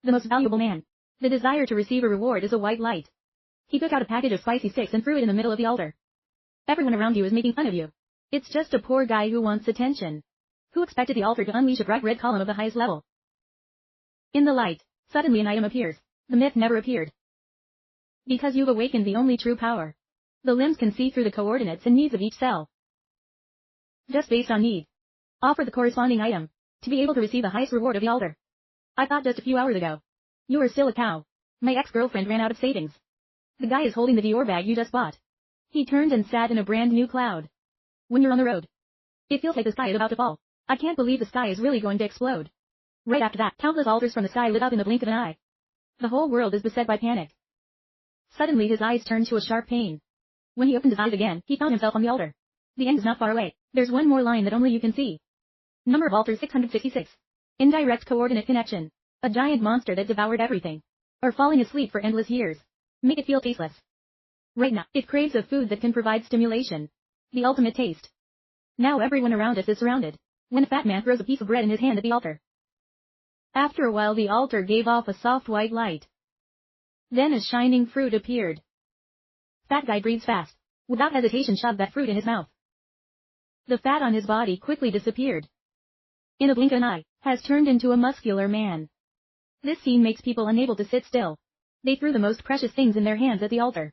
the most valuable man. The desire to receive a reward is a white light. He took out a package of spicy sticks and threw it in the middle of the altar. Everyone around you is making fun of you. It's just a poor guy who wants attention. Who expected the altar to unleash a bright red column of the highest level? In the light, suddenly an item appears. The myth never appeared. Because you've awakened the only true power. The limbs can see through the coordinates and needs of each cell. Just based on need. Offer the corresponding item, to be able to receive the highest reward of the altar. I thought just a few hours ago. You were still a cow. My ex-girlfriend ran out of savings. The guy is holding the Dior bag you just bought. He turned and sat in a brand new cloud. When you're on the road, it feels like the sky is about to fall. I can't believe the sky is really going to explode. Right after that, countless altars from the sky lit up in the blink of an eye. The whole world is beset by panic. Suddenly his eyes turned to a sharp pain. When he opened his eyes again, he found himself on the altar. The end is not far away. There's one more line that only you can see. Number of altars 666. Indirect coordinate connection. A giant monster that devoured everything. Or falling asleep for endless years. Make it feel tasteless. Right now, it craves a food that can provide stimulation. The ultimate taste. Now everyone around us is surrounded. When a fat man throws a piece of bread in his hand at the altar. After a while the altar gave off a soft white light. Then a shining fruit appeared. Fat guy breathes fast. Without hesitation shoved that fruit in his mouth. The fat on his body quickly disappeared. In a blink of an eye, has turned into a muscular man. This scene makes people unable to sit still. They threw the most precious things in their hands at the altar.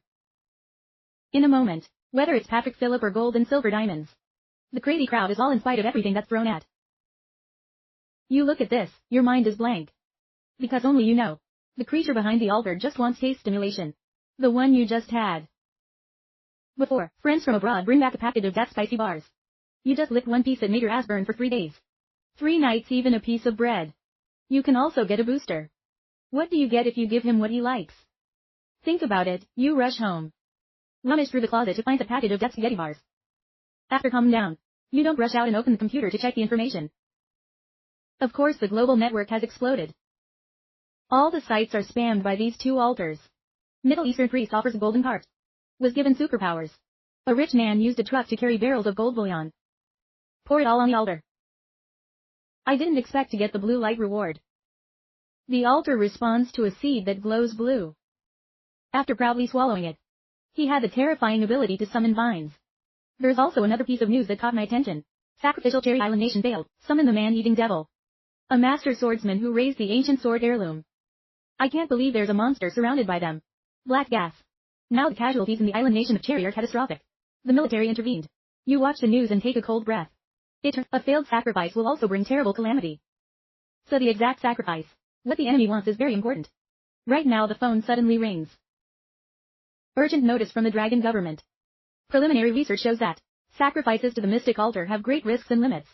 In a moment, whether it's Patrick Phillip or gold and silver diamonds. The crazy crowd is all in spite of everything that's thrown at. You look at this, your mind is blank. Because only you know. The creature behind the altar just wants taste stimulation. The one you just had. Before, friends from abroad bring back a packet of death spicy bars. You just licked one piece that made your ass burn for 3 days. 3 nights, even a piece of bread. You can also get a booster. What do you get if you give him what he likes? Think about it, you rush home. Rummage through the closet to find the packet of death spaghetti bars. After calming down, you don't rush out and open the computer to check the information. Of course the global network has exploded. All the sites are spammed by these 2 altars. Middle Eastern priest offers a golden cart. Was given superpowers. A rich man used a truck to carry barrels of gold bullion. Pour it all on the altar. I didn't expect to get the blue light reward. The altar responds to a seed that glows blue. After proudly swallowing it, he had the terrifying ability to summon vines. There's also another piece of news that caught my attention. Sacrificial Cherry Island nation failed. Summon the man-eating devil. A master swordsman who raised the ancient sword heirloom. I can't believe there's a monster surrounded by them. Black gas. Now the casualties in the island nation of Cherry are catastrophic. The military intervened. You watch the news and take a cold breath. A failed sacrifice will also bring terrible calamity. So the exact sacrifice, what the enemy wants, is very important. Right now the phone suddenly rings. Urgent notice from the dragon government. Preliminary research shows that sacrifices to the mystic altar have great risks and limits.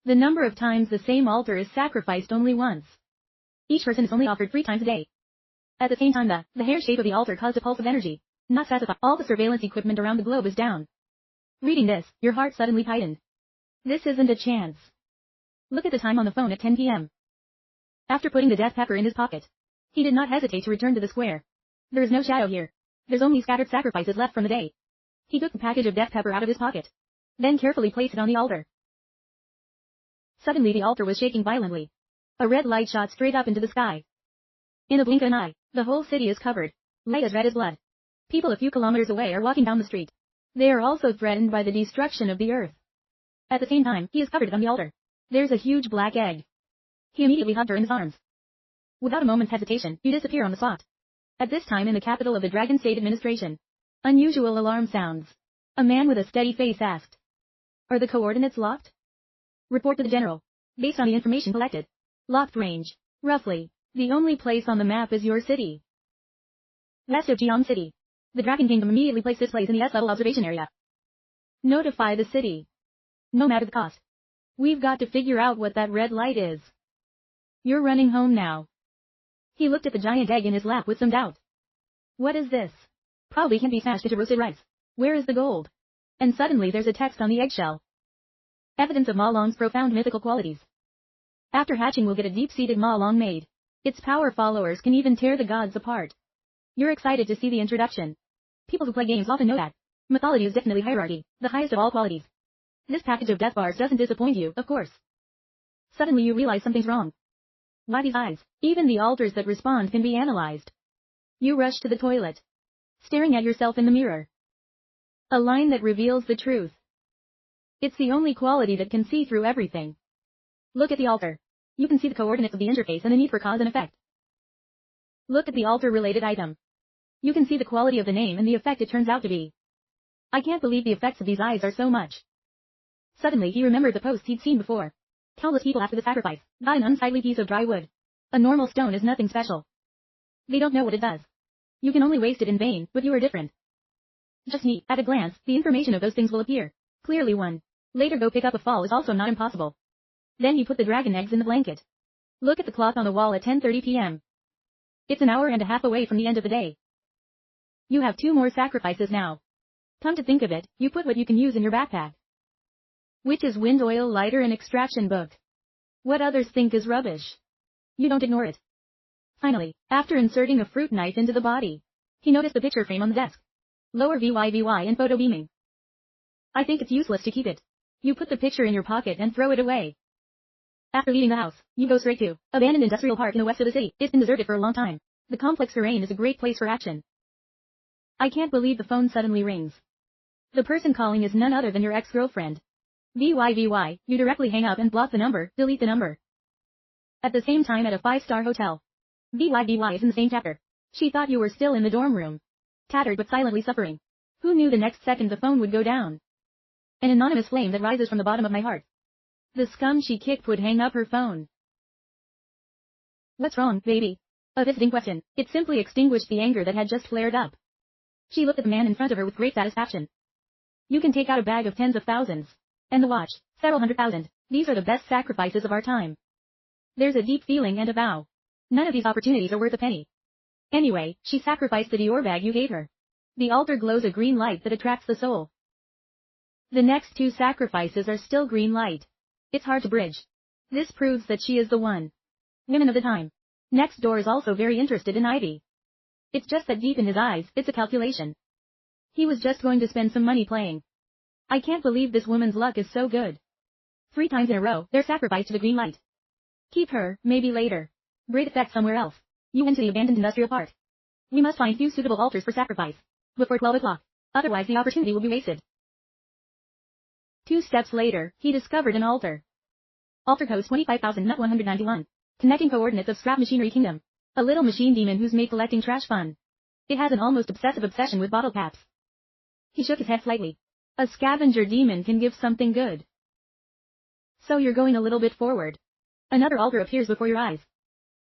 The number of times the same altar is sacrificed only once. Each person is only offered 3 times a day. At the same time the hair shape of the altar caused a pulse of energy. Not specified. All the surveillance equipment around the globe is down. Reading this, your heart suddenly tightened. This isn't a chance. Look at the time on the phone at 10 p.m. After putting the death pepper in his pocket, he did not hesitate to return to the square. There is no shadow here. There's only scattered sacrifices left from the day. He took the package of death pepper out of his pocket. Then carefully placed it on the altar. Suddenly the altar was shaking violently. A red light shot straight up into the sky. In a blink of an eye, the whole city is covered. Light as red as blood. People a few kilometers away are walking down the street. They are also threatened by the destruction of the earth. At the same time, he is covered on the altar. There's a huge black egg. He immediately hugged her in his arms. Without a moment's hesitation, you disappear on the spot. At this time in the capital of the Dragon State Administration. Unusual alarm sounds. A man with a steady face asked. Are the coordinates locked? Report to the general. Based on the information collected. Locked range. Roughly. The only place on the map is your city. West of Jiang City. The Dragon Kingdom immediately placed this place in the S-level observation area. Notify the city. No matter the cost. We've got to figure out what that red light is. You're running home now. He looked at the giant egg in his lap with some doubt. What is this? Probably can be smashed into roasted rice. Where is the gold? And suddenly there's a text on the eggshell. Evidence of Ma Long's profound mythical qualities. After hatching we'll get a deep-seated Ma Long made. Its power followers can even tear the gods apart. You're excited to see the introduction. People who play games often know that. Mythology is definitely hierarchy, the highest of all qualities. This package of death bars doesn't disappoint you, of course. Suddenly you realize something's wrong. Why these eyes? Even the altars that respond can be analyzed. You rush to the toilet, staring at yourself in the mirror. A line that reveals the truth. It's the only quality that can see through everything. Look at the altar. You can see the coordinates of the interface and the need for cause and effect. Look at the altar-related item. You can see the quality of the name and the effect it turns out to be. I can't believe the effects of these eyes are so much. Suddenly he remembered the posts he'd seen before. Countless people after the sacrifice got an unsightly piece of dry wood. A normal stone is nothing special. They don't know what it does. You can only waste it in vain, but you are different. Just neat. At a glance, the information of those things will appear. Clearly one. Later go pick up a fall is also not impossible. Then he put the dragon eggs in the blanket. Look at the clock on the wall at 10:30 p.m. It's an hour and a half away from the end of the day. You have 2 more sacrifices now. Come to think of it, you put what you can use in your backpack. Which is wind oil lighter and extraction book. What others think is rubbish. You don't ignore it. Finally, after inserting a fruit knife into the body, he noticed the picture frame on the desk. Lower VY and photo beaming. I think it's useless to keep it. You put the picture in your pocket and throw it away. After leaving the house, you go straight to abandoned industrial park in the west of the city. It's been deserted for a long time. The complex terrain is a great place for action. I can't believe the phone suddenly rings. The person calling is none other than your ex-girlfriend. VY, you directly hang up and block the number, delete the number. At the same time at a 5-star hotel. VY is in the same chapter. She thought you were still in the dorm room. Tattered but silently suffering. Who knew the next second the phone would go down? An anonymous flame that rises from the bottom of my heart. The scum she kicked would hang up her phone. What's wrong, baby? A visiting question. It simply extinguished the anger that had just flared up. She looked at the man in front of her with great satisfaction. You can take out a bag of tens of thousands. And the watch, several 100,000. These are the best sacrifices of our time. There's a deep feeling and a vow. None of these opportunities are worth a penny. Anyway, she sacrificed the Dior bag you gave her. The altar glows a green light that attracts the soul. The next 2 sacrifices are still green light. It's hard to bridge. This proves that she is the one. Women of the time. Next door is also very interested in Ivy. It's just that deep in his eyes, it's a calculation. He was just going to spend some money playing. I can't believe this woman's luck is so good. 3 times in a row, they're sacrificed to the green light. Keep her, maybe later. Great effect somewhere else. You went to the abandoned industrial park. We must find few suitable altars for sacrifice. Before 12 o'clock. Otherwise the opportunity will be wasted. 2 steps later, he discovered an altar. Altar codes 25,191. Connecting coordinates of scrap machinery kingdom. A little machine demon who's made collecting trash fun. It has an almost obsessive obsession with bottle caps. He shook his head slightly. A scavenger demon can give something good. So you're going a little bit forward. Another altar appears before your eyes.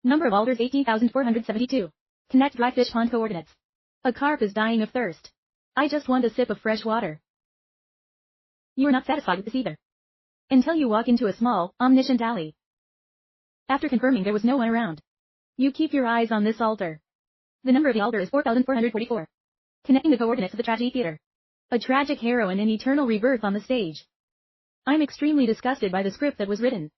Number of altars 18,472. Connect dry fish pond coordinates. A carp is dying of thirst. I just want a sip of fresh water. You are not satisfied with this either. Until you walk into a small, omniscient alley. After confirming there was no one around. You keep your eyes on this altar. The number of the altar is 4,444. Connecting the coordinates of the tragedy theater. A tragic heroine in eternal rebirth on the stage. I'm extremely disgusted by the script that was written.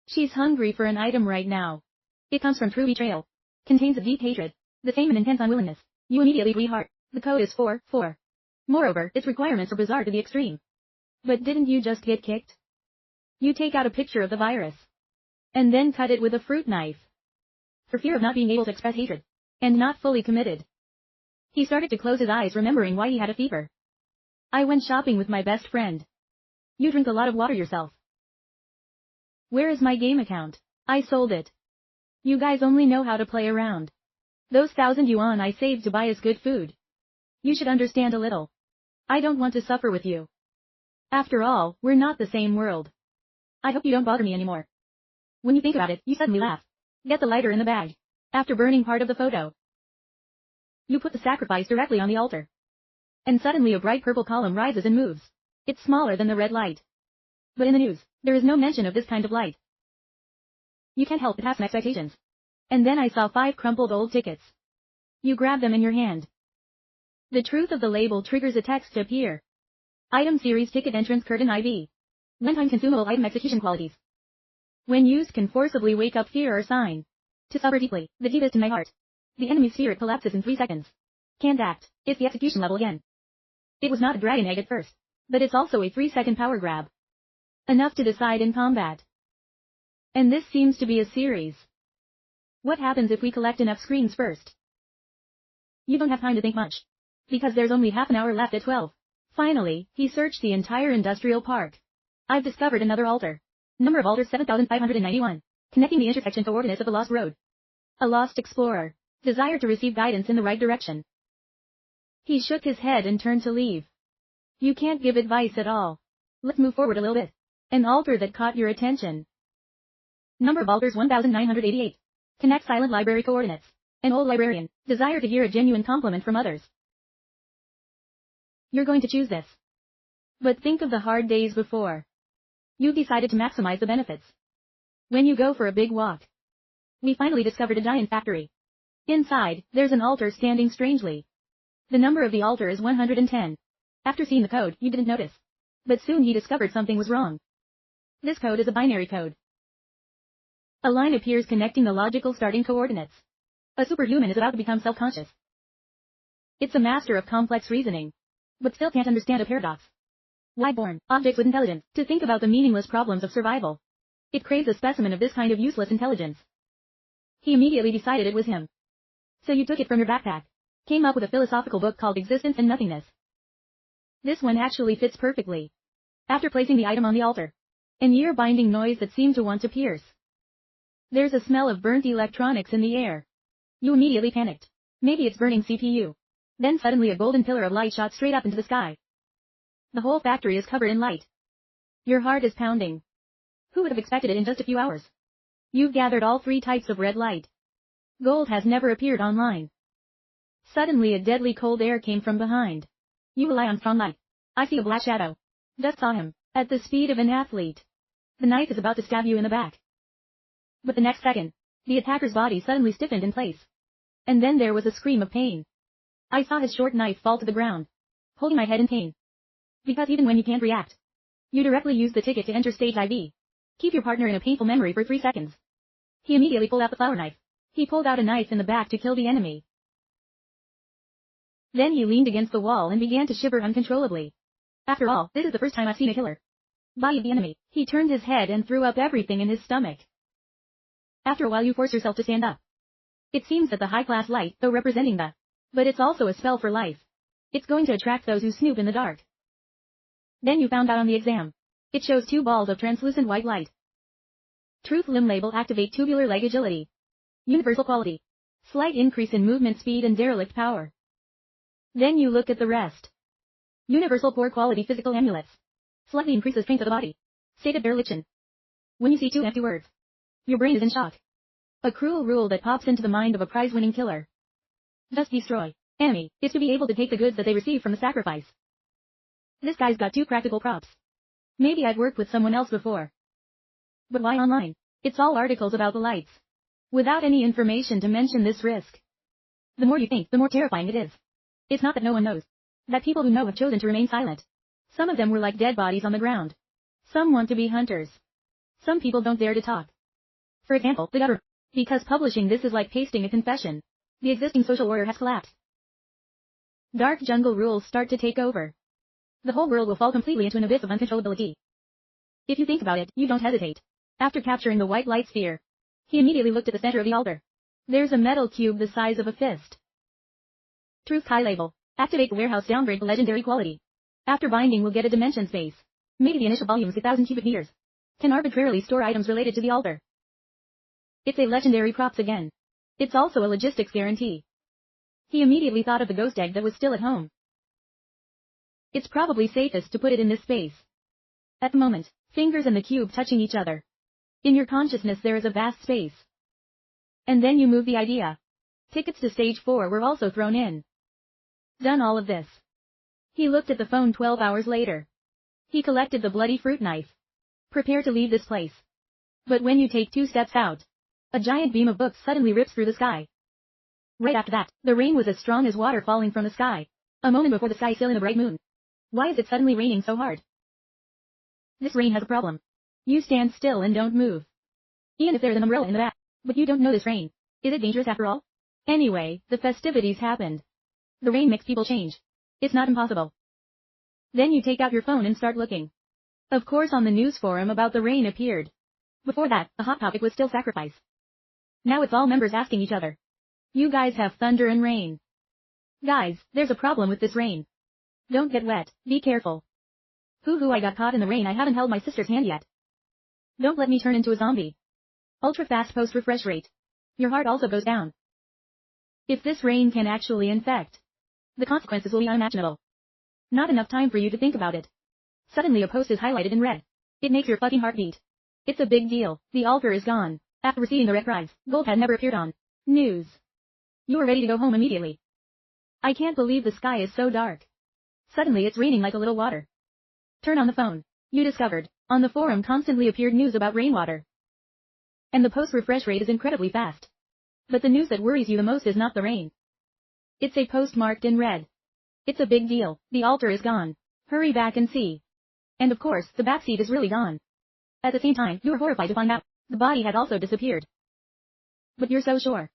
She's hungry for an item right now. It comes from true betrayal. Contains a deep hatred. The same and intense unwillingness. You immediately re-heart. The code is 4. Moreover, its requirements are bizarre to the extreme. But didn't you just get kicked? You take out a picture of the virus. And then cut it with a fruit knife. For fear of not being able to express hatred. And not fully committed. He started to close his eyes remembering why he had a fever. I went shopping with my best friend. You drink a lot of water yourself. Where is my game account? I sold it. You guys only know how to play around. Those 1,000 yuan I saved to buy us good food. You should understand a little. I don't want to suffer with you. After all, we're not the same world. I hope you don't bother me anymore. When you think about it, you suddenly laugh. Get the lighter in the bag. After burning part of the photo. You put the sacrifice directly on the altar. And suddenly a bright purple column rises and moves. It's smaller than the red light. But in the news, there is no mention of this kind of light. You can't help but have some expectations. And then I saw 5 crumpled old tickets. You grab them in your hand. The truth of the label triggers a text to appear. Item series ticket entrance curtain IV. One-time consumable item execution qualities. When used can forcibly wake up fear or sign. To suffer deeply, the deepest in my heart. The enemy's spirit collapses in 3 seconds. Can't act. It's the execution level again. It was not a dragon egg at first. But it's also a 3-second power grab. Enough to decide in combat. And this seems to be a series. What happens if we collect enough screens first? You don't have time to think much. Because there's only half an hour left at 12. Finally, he searched the entire industrial park. I've discovered another altar. Number of altars 7,591. Connecting the intersection coordinates of a lost road. A lost explorer. Desire to receive guidance in the right direction. He shook his head and turned to leave. You can't give advice at all. Let's move forward a little bit. An altar that caught your attention. Number of altars 1,988. Connect silent library coordinates. An old librarian. Desire to hear a genuine compliment from others. You're going to choose this. But think of the hard days before. You decided to maximize the benefits. When you go for a big walk. We finally discovered a giant factory. Inside, there's an altar standing strangely. The number of the altar is 110. After seeing the code, you didn't notice. But soon he discovered something was wrong. This code is a binary code. A line appears connecting the logical starting coordinates. A superhuman is about to become self-conscious. It's a master of complex reasoning. But still can't understand a paradox. Why born objects with intelligence to think about the meaningless problems of survival? It craves a specimen of this kind of useless intelligence. He immediately decided it was him. So you took it from your backpack. Came up with a philosophical book called Existence and Nothingness. This one actually fits perfectly. After placing the item on the altar. An ear-binding noise that seemed to want to pierce. There's a smell of burnt electronics in the air. You immediately panicked. Maybe it's burning CPU. Then suddenly a golden pillar of light shot straight up into the sky. The whole factory is covered in light. Your heart is pounding. Who would have expected it in just a few hours? You've gathered all 3 types of red light. Gold has never appeared online. Suddenly a deadly cold air came from behind. You rely on strong light. I see a black shadow. Just saw him. At the speed of an athlete. The knife is about to stab you in the back. But the next second, the attacker's body suddenly stiffened in place. And then there was a scream of pain. I saw his short knife fall to the ground. Holding my head in pain. Because even when you can't react, you directly use the ticket to enter stage IV. Keep your partner in a painful memory for 3 seconds. He immediately pulled out the flower knife. He pulled out a knife in the back to kill the enemy. Then he leaned against the wall and began to shiver uncontrollably. After all, this is the first time I've seen a killer body of the enemy. He turned his head and threw up everything in his stomach. After a while you force yourself to stand up. It seems that the high-class light, though representing the, but it's also a spell for life. It's going to attract those who snoop in the dark. Then you found out on the exam. It shows 2 balls of translucent white light. Truth limb label activate tubular leg agility. Universal quality. Slight increase in movement speed and derelict power. Then you look at the rest. Universal poor quality physical amulets. Slightly increases strength of the body. State of dereliction. When you see 2 empty words, your brain is in shock. A cruel rule that pops into the mind of a prize-winning killer. Just destroy enemy is to be able to take the goods that they receive from the sacrifice. This guy's got 2 practical props. Maybe I've worked with someone else before. But why online? It's all articles about the lights. Without any information to mention this risk. The more you think, the more terrifying it is. It's not that no one knows. That people who know have chosen to remain silent. Some of them were like dead bodies on the ground. Some want to be hunters. Some people don't dare to talk. For example, the government. Because publishing this is like pasting a confession. The existing social order has collapsed. Dark jungle rules start to take over. The whole world will fall completely into an abyss of uncontrollability. If you think about it, you don't hesitate. After capturing the white light sphere, he immediately looked at the center of the altar. There's a metal cube the size of a fist. Truth Kai label. Activate the warehouse downgrade the legendary quality. After binding we'll get a dimension space. Maybe the initial volume is 1,000 cubic meters. Can arbitrarily store items related to the altar. It's a legendary props again. It's also a logistics guarantee. He immediately thought of the ghost egg that was still at home. It's probably safest to put it in this space. At the moment, fingers and the cube touching each other. In your consciousness there is a vast space. And then you move the idea. Tickets to stage 4 were also thrown in. Done all of this. He looked at the phone 12 hours later. He collected the bloody fruit knife. Prepare to leave this place. But when you take 2 steps out, a giant beam of books suddenly rips through the sky. Right after that, the rain was as strong as water falling from the sky. A moment before the sky still in a bright moon. Why is it suddenly raining so hard? This rain has a problem. You stand still and don't move. Even if there's an umbrella in the back. But you don't know this rain. Is it dangerous after all? Anyway, the festivities happened. The rain makes people change. It's not impossible. Then you take out your phone and start looking. Of course on the news forum about the rain appeared. Before that, the hot topic was still sacrifice. Now it's all members asking each other. You guys have thunder and rain. Guys, there's a problem with this rain. Don't get wet, be careful. Hoo I got caught in the rain, I haven't held my sister's hand yet. Don't let me turn into a zombie. Ultra fast post refresh rate. Your heart also goes down. If this rain can actually infect, the consequences will be unimaginable. Not enough time for you to think about it. Suddenly a post is highlighted in red. It makes your fucking heart beat. It's a big deal, the altar is gone. After receiving the red prize, gold had never appeared on news. You are ready to go home immediately. I can't believe the sky is so dark. Suddenly it's raining like a little water. Turn on the phone. You discovered, on the forum constantly appeared news about rainwater. And the post refresh rate is incredibly fast. But the news that worries you the most is not the rain. It's a post marked in red. It's a big deal, the altar is gone. Hurry back and see. And of course, the backseat is really gone. At the same time, you are horrified to find out, the body had also disappeared. But you're so sure.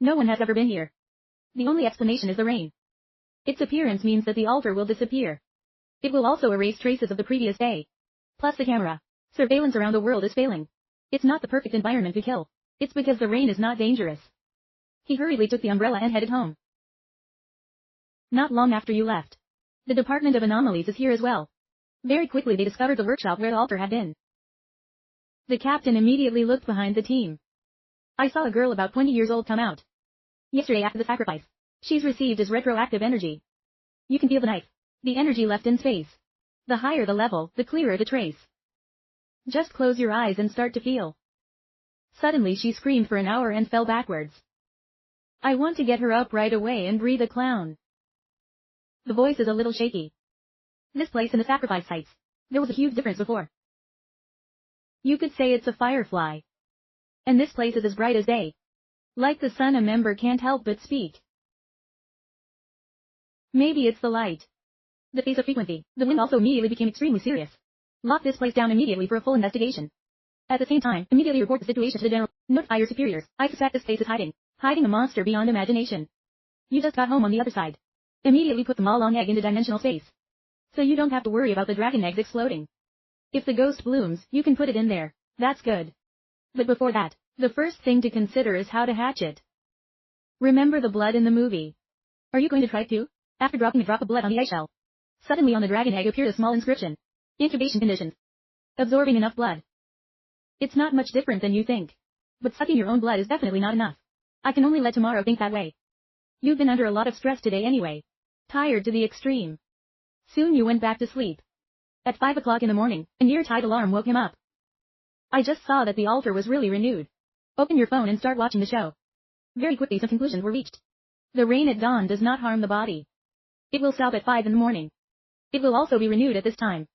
No one has ever been here. The only explanation is the rain. Its appearance means that the altar will disappear. It will also erase traces of the previous day. Plus the camera. Surveillance around the world is failing. It's not the perfect environment to kill. It's because the rain is not dangerous. He hurriedly took the umbrella and headed home. Not long after you left. The Department of Anomalies is here as well. Very quickly they discovered the workshop where the altar had been. The captain immediately looked behind the team. I saw a girl about 20 years old come out. Yesterday after the sacrifice. She's received as retroactive energy. You can feel the knife. The energy left in space. The higher the level, the clearer the trace. Just close your eyes and start to feel. Suddenly she screamed for an hour and fell backwards. I want to get her up right away and breathe a clown. The voice is a little shaky. This place and the sacrifice sites. There was a huge difference before. You could say it's a firefly. And this place is as bright as day. Like the sun, a member can't help but speak. Maybe it's the light. The phase of frequency. The wind also immediately became extremely serious. Lock this place down immediately for a full investigation. At the same time, immediately report the situation to the general. Notify your superiors. I suspect this place is hiding. Hiding a monster beyond imagination. You just got home on the other side. Immediately put the Malong egg into dimensional space. So you don't have to worry about the dragon eggs exploding. If the ghost blooms, you can put it in there. That's good. But before that, the first thing to consider is how to hatch it. Remember the blood in the movie. Are you going to try to? After dropping a drop of blood on the eggshell. Suddenly on the dragon egg appeared a small inscription. Incubation conditions. Absorbing enough blood. It's not much different than you think. But sucking your own blood is definitely not enough. I can only let tomorrow think that way. You've been under a lot of stress today anyway. Tired to the extreme. Soon you went back to sleep. At 5 o'clock in the morning, a near-tide alarm woke him up. I just saw that the altar was really renewed. Open your phone and start watching the show. Very quickly some conclusions were reached. The rain at dawn does not harm the body. It will stop at 5 in the morning. It will also be renewed at this time.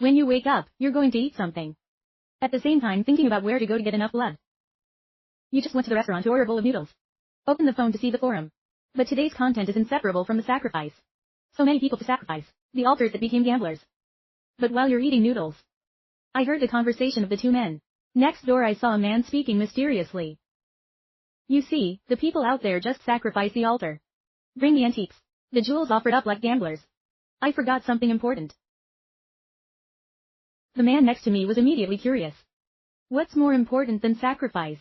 When you wake up, you're going to eat something. At the same time thinking about where to go to get enough blood. You just went to the restaurant to order a bowl of noodles. Open the phone to see the forum. But today's content is inseparable from the sacrifice. So many people to sacrifice. The altars that became gamblers. But while you're eating noodles, I heard the conversation of the two men. Next door I saw a man speaking mysteriously. You see, the people out there just sacrifice the altar. Bring the antiques. The jewels offered up like gamblers. I forgot something important. The man next to me was immediately curious. What's more important than sacrifice?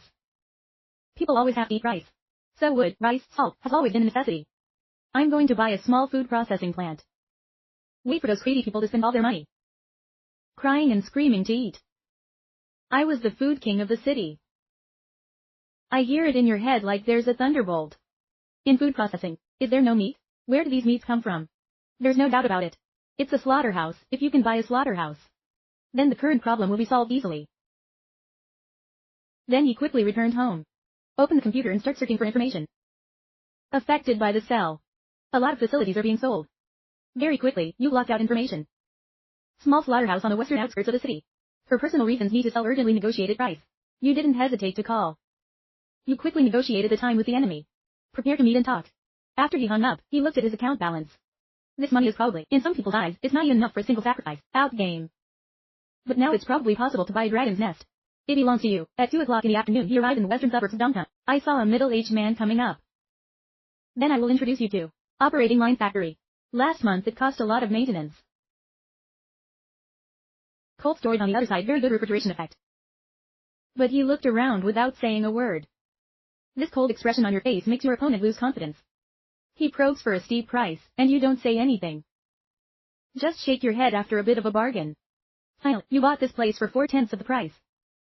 People always have to eat rice. So wood, rice, salt, has always been a necessity. I'm going to buy a small food processing plant. Wait for those crazy people to spend all their money. Crying and screaming to eat. I was the food king of the city. I hear it in your head like there's a thunderbolt. In food processing, is there no meat? Where do these meats come from? There's no doubt about it. It's a slaughterhouse. If you can buy a slaughterhouse, then the current problem will be solved easily. Then he quickly returned home. Open the computer and start searching for information. Affected by the cell. A lot of facilities are being sold. Very quickly, you blocked out information. Small slaughterhouse on the western outskirts of the city. For personal reasons need to sell urgently negotiated price. You didn't hesitate to call. You quickly negotiated the time with the enemy. Prepare to meet and talk. After he hung up, he looked at his account balance. This money is probably, in some people's eyes, it's not even enough for a single sacrifice. Out game. But now it's probably possible to buy a dragon's nest. It belongs to you. At 2 o'clock in the afternoon he arrived in the western suburbs of downtown. I saw a middle-aged man coming up. Then I will introduce you to operating line factory. Last month it cost a lot of maintenance. Cold storage on the other side, very good refrigeration effect. But he looked around without saying a word. This cold expression on your face makes your opponent lose confidence. He probes for a steep price, and you don't say anything. Just shake your head after a bit of a bargain. Finally, you bought this place for 4/10 of the price.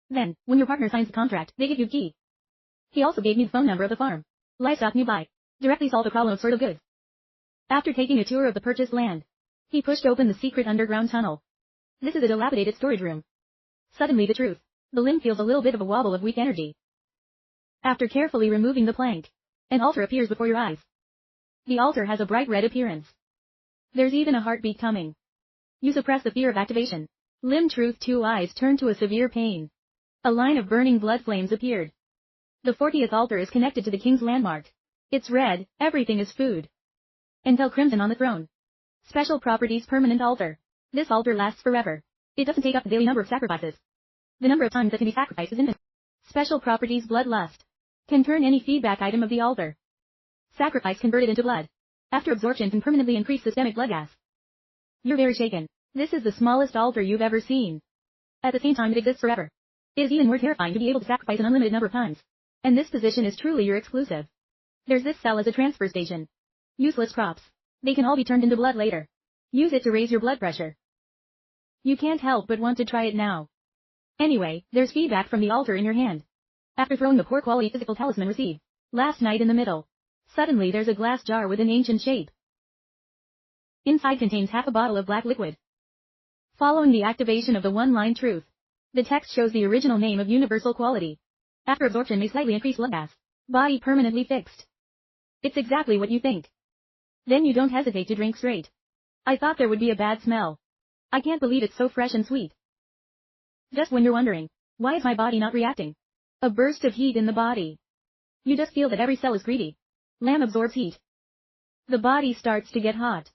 Then, when your partner signs the contract, they give you the key. He also gave me the phone number of the farm. Livestock nearby. Directly solve the problem of sort of goods. After taking a tour of the purchased land, he pushed open the secret underground tunnel. This is a dilapidated storage room. Suddenly the truth. The limb feels a little bit of a wobble of weak energy. After carefully removing the plank, an altar appears before your eyes. The altar has a bright red appearance. There's even a heartbeat coming. You suppress the fear of activation. Limb truth 2 eyes turn to a severe pain. A line of burning blood flames appeared. The 40th altar is connected to the king's landmark. It's red, everything is food. Until crimson on the throne. Special properties permanent altar. This altar lasts forever. It doesn't take up the daily number of sacrifices. The number of times that can be sacrificed is infinite. Special properties bloodlust. Can turn any feedback item of the altar. Sacrifice converted into blood. After absorption can permanently increase systemic blood gas. You're very shaken. This is the smallest altar you've ever seen. At the same time it exists forever. It is even more terrifying to be able to sacrifice an unlimited number of times. And this position is truly your exclusive. There's this cell as a transfer station. Useless props. They can all be turned into blood later. Use it to raise your blood pressure. You can't help but want to try it now. Anyway, there's feedback from the altar in your hand. After throwing the poor quality physical talisman received last night in the middle. Suddenly there's a glass jar with an ancient shape. Inside contains half a bottle of black liquid. Following the activation of the one-line truth, the text shows the original name of universal quality. After absorption may slightly increase blood gas. Body permanently fixed. It's exactly what you think. Then you don't hesitate to drink straight. I thought there would be a bad smell. I can't believe it's so fresh and sweet. Just when you're wondering, why is my body not reacting? A burst of heat in the body. You just feel that every cell is greedy. Lamb absorbs heat. The body starts to get hot.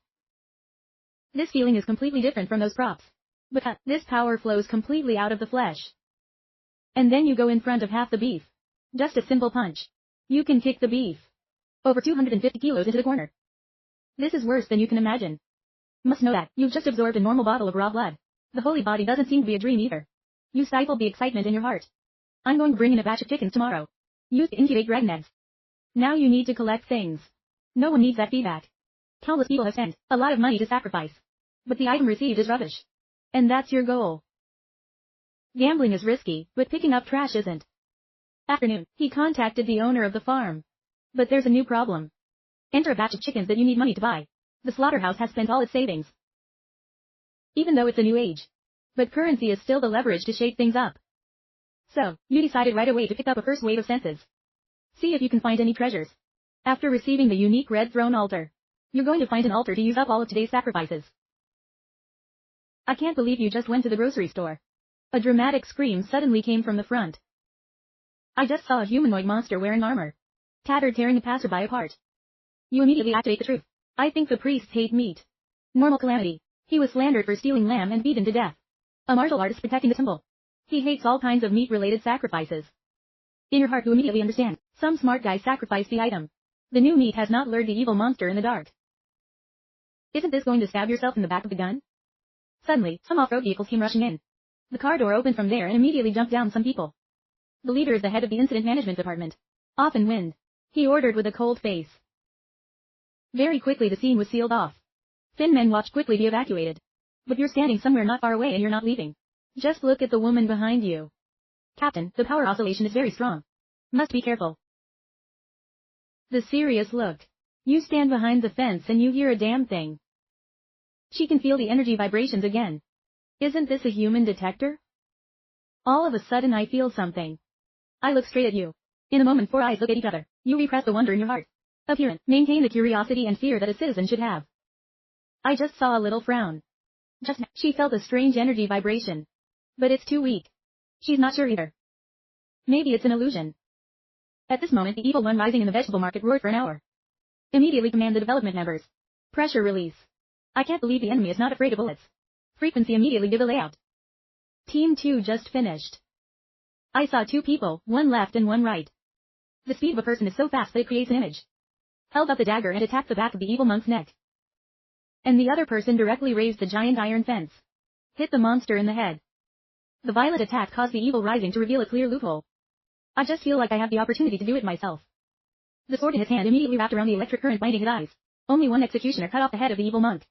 This feeling is completely different from those props. But this power flows completely out of the flesh. And then you go in front of half the beef. Just a simple punch. You can kick the beef over 250 kilos into the corner. This is worse than you can imagine. Must know that you've just absorbed a normal bottle of raw blood. The holy body doesn't seem to be a dream either. You stifled the excitement in your heart. I'm going to bring in a batch of chickens tomorrow. Use to incubate dragon eggs. Now you need to collect things. No one needs that feedback. Countless people have spent a lot of money to sacrifice. But the item received is rubbish. And that's your goal. Gambling is risky, but picking up trash isn't. Afternoon, he contacted the owner of the farm. But there's a new problem. Enter a batch of chickens that you need money to buy. The slaughterhouse has spent all its savings. Even though it's a new age. But currency is still the leverage to shake things up. So, you decided right away to pick up a first wave of senses. See if you can find any treasures. After receiving the unique red throne altar, you're going to find an altar to use up all of today's sacrifices. I can't believe you just went to the grocery store. A dramatic scream suddenly came from the front. I just saw a humanoid monster wearing armor. Tattered, tearing a passerby apart. You immediately activate the truth. I think the priests hate meat. Normal calamity. He was slandered for stealing lamb and beaten to death. A martial artist protecting the temple. He hates all kinds of meat-related sacrifices. In your heart you immediately understand. Some smart guy sacrificed the item. The new meat has not lured the evil monster in the dark. Isn't this going to stab yourself in the back of the gun? Suddenly, some off-road vehicles came rushing in. The car door opened from there and immediately jumped down some people. The leader is the head of the incident management department. Off and wind. He ordered with a cold face. Very quickly the scene was sealed off. Thin men watched quickly be evacuated. But you're standing somewhere not far away and you're not leaving. Just look at the woman behind you. Captain, the power oscillation is very strong. Must be careful. The serious look. You stand behind the fence and you hear a damn thing. She can feel the energy vibrations again. Isn't this a human detector? All of a sudden I feel something. I look straight at you. In a moment 4 eyes look at each other. You repress the wonder in your heart. Appearance. Maintain the curiosity and fear that a citizen should have. I just saw a little frown. Just now, she felt a strange energy vibration. But it's too weak. She's not sure either. Maybe it's an illusion. At this moment the evil one rising in the vegetable market roared for an hour. Immediately command the development members. Pressure release. I can't believe the enemy is not afraid of bullets. Frequency immediately give a layout. Team 2 just finished. I saw 2 people, one left and one right. The speed of a person is so fast that it creates an image. Held up the dagger and attacked the back of the evil monk's neck. And the other person directly raised the giant iron fence. Hit the monster in the head. The violent attack caused the evil rising to reveal a clear loophole. I just feel like I have the opportunity to do it myself. The sword in his hand immediately wrapped around the electric current, blinding his eyes. Only one executioner cut off the head of the evil monk.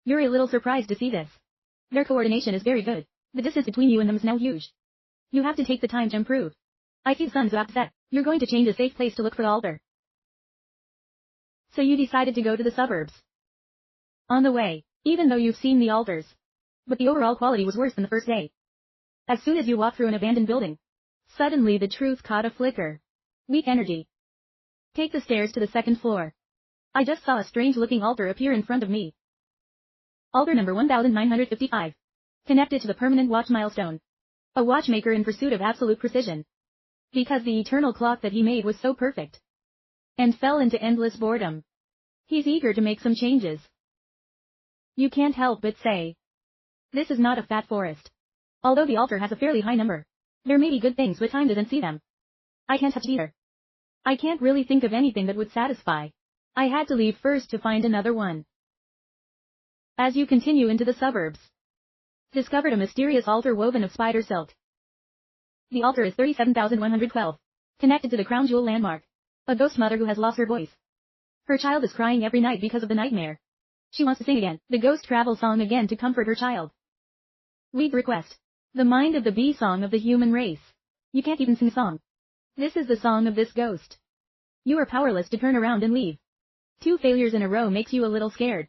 You're a little surprised to see this. Their coordination is very good. The distance between you and them is now huge. You have to take the time to improve. I see the sun's about to set. You're going to change a safe place to look for the altar. So you decided to go to the suburbs. On the way, even though you've seen the altars. But the overall quality was worse than the first day. As soon as you walk through an abandoned building, suddenly the truth caught a flicker. Weak energy. Take the stairs to the second floor. I just saw a strange-looking altar appear in front of me. Altar number 1955. Connected to the permanent watch milestone. A watchmaker in pursuit of absolute precision. Because the eternal clock that he made was so perfect. And fell into endless boredom. He's eager to make some changes. You can't help but say. This is not a fat forest. Although the altar has a fairly high number. There may be good things, but time doesn't see them. I can't touch it either. I can't really think of anything that would satisfy. I had to leave first to find another one. As you continue into the suburbs. Discovered a mysterious altar woven of spider silk. The altar is 37,112. Connected to the crown jewel landmark. A ghost mother who has lost her voice. Her child is crying every night because of the nightmare. She wants to sing again, the ghost travel song again to comfort her child. Read request. The mind of the bee song of the human race. You can't even sing a song. This is the song of this ghost. You are powerless to turn around and leave. 2 failures in a row makes you a little scared.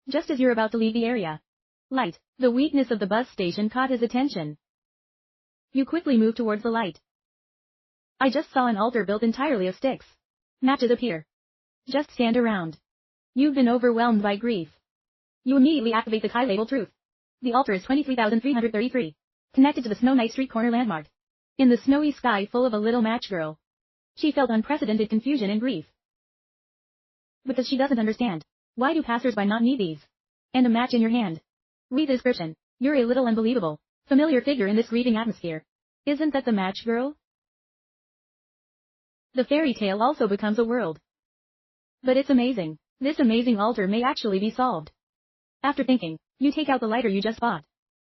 Just as you're about to leave the area. Light, the weakness of the bus station caught his attention. You quickly move towards the light. I just saw an altar built entirely of sticks. Matches appear. Just stand around. You've been overwhelmed by grief. You immediately activate the Kai label truth. The altar is 23,333. Connected to the Snow Night Street corner landmark. In the snowy sky full of a little match girl. She felt unprecedented confusion and grief. Because she doesn't understand. Why do passers-by not need these? And a match in your hand. Read the description. You're a little unbelievable, familiar figure in this grieving atmosphere. Isn't that the match girl? The fairy tale also becomes a world. But it's amazing. This amazing altar may actually be solved. After thinking, you take out the lighter you just bought.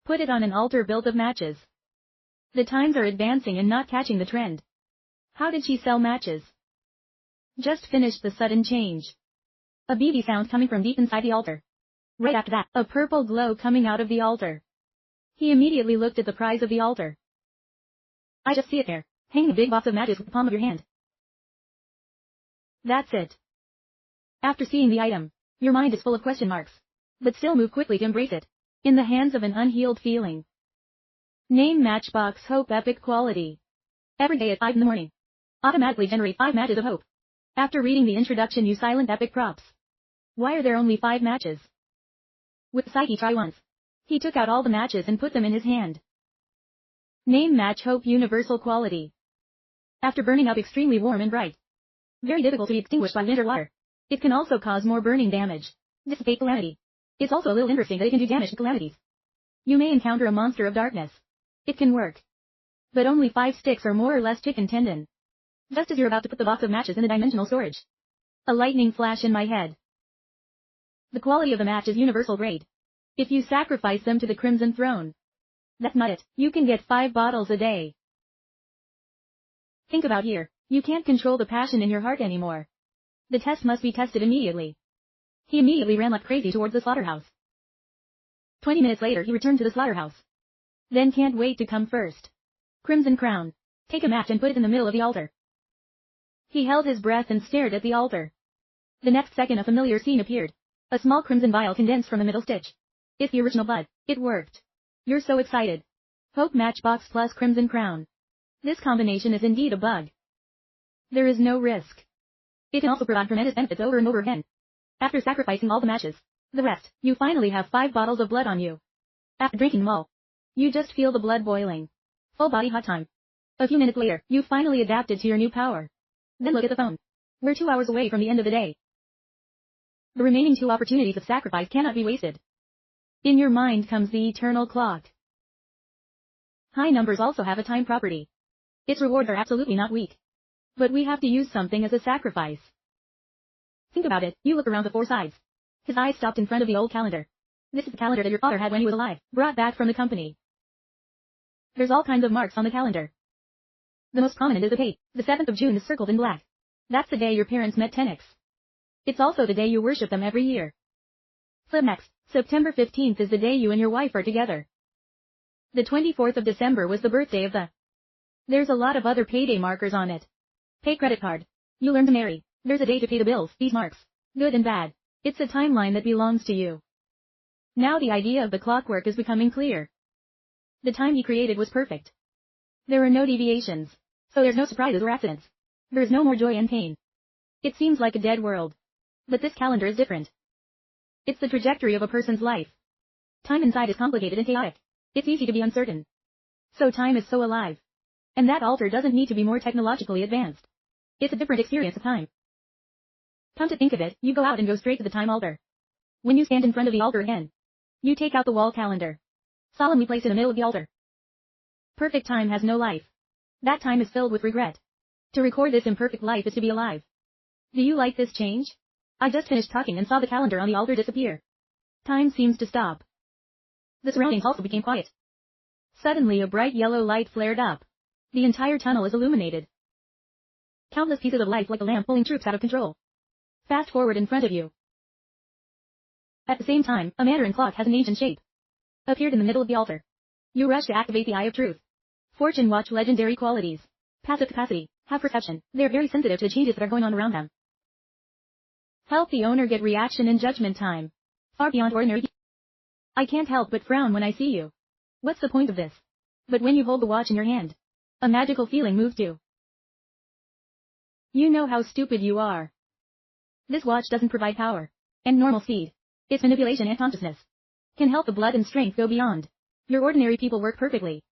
Put it on an altar built of matches. The times are advancing and not catching the trend. How did she sell matches? Just finished the sudden change. A beady sound coming from deep inside the altar. Right after that, a purple glow coming out of the altar. He immediately looked at the prize of the altar. I just see it there, hanging a big box of matches with the palm of your hand. That's it. After seeing the item, your mind is full of question marks. But still move quickly to embrace it. In the hands of an unhealed feeling. Name Matchbox Hope Epic Quality. Every day at 5 in the morning. Automatically generate 5 matches of hope. After reading the introduction, use silent epic props. Why are there only 5 matches? With Psyche, try once. He took out all the matches and put them in his hand. Name Match Hope Universal Quality. After burning up extremely warm and bright. Very difficult to be extinguished by winter water. It can also cause more burning damage. Dissipate calamity. It's also a little interesting that it can do damage to calamities. You may encounter a monster of darkness. It can work. But only 5 sticks are more or less chicken tendon. Just as you're about to put the box of matches in the dimensional storage. A lightning flash in my head. The quality of the match is universal grade. If you sacrifice them to the Crimson Throne. That's not it. You can get 5 bottles a day. Think about here. You can't control the passion in your heart anymore. The test must be tested immediately. He immediately ran like crazy towards the slaughterhouse. 20 minutes later he returned to the slaughterhouse. Then can't wait to come first. Crimson Crown. Take a match and put it in the middle of the altar. He held his breath and stared at the altar. The next second a familiar scene appeared. A small crimson vial condensed from the middle stitch. It's the original blood. It worked. You're so excited. Hope Matchbox plus Crimson Crown. This combination is indeed a bug. There is no risk. It can also provide tremendous benefits over and over again. After sacrificing all the matches, the rest, you finally have 5 bottles of blood on you. After drinking them all, you just feel the blood boiling. Full body hot time. A few minutes later, you finally adapted to your new power. Then look at the phone. We're 2 hours away from the end of the day. The remaining 2 opportunities of sacrifice cannot be wasted. In your mind comes the eternal clock. High numbers also have a time property. Its rewards are absolutely not weak. But we have to use something as a sacrifice. Think about it. You look around the 4 sides. His eyes stopped in front of the old calendar. This is the calendar that your father had when he was alive, brought back from the company. There's all kinds of marks on the calendar. The most prominent is the date. The 7th of June is circled in black. That's the day your parents met 10x. It's also the day you worship them every year. Flip next. September 15th is the day you and your wife are together. The 24th of December was the birthday of the. There's a lot of other payday markers on it. Pay credit card. You learn to marry. There's a day to pay the bills. These marks. Good and bad. It's a timeline that belongs to you. Now the idea of the clockwork is becoming clear. The time he created was perfect. There are no deviations. So there's no surprises or accidents. There's no more joy and pain. It seems like a dead world. But this calendar is different. It's the trajectory of a person's life. Time inside is complicated and chaotic. It's easy to be uncertain. So time is so alive. And that altar doesn't need to be more technologically advanced. It's a different experience of time. Come to think of it, you go out and go straight to the time altar. When you stand in front of the altar again, you take out the wall calendar. Solemnly place it in the middle of the altar. Perfect time has no life. That time is filled with regret. To record this imperfect life is to be alive. Do you like this change? I just finished talking and saw the calendar on the altar disappear. Time seems to stop. The surroundings also became quiet. Suddenly a bright yellow light flared up. The entire tunnel is illuminated. Countless pieces of light like a lamp pulling troops out of control. Fast forward in front of you. At the same time, a Mandarin clock has an ancient shape. Appeared in the middle of the altar. You rush to activate the Eye of Truth. Fortune watch legendary qualities. Passive capacity. Have perception. They are very sensitive to the changes that are going on around them. Help the owner get reaction and judgment time. Far beyond ordinary. I can't help but frown when I see you. What's the point of this? But when you hold the watch in your hand, a magical feeling moves you. You know how stupid you are. This watch doesn't provide power and normal speed. Its manipulation and consciousness can help the blood and strength go beyond. Your ordinary people work perfectly.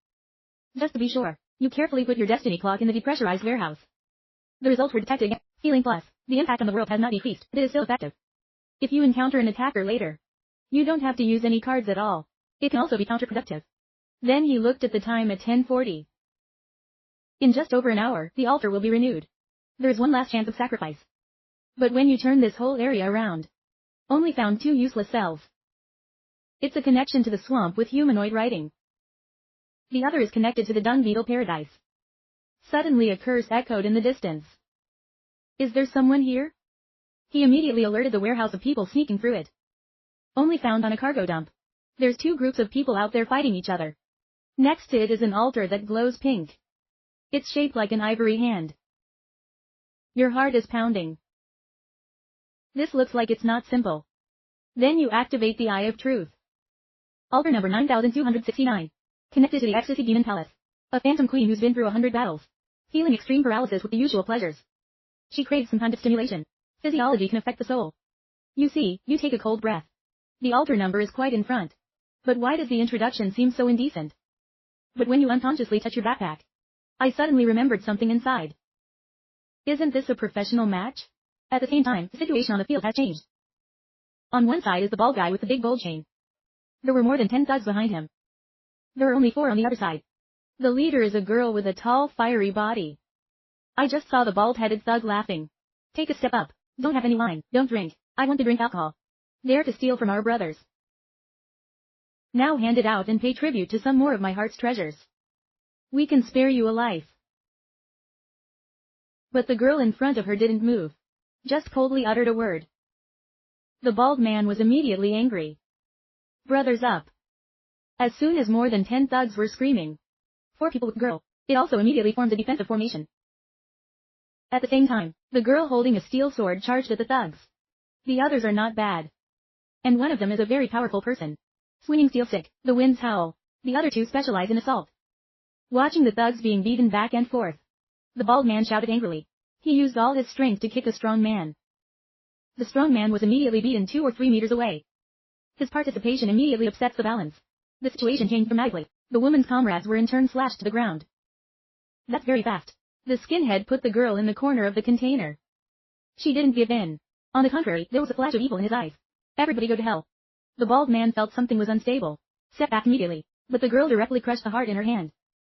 Just to be sure, you carefully put your destiny clock in the depressurized warehouse. The results were detected again. Feeling plus, the impact on the world has not decreased, but it is still effective. If you encounter an attacker later, you don't have to use any cards at all. It can also be counterproductive. Then he looked at the time at 10:40. In just over an hour, the altar will be renewed. There is one last chance of sacrifice. But when you turn this whole area around, only found 2 useless cells. It's a connection to the swamp with humanoid writing. The other is connected to the dung beetle paradise. Suddenly a curse echoed in the distance. Is there someone here? He immediately alerted the warehouse of people sneaking through it. Only found on a cargo dump. There's 2 groups of people out there fighting each other. Next to it is an altar that glows pink. It's shaped like an ivory hand. Your heart is pounding. This looks like it's not simple. Then you activate the Eye of Truth. Altar number 9269. Connected to the Ecstasy Demon Palace. A phantom queen who's been through 100 battles. Feeling extreme paralysis with the usual pleasures. She craves some kind of stimulation. Physiology can affect the soul. You see, you take a cold breath. The altar number is quite in front. But why does the introduction seem so indecent? But when you unconsciously touch your backpack, I suddenly remembered something inside. Isn't this a professional match? At the same time, the situation on the field has changed. On one side is the bald guy with the big gold chain. There were more than 10 thugs behind him. There are only 4 on the other side. The leader is a girl with a tall, fiery body. I just saw the bald-headed thug laughing. Take a step up. Don't have any wine. Don't drink. I want to drink alcohol. Dare to steal from our brothers. Now hand it out and pay tribute to some more of my heart's treasures. We can spare you a life. But the girl in front of her didn't move. Just coldly uttered a word. The bald man was immediately angry. Brothers up. As soon as more than 10 thugs were screaming. 4 people with the girl. It also immediately formed a defensive formation. At the same time, the girl holding a steel sword charged at the thugs. The others are not bad. And one of them is a very powerful person. Swinging steel stick, the winds howl. The other 2 specialize in assault. Watching the thugs being beaten back and forth. The bald man shouted angrily. He used all his strength to kick the strong man. The strong man was immediately beaten 2 or 3 meters away. His participation immediately upsets the balance. The situation changed dramatically. The woman's comrades were in turn slashed to the ground. That's very fast. The skinhead put the girl in the corner of the container. She didn't give in. On the contrary, there was a flash of evil in his eyes. Everybody go to hell. The bald man felt something was unstable. Stepped back immediately. But the girl directly crushed the heart in her hand.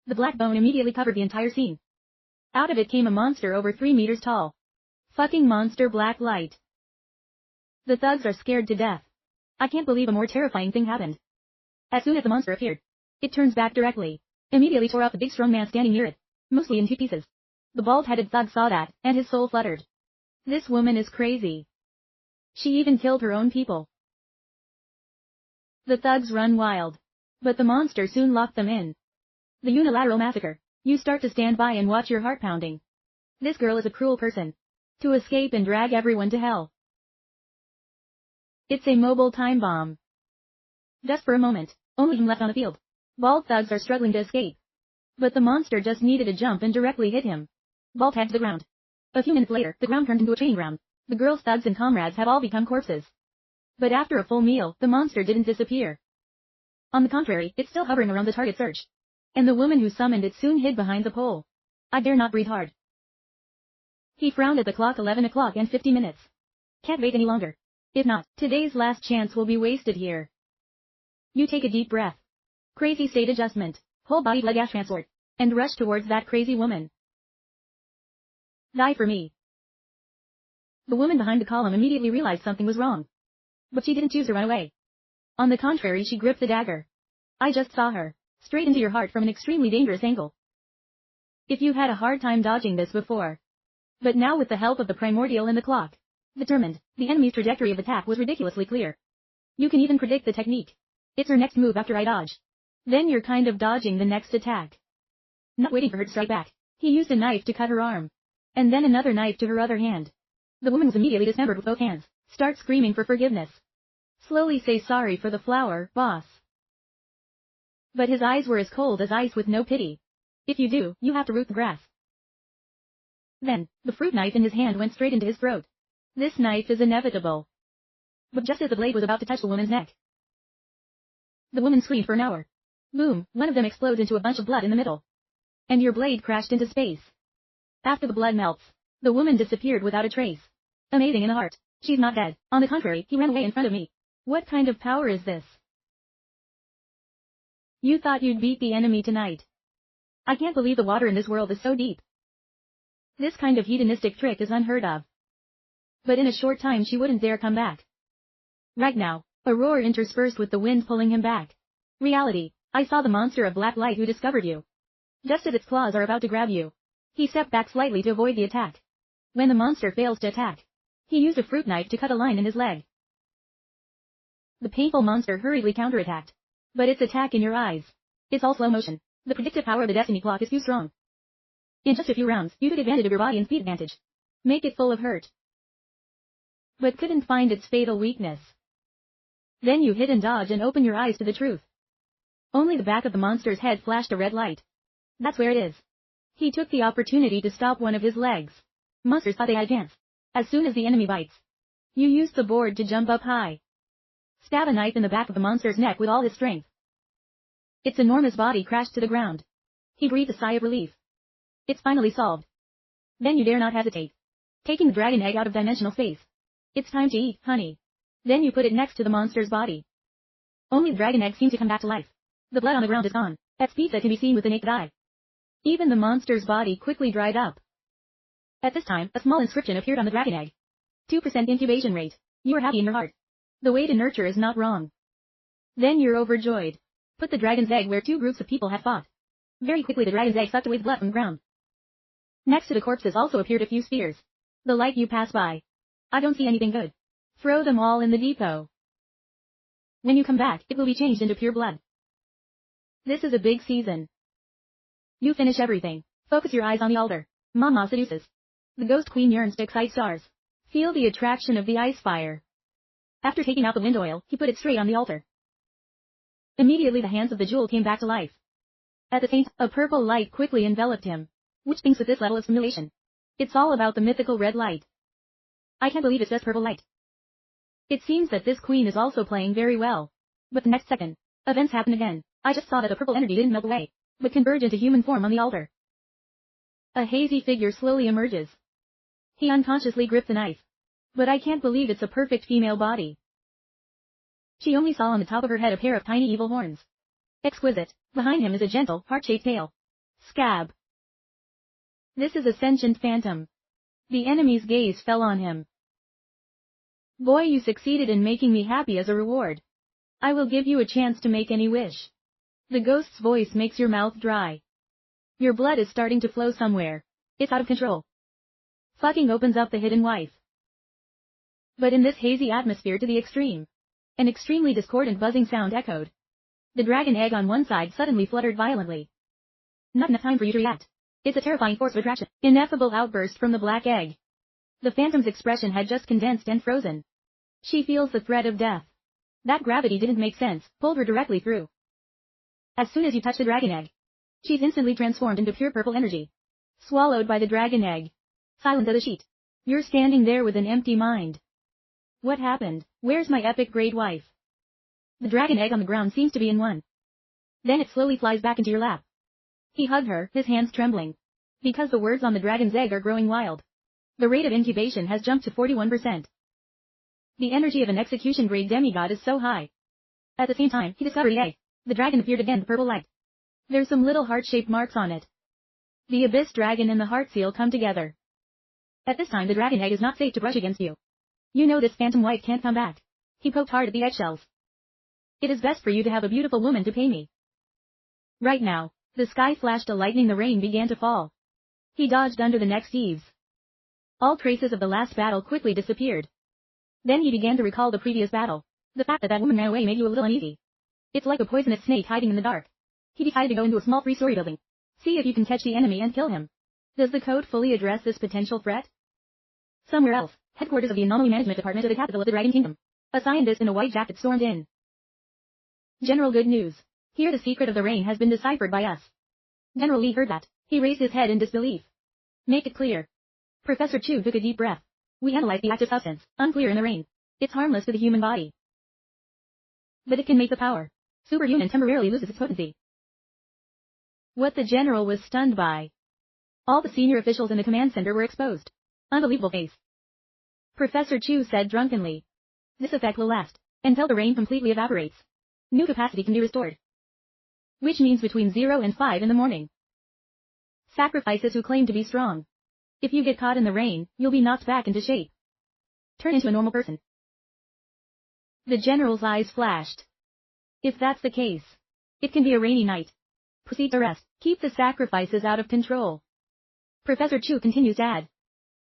The black bone immediately covered the entire scene. Out of it came a monster over 3 meters tall. Fucking monster black light. The thugs are scared to death. I can't believe a more terrifying thing happened. As soon as the monster appeared, it turns back directly. Immediately tore off the big strong man standing near it. mostly in two pieces. The bald-headed thug saw that, and his soul fluttered. This woman is crazy. She even killed her own people. The thugs run wild. But the monster soon locked them in. The unilateral massacre. You start to stand by and watch your heart pounding. This girl is a cruel person. To escape and drag everyone to hell. It's a mobile time bomb. Just for a moment, only him left on the field. Bald thugs are struggling to escape. But the monster just needed a jump and directly hit him. Bald head to the ground. A few minutes later, the ground turned into a training ground. The girl's thugs and comrades have all become corpses. But after a full meal, the monster didn't disappear. On the contrary, it's still hovering around the target search. And the woman who summoned it soon hid behind the pole. I dare not breathe hard. He frowned at the clock. 11 o'clock and 50 minutes. Can't wait any longer. If not, today's last chance will be wasted here. You take a deep breath. Crazy state adjustment. Whole body blood gas transport. And rush towards that crazy woman. Die for me. The woman behind the column immediately realized something was wrong. But she didn't choose to run away. On the contrary, she gripped the dagger. I just saw her. Straight into your heart from an extremely dangerous angle. If you had a hard time dodging this before. But now with the help of the primordial and the clock. Determined, the enemy's trajectory of attack was ridiculously clear. You can even predict the technique. It's her next move after I dodge. Then you're kind of dodging the next attack. Not waiting for her to strike back, he used a knife to cut her arm. And then another knife to her other hand. The woman was immediately dismembered with both hands. Start screaming for forgiveness. Slowly say sorry for the flower, boss. But his eyes were as cold as ice with no pity. If you do, you have to root the grass. Then, the fruit knife in his hand went straight into his throat. This knife is inevitable. But just as the blade was about to touch the woman's neck, the woman screamed for an hour. Boom, one of them explodes into a bunch of blood in the middle. And your blade crashed into space. After the blood melts, the woman disappeared without a trace. Amazing in the heart. She's not dead. On the contrary, he ran away in front of me. What kind of power is this? You thought you'd beat the enemy tonight. I can't believe the water in this world is so deep. This kind of hedonistic trick is unheard of. But in a short time she wouldn't dare come back. Right now, a roar interspersed with the wind pulling him back. Reality. I saw the monster of black light who discovered you. Just as its claws are about to grab you. He stepped back slightly to avoid the attack. When the monster fails to attack, he used a fruit knife to cut a line in his leg. The painful monster hurriedly counterattacked. But its attack in your eyes. It's all slow motion. The predictive power of the destiny clock is too strong. In just a few rounds, you took advantage of your body and speed advantage. Make it full of hurt. But couldn't find its fatal weakness. Then you hit and dodge and open your eyes to the truth. Only the back of the monster's head flashed a red light. That's where it is. He took the opportunity to stop one of his legs. Monsters thought they had a chance. As soon as the enemy bites, you use the board to jump up high. Stab a knife in the back of the monster's neck with all his strength. Its enormous body crashed to the ground. He breathed a sigh of relief. It's finally solved. Then you dare not hesitate. Taking the dragon egg out of dimensional space. It's time to eat, honey. Then you put it next to the monster's body. Only the dragon egg seemed to come back to life. The blood on the ground is gone. At speeds that can be seen with the naked eye. Even the monster's body quickly dried up. At this time, a small inscription appeared on the dragon egg. 2% incubation rate. You are happy in your heart. The way to nurture is not wrong. Then you're overjoyed. Put the dragon's egg where two groups of people had fought. Very quickly the dragon's egg sucked away the blood from the ground. Next to the corpses also appeared a few spears. The light you pass by. I don't see anything good. Throw them all in the depot. When you come back, it will be changed into pure blood. This is a big season. You finish everything. Focus your eyes on the altar. Mama seduces. The ghost queen yearns to excite stars. Feel the attraction of the ice fire. After taking out the wind oil, he put it straight on the altar. Immediately the hands of the jewel came back to life. At the same time, a purple light quickly enveloped him. Which thinks with this level of simulation. It's all about the mythical red light. I can't believe it's just purple light. It seems that this queen is also playing very well. But the next second, events happen again. I just saw that the purple energy didn't melt away, but converge into human form on the altar. A hazy figure slowly emerges. He unconsciously gripped the knife. But I can't believe it's a perfect female body. She only saw on the top of her head a pair of tiny evil horns. Exquisite. Behind him is a gentle, heart-shaped tail. Scab. This is a sentient phantom. The enemy's gaze fell on him. Boy, you succeeded in making me happy as a reward. I will give you a chance to make any wish. The ghost's voice makes your mouth dry. Your blood is starting to flow somewhere. It's out of control. Fucking opens up the hidden wife. But in this hazy atmosphere to the extreme, an extremely discordant buzzing sound echoed. The dragon egg on one side suddenly fluttered violently. Not enough time for you to react. It's a terrifying force of attraction. Ineffable outburst from the black egg. The phantom's expression had just condensed and frozen. She feels the threat of death. That gravity didn't make sense, pulled her directly through. As soon as you touch the dragon egg, she's instantly transformed into pure purple energy. Swallowed by the dragon egg. Silent as a sheet. You're standing there with an empty mind. What happened? Where's my epic great wife? The dragon egg on the ground seems to be in one. Then it slowly flies back into your lap. He hugged her, his hands trembling. Because the words on the dragon's egg are growing wild. The rate of incubation has jumped to 41%. The energy of an execution-grade demigod is so high. At the same time, he discovered the egg. The dragon appeared again in purple light. There's some little heart-shaped marks on it. The abyss dragon and the heart seal come together. At this time the dragon egg is not safe to brush against you. You know this phantom wife can't come back. He poked hard at the eggshells. It is best for you to have a beautiful woman to pay me. Right now, the sky flashed a lightning, the rain began to fall. He dodged under the next eaves. All traces of the last battle quickly disappeared. Then he began to recall the previous battle. The fact that that woman ran away made you a little uneasy. It's like a poisonous snake hiding in the dark. He decided to go into a small 3-story building. See if you can catch the enemy and kill him. Does the code fully address this potential threat? Somewhere else, headquarters of the Anomaly Management Department of the capital of the Dragon Kingdom. A scientist in a white jacket stormed in. General, good news. Here the secret of the rain has been deciphered by us. General Lee heard that. He raised his head in disbelief. Make it clear. Professor Chu took a deep breath. We analyzed the active substance, unclear in the rain. It's harmless to the human body. But it can make the power. Superhuman temporarily loses its potency. What the general was stunned by. All the senior officials in the command center were exposed. Unbelievable face. Professor Chu said drunkenly. This effect will last until the rain completely evaporates. New capacity can be restored. Which means between 0 and 5 in the morning. Sacrifices who claim to be strong. If you get caught in the rain, you'll be knocked back into shape. Turn into a normal person. The general's eyes flashed. If that's the case, it can be a rainy night. Proceed to rest. Keep the sacrifices out of control. Professor Chu continues to add.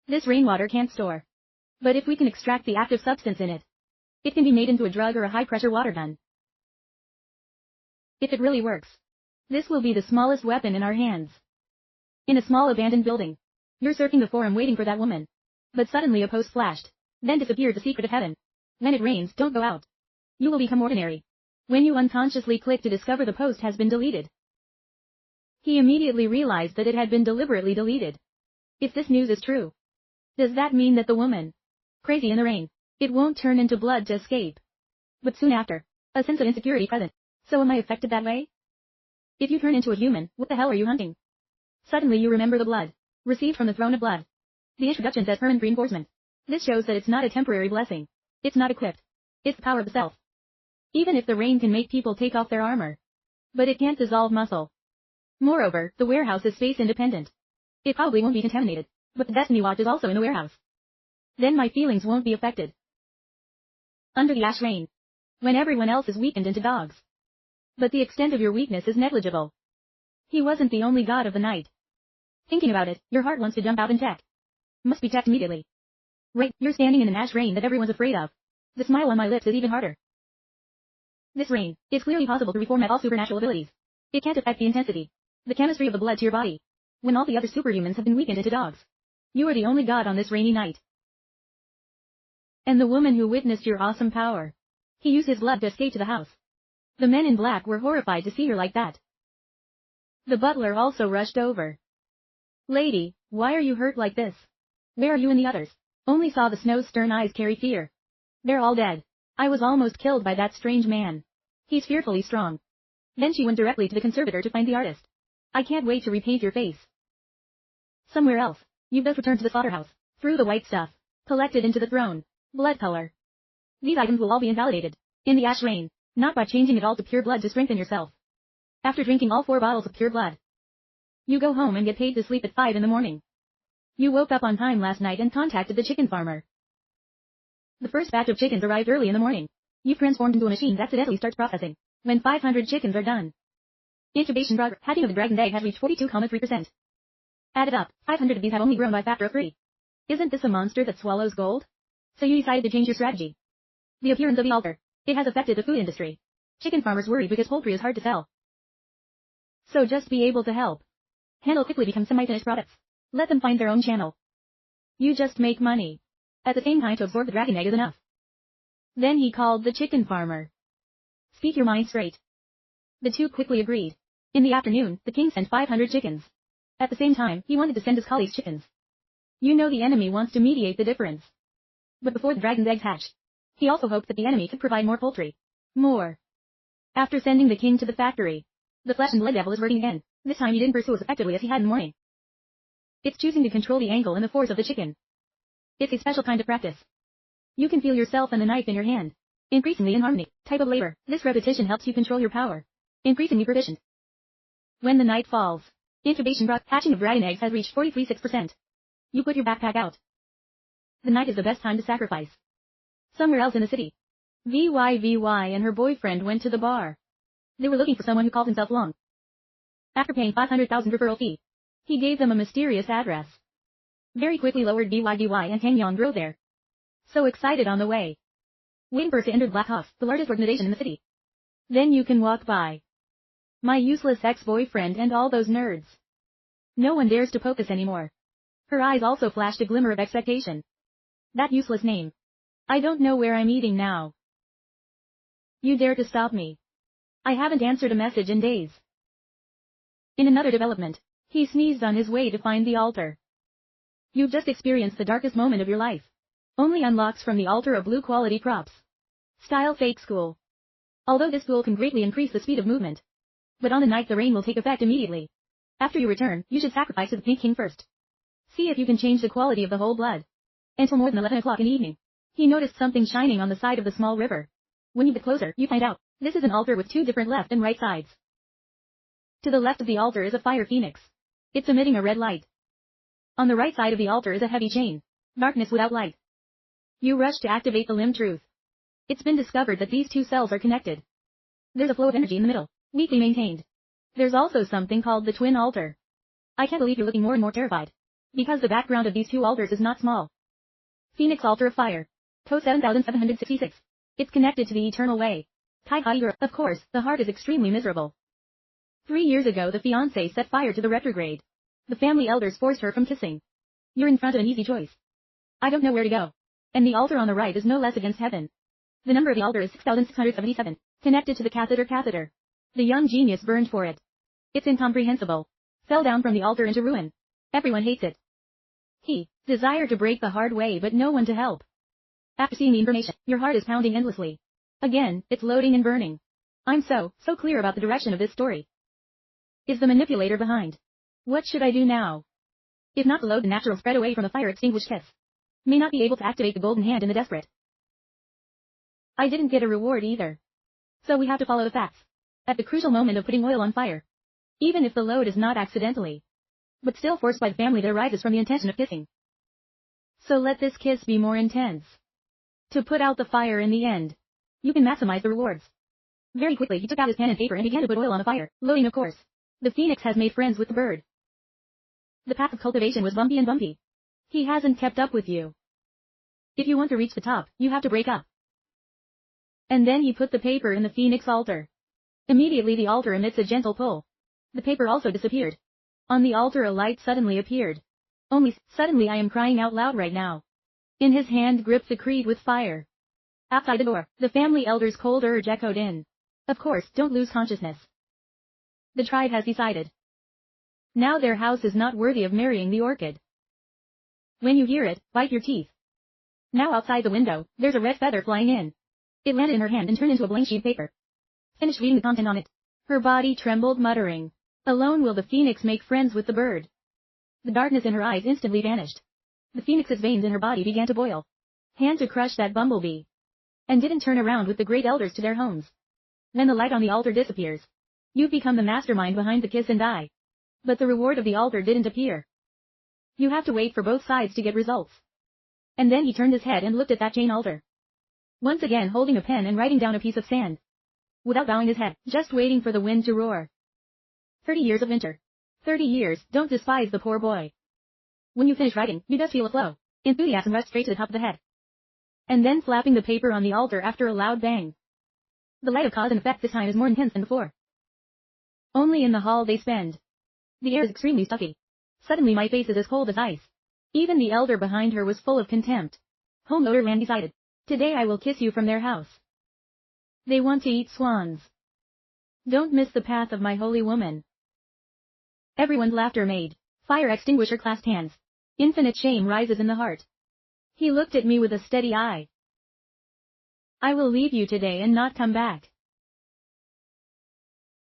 This rainwater can't store. But if we can extract the active substance in it, it can be made into a drug or a high-pressure water gun. If it really works, this will be the smallest weapon in our hands. In a small abandoned building, you're searching the forum waiting for that woman. But suddenly a post flashed, then disappeared, the secret of heaven. When it rains, don't go out. You will become ordinary. When you unconsciously click to discover the post has been deleted. He immediately realized that it had been deliberately deleted. If this news is true, does that mean that the woman, crazy in the rain, it won't turn into blood to escape? But soon after, a sense of insecurity present. So am I affected that way? If you turn into a human, what the hell are you hunting? Suddenly you remember the blood, received from the throne of blood. The introduction says permanent reinforcement. This shows that it's not a temporary blessing. It's not equipped. It's the power of the self. Even if the rain can make people take off their armor. But it can't dissolve muscle. Moreover, the warehouse is space independent. It probably won't be contaminated. But the Destiny Watch is also in the warehouse. Then my feelings won't be affected. Under the ash rain. When everyone else is weakened into dogs. But the extent of your weakness is negligible. He wasn't the only god of the night. Thinking about it, your heart wants to jump out and check. Must be checked immediately. Right, you're standing in an ash rain that everyone's afraid of. The smile on my lips is even harder. This rain, it's clearly possible to reformat all supernatural abilities. It can't affect the intensity, the chemistry of the blood to your body. When all the other superhumans have been weakened into dogs. You are the only god on this rainy night. And the woman who witnessed your awesome power. He used his blood to escape to the house. The men in black were horrified to see her like that. The butler also rushed over. Lady, why are you hurt like this? Where are you and the others? Only saw the snow's stern eyes carry fear. They're all dead. I was almost killed by that strange man. He's fearfully strong. Then she went directly to the conservator to find the artist. I can't wait to repaint your face. Somewhere else, you've just returned to the slaughterhouse. Threw the white stuff. Collected into the throne. Blood color. These items will all be invalidated. In the ash rain. Not by changing it all to pure blood to strengthen yourself. After drinking all 4 bottles of pure blood. You go home and get paid to sleep at 5 in the morning. You woke up on time last night and contacted the chicken farmer. The first batch of chickens arrived early in the morning. You've transformed into a machine that accidentally starts processing. When 500 chickens are done. Incubation progress. Hatching of the dragon's egg has reached 42,3%. Added up, 500 of these have only grown by a factor of 3. Isn't this a monster that swallows gold? So you decided to change your strategy. The appearance of the altar. It has affected the food industry. Chicken farmers worry because poultry is hard to sell. So just be able to help. Handle quickly become semi-finished products. Let them find their own channel. You just make money. At the same time to absorb the dragon egg is enough. Then he called the chicken farmer. Speak your mind straight. The two quickly agreed. In the afternoon, the king sent 500 chickens. At the same time, he wanted to send his colleagues chickens. You know the enemy wants to mediate the difference. But before the dragon's eggs hatched, he also hoped that the enemy could provide more poultry. More. After sending the king to the factory, the flesh and blood devil is working again. This time he didn't pursue as effectively as he had in the morning. It's choosing to control the angle and the force of the chicken. It's a special kind of practice. You can feel yourself and the knife in your hand. Increasingly in harmony. Type of labor. This repetition helps you control your power. Increasingly proficient. When the night falls. Incubation process. Hatching of dragon eggs has reached 43.6%. You put your backpack out. The night is the best time to sacrifice. Somewhere else in the city. VY and her boyfriend went to the bar. They were looking for someone who called himself Long. After paying 500,000 referral fee, he gave them a mysterious address. Very quickly lowered VY and Kang Yang drove there. So excited on the way. Waiting for us to enter the Black Hawks, the largest organization in the city. Then you can walk by. My useless ex-boyfriend and all those nerds. No one dares to poke us anymore. Her eyes also flashed a glimmer of expectation. That useless name. I don't know where I'm eating now. You dare to stop me. I haven't answered a message in days. In another development, he sneezed on his way to find the altar. You've just experienced the darkest moment of your life. Only unlocks from the altar of blue quality props. Style fake school. Although this tool can greatly increase the speed of movement. But on the night the rain will take effect immediately. After you return, you should sacrifice to the Pink King first. See if you can change the quality of the whole blood. Until more than 11 o'clock in the evening. He noticed something shining on the side of the small river. When you get closer, you find out, this is an altar with two different left and right sides. To the left of the altar is a fire phoenix. It's emitting a red light. On the right side of the altar is a heavy chain. Darkness without light. You rush to activate the limb truth. It's been discovered that these two cells are connected. There's a flow of energy in the middle, weakly maintained. There's also something called the twin altar. I can't believe you're looking more and more terrified. Because the background of these two altars is not small. Phoenix Altar of Fire. Code 7766. It's connected to the eternal way. Taihaigura. Of course, the heart is extremely miserable. 3 years ago the fiancé set fire to the retrograde. The family elders forced her from kissing. You're in front of an easy choice. I don't know where to go. And the altar on the right is no less against heaven. The number of the altar is 6677. Connected to the catheter. The young genius burned for it. It's incomprehensible. Fell down from the altar into ruin. Everyone hates it. He desired to break the hard way but no one to help. After seeing the information, your heart is pounding endlessly. Again, it's loading and burning. I'm so clear about the direction of this story. Is the manipulator behind? What should I do now? If not to load the natural spread away from the fire extinguished kiss. May not be able to activate the golden hand in the desperate. I didn't get a reward either. So we have to follow the facts. At the crucial moment of putting oil on fire. Even if the load is not accidentally. But still forced by the family that arises from the intention of kissing. So let this kiss be more intense. To put out the fire in the end. You can maximize the rewards. Very quickly he took out his pen and paper and began to put oil on the fire, loading of course. The phoenix has made friends with the bird. The path of cultivation was bumpy and bumpy. He hasn't kept up with you. If you want to reach the top, you have to break up. And then he put the paper in the phoenix altar. Immediately the altar emits a gentle pull. The paper also disappeared. On the altar a light suddenly appeared. Only, suddenly I am crying out loud right now. In his hand gripped the creed with fire. Outside the door, the family elder's cold urge echoed in. Of course, don't lose consciousness. The tribe has decided. Now their house is not worthy of marrying the orchid. When you hear it, bite your teeth. Now outside the window, there's a red feather flying in. It landed in her hand and turned into a blank sheet of paper. Finished reading the content on it. Her body trembled, muttering. Alone will the phoenix make friends with the bird. The darkness in her eyes instantly vanished. The phoenix's veins in her body began to boil. Hand to crush that bumblebee. And didn't turn around with the great elders to their homes. Then the light on the altar disappears. You've become the mastermind behind the kiss and die. But the reward of the altar didn't appear. You have to wait for both sides to get results. And then he turned his head and looked at that chain altar. Once again holding a pen and writing down a piece of sand. Without bowing his head, just waiting for the wind to roar. 30 years of winter. 30 years, don't despise the poor boy. When you finish writing, you just feel a flow. Enthusiasm rushed straight to the top of the head. And then slapping the paper on the altar after a loud bang. The light of cause and effect this time is more intense than before. Only in the hall they spend. The air is extremely stuffy. Suddenly my face is as cold as ice. Even the elder behind her was full of contempt. Homeowner Land decided. Today I will kiss you from their house. They want to eat swans. Don't miss the path of my holy woman. Everyone's laughter made. Fire extinguisher clasped hands. Infinite shame rises in the heart. He looked at me with a steady eye. I will leave you today and not come back.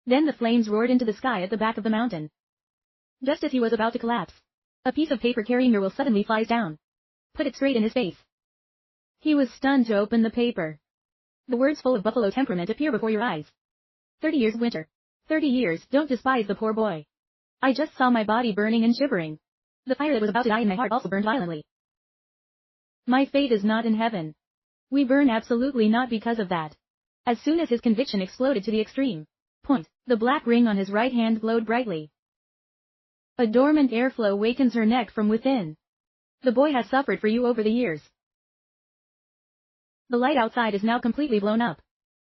Then the flames roared into the sky at the back of the mountain. Just as he was about to collapse, a piece of paper carrying your will suddenly flies down. Put it straight in his face. He was stunned to open the paper. The words full of buffalo temperament appear before your eyes. 30 years of winter. 30 years, don't despise the poor boy. I just saw my body burning and shivering. The fire that was about to die in my heart also burned violently. My fate is not in heaven. We burn absolutely not because of that. As soon as his conviction exploded to the extreme point, the black ring on his right hand glowed brightly. A dormant airflow wakens her neck from within. The boy has suffered for you over the years. The light outside is now completely blown up.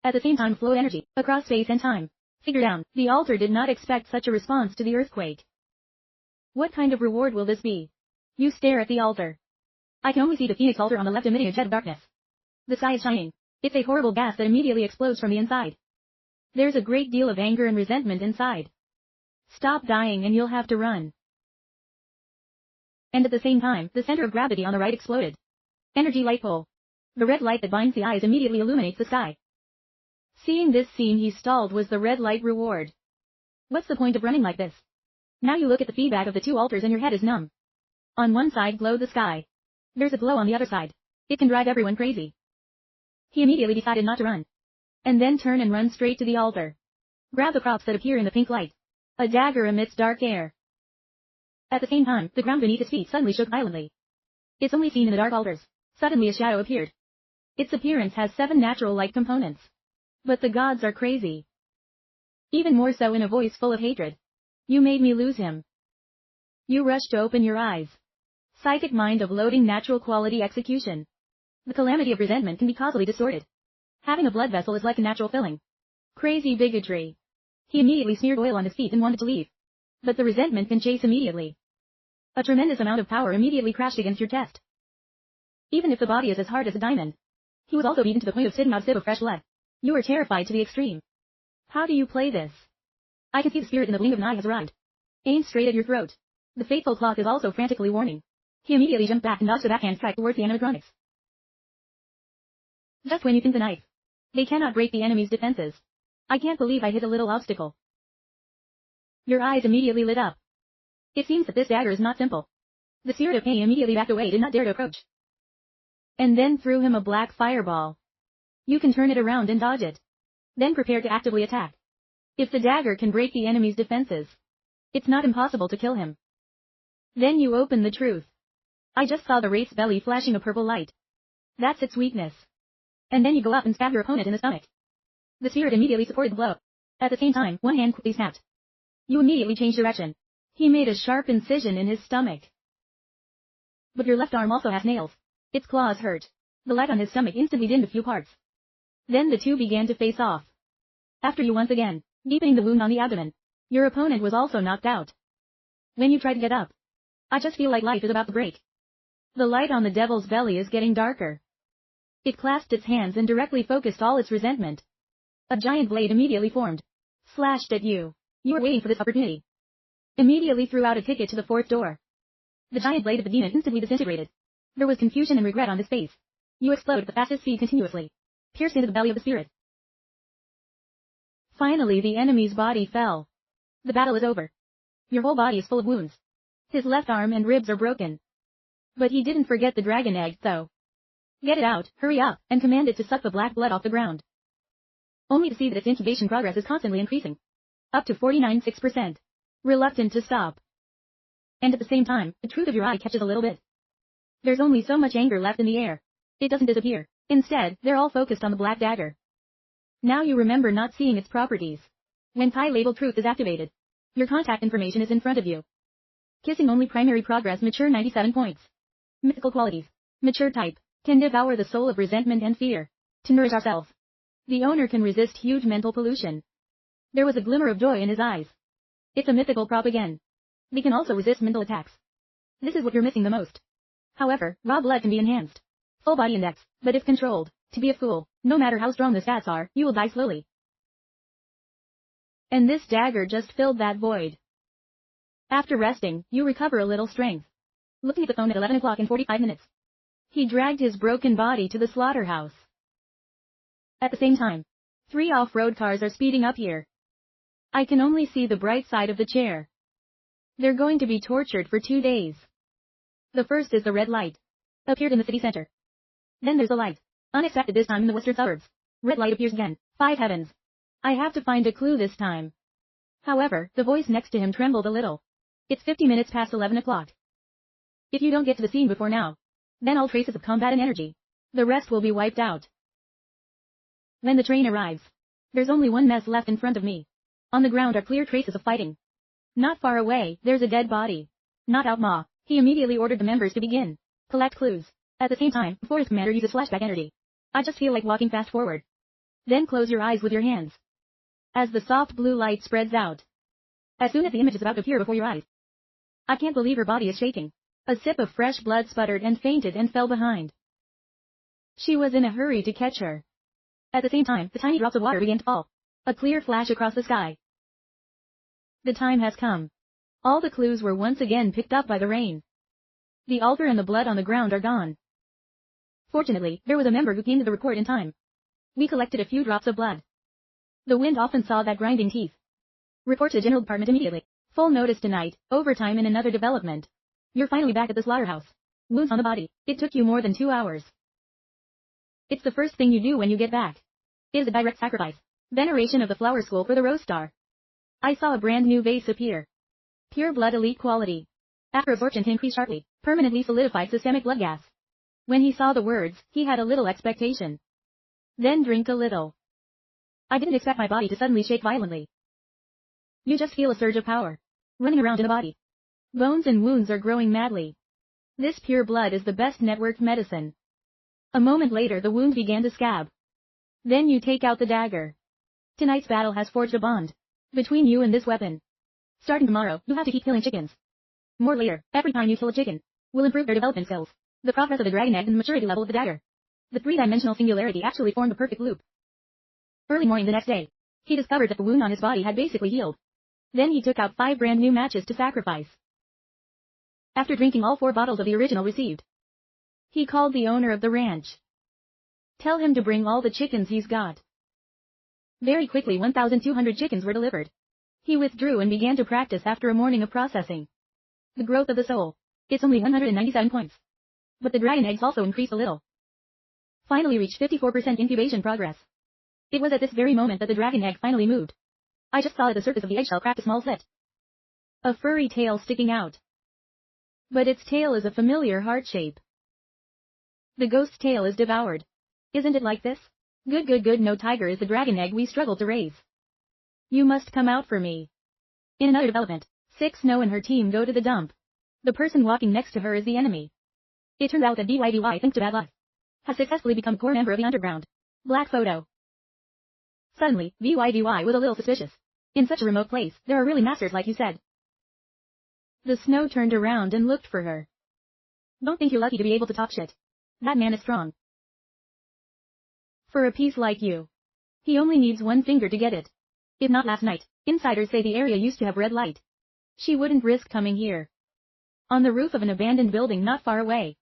At the same time flowed energy, across space and time. Figure down, the altar did not expect such a response to the earthquake. What kind of reward will this be? You stare at the altar. I can only see the phoenix altar on the left emitting a jet of darkness. The sky is shining. It's a horrible gas that immediately explodes from the inside. There's a great deal of anger and resentment inside. Stop dying and you'll have to run. And at the same time, the center of gravity on the right exploded. Energy light pole. The red light that binds the eyes immediately illuminates the sky. Seeing this scene he stalled was the red light reward. What's the point of running like this? Now you look at the feedback of the two altars and your head is numb. On one side glowed the sky. There's a glow on the other side. It can drive everyone crazy. He immediately decided not to run. And then turn and run straight to the altar. Grab the props that appear in the pink light. A dagger emits dark air. At the same time, the ground beneath his feet suddenly shook violently. It's only seen in the dark altars. Suddenly a shadow appeared. Its appearance has 7 natural light components. But the gods are crazy. Even more so in a voice full of hatred. You made me lose him. You rushed to open your eyes. Psychic mind of loading natural quality execution. The calamity of resentment can be causally distorted. Having a blood vessel is like a natural filling. Crazy bigotry. He immediately smeared oil on his feet and wanted to leave. But the resentment can chase immediately. A tremendous amount of power immediately crashed against your chest. Even if the body is as hard as a diamond. He was also beaten to the point of spitting out a sip of fresh blood. You are terrified to the extreme. How do you play this? I can see the spirit in the blink of an eye has arrived. Aimed straight at your throat. The fateful clock is also frantically warning. He immediately jumped back and dodged the backhand strike towards the animatronics. Just when you think the knife. They cannot break the enemy's defenses. I can't believe I hit a little obstacle. Your eyes immediately lit up. It seems that this dagger is not simple. The spirit of pain immediately backed away, did not dare to approach. And then threw him a black fireball. You can turn it around and dodge it. Then prepare to actively attack. If the dagger can break the enemy's defenses, it's not impossible to kill him. Then you open the truth. I just saw the wraith's belly flashing a purple light. That's its weakness. And then you go up and stab your opponent in the stomach. The spirit immediately supported the blow. At the same time, one hand quickly snapped. You immediately changed direction. He made a sharp incision in his stomach. But your left arm also has nails. Its claws hurt. The light on his stomach instantly dimmed a few parts. Then the two began to face off. After you once again, deepening the wound on the abdomen. Your opponent was also knocked out. When you try to get up, I just feel like life is about to break. The light on the devil's belly is getting darker. It clasped its hands and directly focused all its resentment. A giant blade immediately formed. Slashed at you. You were waiting for this opportunity. Immediately threw out a ticket to the 4th door. The giant blade of the demon instantly disintegrated. There was confusion and regret on his face. You explode at the fastest speed continuously. Pierced into the belly of the spirit. Finally the enemy's body fell. The battle is over. Your whole body is full of wounds. His left arm and ribs are broken. But he didn't forget the dragon egg, though. Get it out, hurry up, and command it to suck the black blood off the ground. Only to see that its incubation progress is constantly increasing. Up to 49.6%. Reluctant to stop. And at the same time, the truth of your eye catches a little bit. There's only so much anger left in the air. It doesn't disappear. Instead, they're all focused on the black dagger. Now you remember not seeing its properties. When Pi labeled truth is activated. Your contact information is in front of you. Kissing only primary progress mature 97 points. Mythical qualities. Mature type. Can devour the soul of resentment and fear. To nourish ourselves. The owner can resist huge mental pollution. There was a glimmer of joy in his eyes. It's a mythical prop again. They can also resist mental attacks. This is what you're missing the most. However, raw blood can be enhanced. Full body index, but if controlled, to be a fool, no matter how strong the stats are, you will die slowly. And this dagger just filled that void. After resting, you recover a little strength. Looking at the phone at 11 o'clock in 45 minutes. He dragged his broken body to the slaughterhouse. At the same time, 3 off-road cars are speeding up here. I can only see the bright side of the chair. They're going to be tortured for 2 days. The first is the red light. Appeared in the city center. Then there's the light. Unexpected this time in the western suburbs. Red light appears again. 5 heavens. I have to find a clue this time. However, the voice next to him trembled a little. It's 50 minutes past 11 o'clock. If you don't get to the scene before now, then all traces of combat and energy, the rest will be wiped out. When the train arrives, there's only one mess left in front of me. On the ground are clear traces of fighting. Not far away, there's a dead body. Not out Ma. He immediately ordered the members to begin. Collect clues. At the same time, before his commander uses flashback energy. I just feel like walking fast forward. Then close your eyes with your hands. As the soft blue light spreads out. As soon as the image is about to appear before your eyes. I can't believe her body is shaking. A sip of fresh blood sputtered and fainted and fell behind. She was in a hurry to catch her. At the same time, the tiny drops of water began to fall. A clear flash across the sky. The time has come. All the clues were once again picked up by the rain. The altar and the blood on the ground are gone. Fortunately, there was a member who came to the report in time. We collected a few drops of blood. The wind often saw that grinding teeth. Report to the general department immediately. Full notice tonight, overtime in another development. You're finally back at the slaughterhouse. Wounds on the body. It took you more than 2 hours. It's the first thing you do when you get back. It is a direct sacrifice. Veneration of the flower school for the Rose Star. I saw a brand new vase appear. Pure blood elite quality. After absorption to increase sharply, permanently solidified systemic blood gas. When he saw the words, he had a little expectation. Then drink a little. I didn't expect my body to suddenly shake violently. You just feel a surge of power. Running around in the body. Bones and wounds are growing madly. This pure blood is the best networked medicine. A moment later the wound began to scab. Then you take out the dagger. Tonight's battle has forged a bond. Between you and this weapon. Starting tomorrow, you have to keep killing chickens. More later, every time you kill a chicken, will improve their development skills, the progress of the dragon egg and the maturity level of the dagger. The 3-dimensional singularity actually formed a perfect loop. Early morning the next day, he discovered that the wound on his body had basically healed. Then he took out 5 brand new matches to sacrifice. After drinking all 4 bottles of the original received, he called the owner of the ranch. Tell him to bring all the chickens he's got. Very quickly 1,200 chickens were delivered. He withdrew and began to practice after a morning of processing. The growth of the soul. It's only 197 points. But the dragon eggs also increased a little. Finally reached 54% incubation progress. It was at this very moment that the dragon egg finally moved. I just saw at the surface of the eggshell cracked a small slit. A furry tail sticking out. But its tail is a familiar heart shape. The ghost tail is devoured. Isn't it like this? Good, no tiger is the dragon egg we struggled to raise. You must come out for me. In another development, 6 Snow and her team go to the dump. The person walking next to her is the enemy. It turns out that VYVY thanks to bad luck, has successfully become a core member of the underground. Black photo. Suddenly, VYVY was a little suspicious. In such a remote place, there are really masters like you said. The Snow turned around and looked for her. Don't think you're lucky to be able to talk shit. That man is strong. For a piece like you. He only needs 1 finger to get it. If not last night, insiders say the area used to have red light. She wouldn't risk coming here. On the roof of an abandoned building not far away.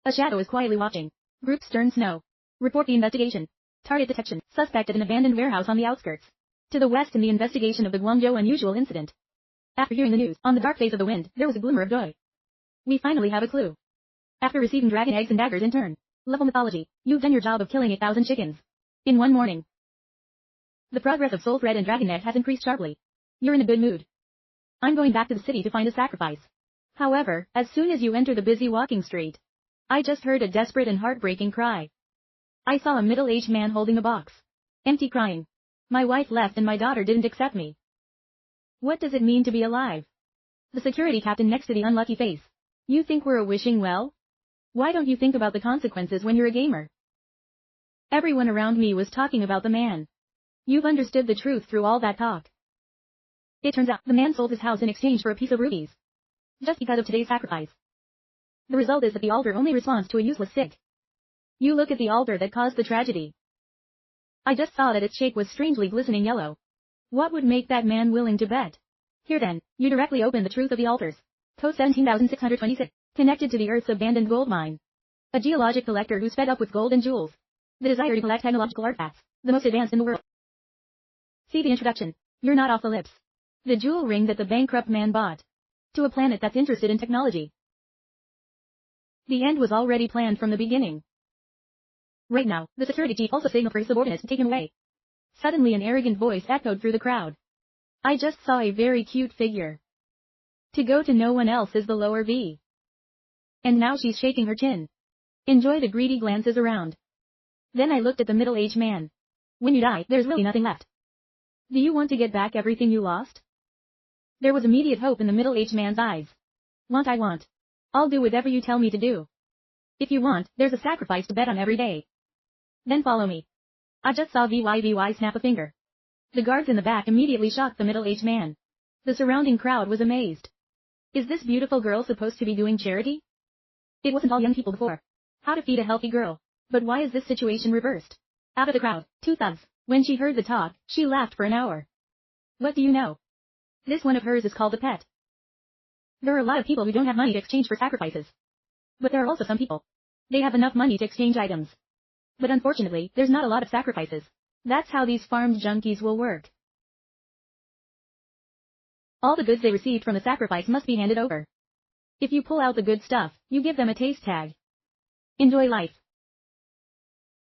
A shadow is quietly watching. Group Stern Snow. Report the investigation. Target detection. Suspect at an abandoned warehouse on the outskirts. To the west in the investigation of the Guangzhou unusual incident. After hearing the news, on the dark face of the wind, there was a glimmer of joy. We finally have a clue. After receiving dragon eggs and daggers in turn. Level mythology. You've done your job of killing 8,000 chickens. In 1 morning. The progress of Soul Thread and Dragon Egg has increased sharply. You're in a good mood. I'm going back to the city to find a sacrifice. However, as soon as you enter the busy walking street, I just heard a desperate and heartbreaking cry. I saw a middle-aged man holding a box. Empty, crying. My wife left and my daughter didn't accept me. What does it mean to be alive? The security captain next to the unlucky face. You think we're wishing well? Why don't you think about the consequences when you're a gamer? Everyone around me was talking about the man. You've understood the truth through all that talk. It turns out the man sold his house in exchange for a piece of rubies. Just because of today's sacrifice. The result is that the altar only responds to a useless stick. You look at the altar that caused the tragedy. I just saw that its shape was strangely glistening yellow. What would make that man willing to bet? Here then, you directly open the truth of the altars. Code 17626. Connected to the Earth's abandoned gold mine. A geologic collector who's fed up with gold and jewels. The desire to collect technological artifacts, the most advanced in the world. See the introduction. You're not off the lips. The jewel ring that the bankrupt man bought. To a planet that's interested in technology. The end was already planned from the beginning. Right now, the security chief also signaled for his subordinates to take him away. Suddenly an arrogant voice echoed through the crowd. I just saw a very cute figure. To go to no one else is the lower V. And now she's shaking her chin. Enjoy the greedy glances around. Then I looked at the middle-aged man. When you die, there's really nothing left. Do you want to get back everything you lost? There was immediate hope in the middle-aged man's eyes. I want. I'll do whatever you tell me to do. If you want, there's a sacrifice to bet on every day. Then follow me. I just saw VY snap a finger. The guards in the back immediately shocked the middle-aged man. The surrounding crowd was amazed. Is this beautiful girl supposed to be doing charity? It wasn't all young people before. How to feed a healthy girl. But why is this situation reversed? Out of the crowd, 2 thugs. When she heard the talk, she laughed for an hour. What do you know? This one of hers is called a pet. There are a lot of people who don't have money to exchange for sacrifices. But there are also some people. They have enough money to exchange items. But unfortunately, there's not a lot of sacrifices. That's how these farmed junkies will work. All the goods they received from the sacrifice must be handed over. If you pull out the good stuff, you give them a taste tag. Enjoy life.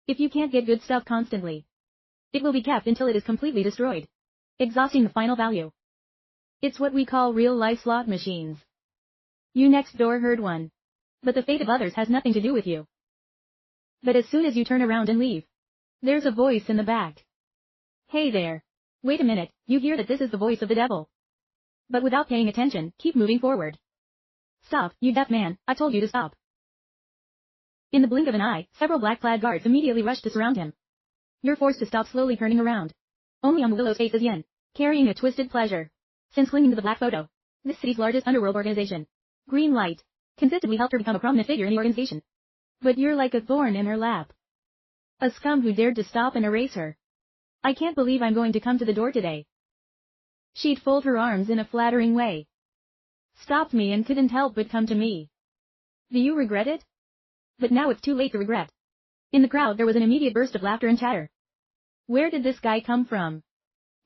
If you can't get good stuff constantly, it will be kept until it is completely destroyed, exhausting the final value. It's what we call real-life slot machines. You next door heard one. But the fate of others has nothing to do with you. But as soon as you turn around and leave, there's a voice in the back. Hey there. Wait a minute, you hear that this is the voice of the devil. But without paying attention, keep moving forward. Stop, you deaf man, I told you to stop. In the blink of an eye, several black-clad guards immediately rushed to surround him. You're forced to stop slowly turning around. Only on the Willow's face is Yen, carrying a twisted pleasure. Since clinging to the black photo, this city's largest underworld organization, Green Light, consistently helped her become a prominent figure in the organization. But you're like a thorn in her lap. A scum who dared to stop and erase her. I can't believe I'm going to come to the door today. She'd fold her arms in a flattering way. Stopped me and couldn't help but come to me. Do you regret it? But now it's too late to regret. In the crowd there was an immediate burst of laughter and chatter. Where did this guy come from?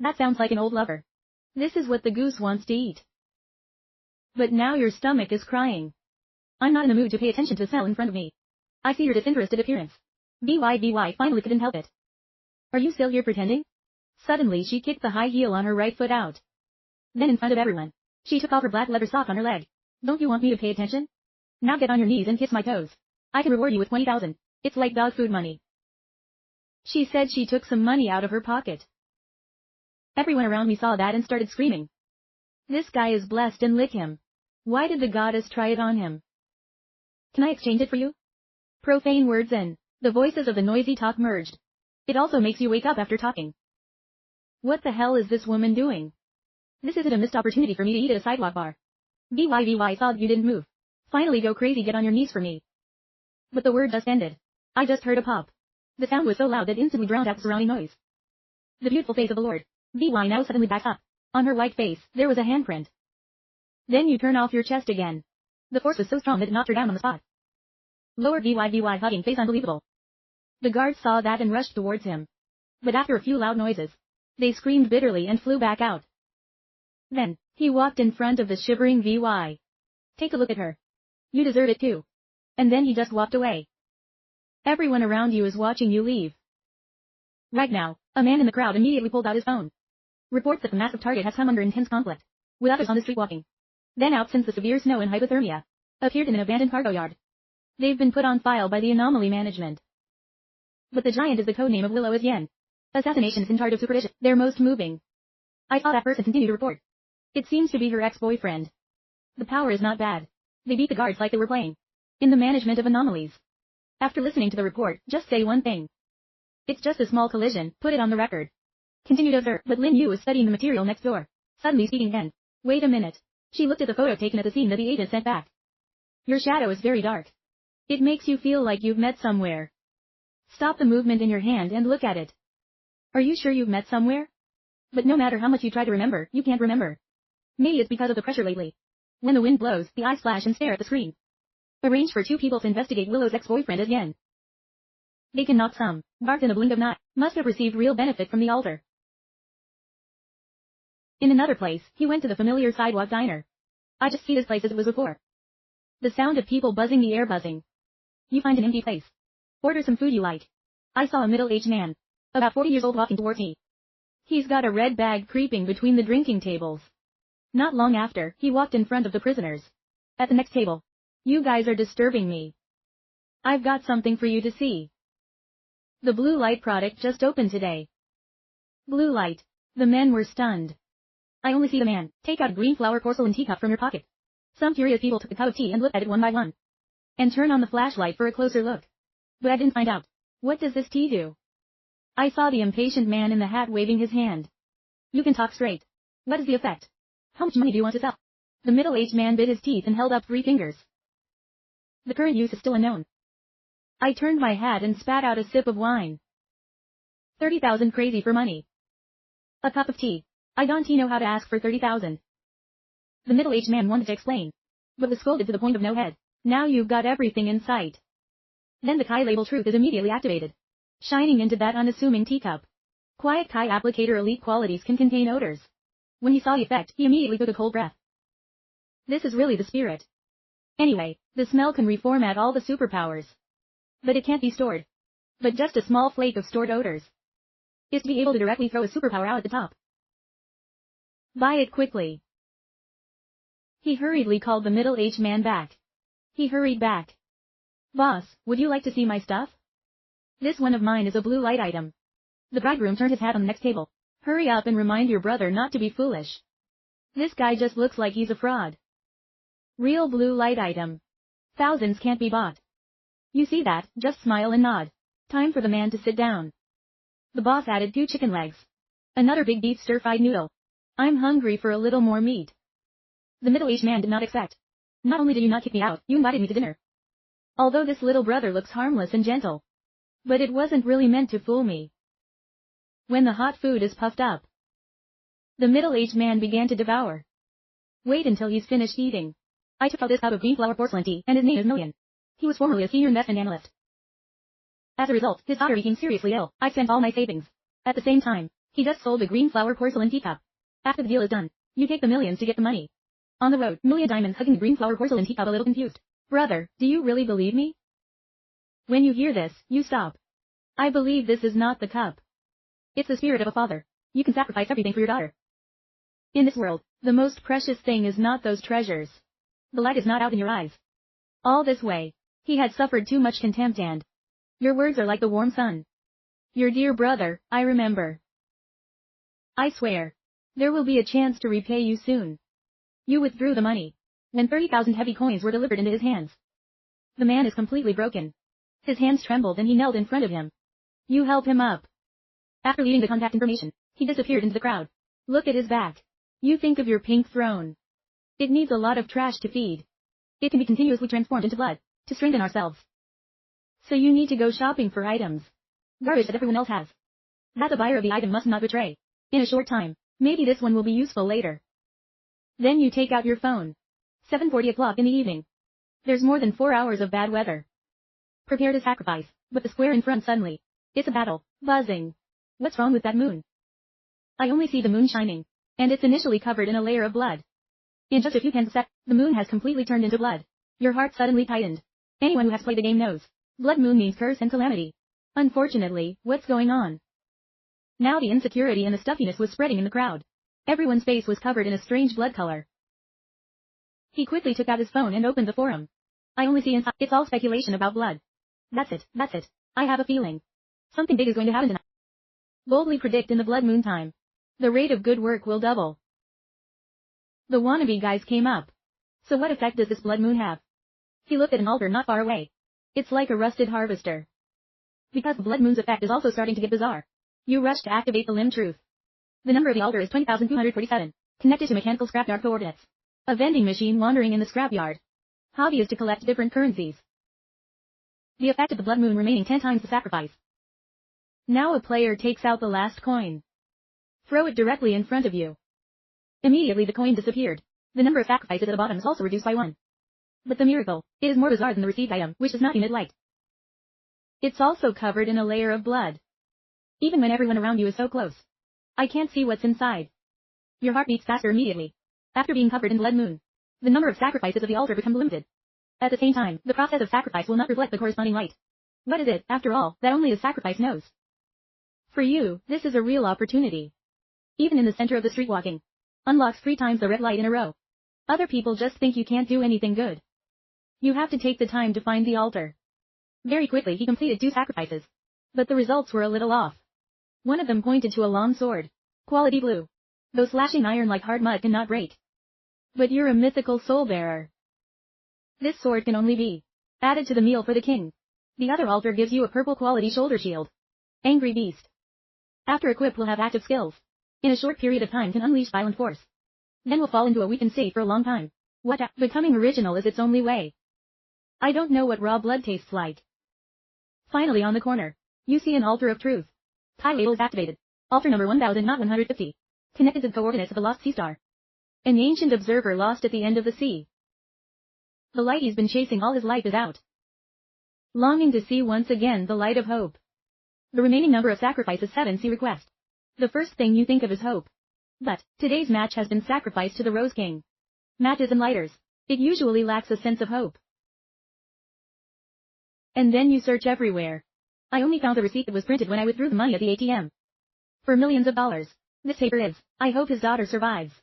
That sounds like an old lover. This is what the goose wants to eat. But now your stomach is crying. I'm not in the mood to pay attention to the smell in front of me. I see your disinterested appearance. VY finally couldn't help it. Are you still here pretending? Suddenly she kicked the high heel on her right foot out. Then in front of everyone, she took off her black leather sock on her leg. Don't you want me to pay attention? Now get on your knees and kiss my toes. I can reward you with 20,000. It's like dog food money. She said she took some money out of her pocket. Everyone around me saw that and started screaming. This guy is blessed and lick him. Why did the goddess try it on him? Can I exchange it for you? Profane words and the voices of the noisy talk merged. It also makes you wake up after talking. What the hell is this woman doing? This isn't a missed opportunity for me to eat at a sidewalk bar. VY saw that you didn't move. Finally go crazy, get on your knees for me. But the word just ended. I just heard a pop. The sound was so loud that instantly drowned out the surrounding noise. The beautiful face of the Lord. VY now suddenly backed up. On her white face, there was a handprint. Then you turn off your chest again. The force was so strong that it knocked her down on the spot. Lower VY hugging face unbelievable. The guards saw that and rushed towards him. But after a few loud noises, they screamed bitterly and flew back out. Then, he walked in front of the shivering VY. Take a look at her. You deserve it too. And then he just walked away. Everyone around you is watching you leave. Right now, a man in the crowd immediately pulled out his phone. Reports that the massive target has come under intense conflict, with others on the street walking. Then out since the severe snow and hypothermia appeared in an abandoned cargo yard. They've been put on file by the anomaly management. But the giant is the codename of Willow as Yen. Assassinations in charge of supervision. They're most moving. I saw that person continue to report. It seems to be her ex-boyfriend. The power is not bad. They beat the guards like they were playing. In the management of anomalies. After listening to the report, just say one thing. It's just a small collision, put it on the record. Continued observer, but Lin Yu was studying the material next door. Suddenly speaking again. Wait a minute. She looked at the photo taken at the scene that the agent sent back. Your shadow is very dark. It makes you feel like you've met somewhere. Stop the movement in your hand and look at it. Are you sure you've met somewhere? But no matter how much you try to remember, you can't remember. Maybe it's because of the pressure lately. When the wind blows, the eyes flash and stare at the screen. Arrange for 2 people to investigate Willow's ex-boyfriend again. They can knock some, barked in a blink of an eye, must have received real benefit from the altar. In another place, he went to the familiar sidewalk diner. I just see this place as it was before. The sound of people buzzing, the air buzzing. You find an empty place. Order some food you like. I saw a middle-aged man. About 40 years old walking towards me. He's got a red bag creeping between the drinking tables. Not long after, he walked in front of the prisoners. At the next table. You guys are disturbing me. I've got something for you to see. The blue light product just opened today. Blue light. The men were stunned. I only see the man take out a green flower porcelain teacup from your pocket. Some curious people took the cup of tea and looked at it one by one. And turn on the flashlight for a closer look. But I didn't find out. What does this tea do? I saw the impatient man in the hat waving his hand. You can talk straight. What is the effect? How much money do you want to sell? The middle-aged man bit his teeth and held up 3 fingers. The current use is still unknown. I turned my hat and spat out a sip of wine. 30,000 crazy for money. A cup of tea. I don't know how to ask for 30,000. The middle-aged man wanted to explain, but was scolded to the point of no head. Now you've got everything in sight. Then the Kai label truth is immediately activated. Shining into that unassuming teacup. Quiet Kai applicator elite qualities can contain odors. When he saw the effect, he immediately took a cold breath. This is really the spirit. Anyway, the smell can reformat all the superpowers. But it can't be stored. But just a small flake of stored odors is to be able to directly throw a superpower out at the top. Buy it quickly. He hurriedly called the middle-aged man back. He hurried back. Boss, would you like to see my stuff? This one of mine is a blue light item. The bridegroom turned his hat on the next table. Hurry up and remind your brother not to be foolish. This guy just looks like he's a fraud. Real blue light item. Thousands can't be bought. You see that, just smile and nod. Time for the man to sit down. The boss added 2 chicken legs. Another big beef stir-fried noodle. I'm hungry for a little more meat. The middle-aged man did not expect. Not only did you not kick me out, you invited me to dinner. Although this little brother looks harmless and gentle. But it wasn't really meant to fool me. When the hot food is puffed up, the middle-aged man began to devour. Wait until he's finished eating. I took out this cup of green flower porcelain tea, and his name is Million. He was formerly a senior investment analyst. As a result, his daughter became seriously ill. I spent all my savings. At the same time, he just sold the green flower porcelain teacup. After the deal is done, you take the millions to get the money. On the road, Million Diamonds hugging the green flower porcelain teacup a little confused. Brother, do you really believe me? When you hear this, you stop. I believe this is not the cup. It's the spirit of a father. You can sacrifice everything for your daughter. In this world, the most precious thing is not those treasures. The light is not out in your eyes. All this way, he had suffered too much contempt and your words are like the warm sun. Your dear brother, I remember. I swear. There will be a chance to repay you soon. You withdrew the money. When 30,000 heavy coins were delivered into his hands. The man is completely broken. His hands trembled and he knelt in front of him. You help him up. After leaving the contact information, he disappeared into the crowd. Look at his back. You think of your pink throne. It needs a lot of trash to feed. It can be continuously transformed into blood, to strengthen ourselves. So you need to go shopping for items. Garbage that everyone else has. That the buyer of the item must not betray. In a short time, maybe this one will be useful later. Then you take out your phone. 7:40 o'clock in the evening. There's more than 4 hours of bad weather. Prepare to sacrifice, but the square in front suddenly. It's a battle, buzzing. What's wrong with that moon? I only see the moon shining, and it's initially covered in a layer of blood. In just a few tenths of a second, the moon has completely turned into blood. Your heart suddenly tightened. Anyone who has played the game knows. Blood moon means curse and calamity. Unfortunately, what's going on? Now the insecurity and the stuffiness was spreading in the crowd. Everyone's face was covered in a strange blood color. He quickly took out his phone and opened the forum. I only see inside. It's all speculation about blood. That's it. I have a feeling. Something big is going to happen tonight. Boldly predict in the blood moon time. The rate of good work will double. The wannabe guys came up. So what effect does this blood moon have? He looked at an altar not far away. It's like a rusted harvester. Because the blood moon's effect is also starting to get bizarre. You rush to activate the limb truth. The number of the altar is 20,247, connected to mechanical scrapyard coordinates. A vending machine wandering in the scrapyard. Hobby is to collect different currencies. The effect of the blood moon remaining 10 times the sacrifice. Now a player takes out the last coin. Throw it directly in front of you. Immediately the coin disappeared. The number of sacrifices at the bottom is also reduced by 1. But the miracle, it is more bizarre than the received item, which does not emit light. It's also covered in a layer of blood. Even when everyone around you is so close. I can't see what's inside. Your heart beats faster immediately. After being covered in blood moon, the number of sacrifices of the altar becomes limited. At the same time, the process of sacrifice will not reflect the corresponding light. What is it, after all, that only the sacrifice knows? For you, this is a real opportunity. Even in the center of the street walking. Unlocks 3 times the red light in a row. Other people just think you can't do anything good. You have to take the time to find the altar. Very quickly he completed 2 sacrifices. But the results were a little off. One of them pointed to a long sword. Quality blue. Though slashing iron like hard mud cannot break. But you're a mythical soul bearer. This sword can only be added to the meal for the king. The other altar gives you a purple quality shoulder shield. Angry beast. After equip will have active skills. In a short period of time can unleash violent force. Then will fall into a weakened state for a long time. Becoming original is its only way. I don't know what raw blood tastes like. Finally on the corner, you see an altar of truth. Tie label is activated. Altar number 1,150. Connected to the coordinates of the lost sea star. An ancient observer lost at the end of the sea. The light he's been chasing all his life is out. Longing to see once again the light of hope. The remaining number of sacrifices 7. See request. The first thing you think of is hope. But, today's match has been sacrificed to the Rose King. Matches and lighters. It usually lacks a sense of hope. And then you search everywhere. I only found the receipt that was printed when I withdrew the money at the ATM. For millions of dollars. This paper is, I hope his daughter survives.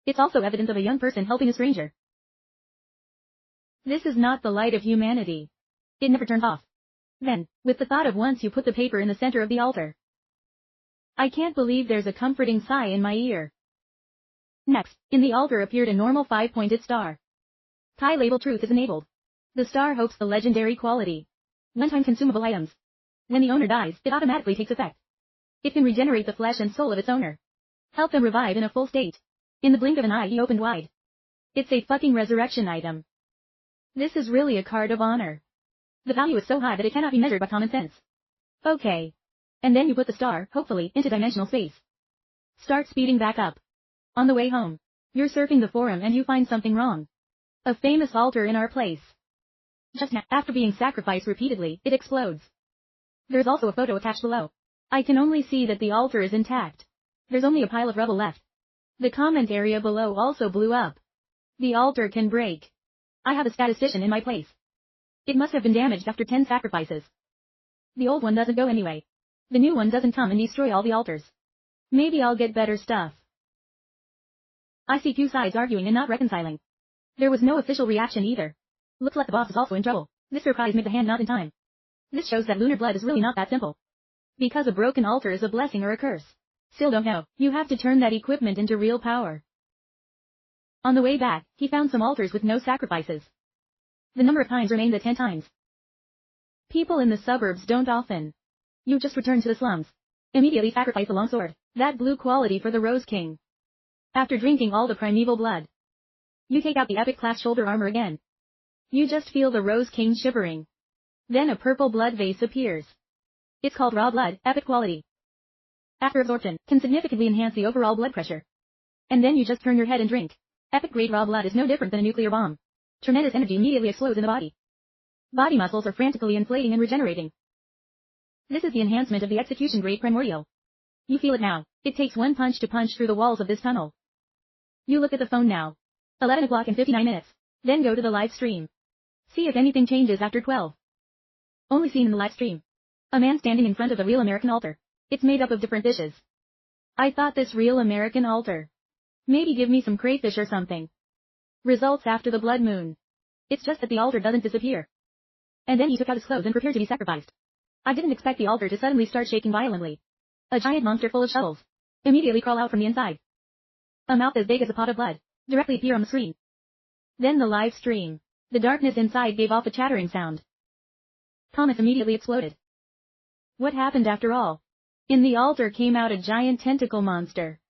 It's also evidence of a young person helping a stranger. This is not the light of humanity. It never turns off. Then, with the thought of once you put the paper in the center of the altar. I can't believe there's a comforting sigh in my ear. Next, in the altar appeared a normal 5-pointed star. Tie label truth is enabled. The star hopes the legendary quality. One-time consumable items. When the owner dies, it automatically takes effect. It can regenerate the flesh and soul of its owner. Help them revive in a full state. In the blink of an eye he opened wide. It's a fucking resurrection item. This is really a card of honor. The value is so high that it cannot be measured by common sense. Okay. And then you put the star, hopefully, into dimensional space. Start speeding back up. On the way home, you're surfing the forum and you find something wrong. A famous altar in our place. Just now, after being sacrificed repeatedly, it explodes. There's also a photo attached below. I can only see that the altar is intact. There's only a pile of rubble left. The comment area below also blew up. The altar can break. I have a statistician in my place. It must have been damaged after 10 sacrifices. The old one doesn't go anyway. The new one doesn't come and destroy all the altars. Maybe I'll get better stuff. I see 2 sides arguing and not reconciling. There was no official reaction either. Looks like the boss is also in trouble. This surprise made the hand not in time. This shows that lunar blood is really not that simple. Because a broken altar is a blessing or a curse. Still don't know. You have to turn that equipment into real power. On the way back, he found some altars with no sacrifices. The number of times remained at 10 times. People in the suburbs don't often. You just return to the slums. Immediately sacrifice the long sword, that blue quality for the Rose King. After drinking all the primeval blood. You take out the epic class shoulder armor again. You just feel the Rose King shivering. Then a purple blood vase appears. It's called raw blood, epic quality. After absorption, can significantly enhance the overall blood pressure. And then you just turn your head and drink. Epic grade raw blood is no different than a nuclear bomb. Tremendous energy immediately explodes in the body. Body muscles are frantically inflating and regenerating. This is the enhancement of the execution grade primordial. You feel it now. It takes 1 punch to punch through the walls of this tunnel. You look at the phone now. 11 o'clock and 59 minutes. Then go to the live stream. See if anything changes after 12. Only seen in the live stream. A man standing in front of a real American altar. It's made up of different dishes. I thought this real American altar. Maybe give me some crayfish or something. Results after the blood moon. It's just that the altar doesn't disappear. And then he took out his clothes and prepared to be sacrificed. I didn't expect the altar to suddenly start shaking violently. A giant monster full of shovels. Immediately crawl out from the inside. A mouth as big as a pot of blood. directly appear on the screen. Then the live stream. The darkness inside gave off a chattering sound. Thomas immediately exploded. What happened after all? In the altar came out a giant tentacle monster.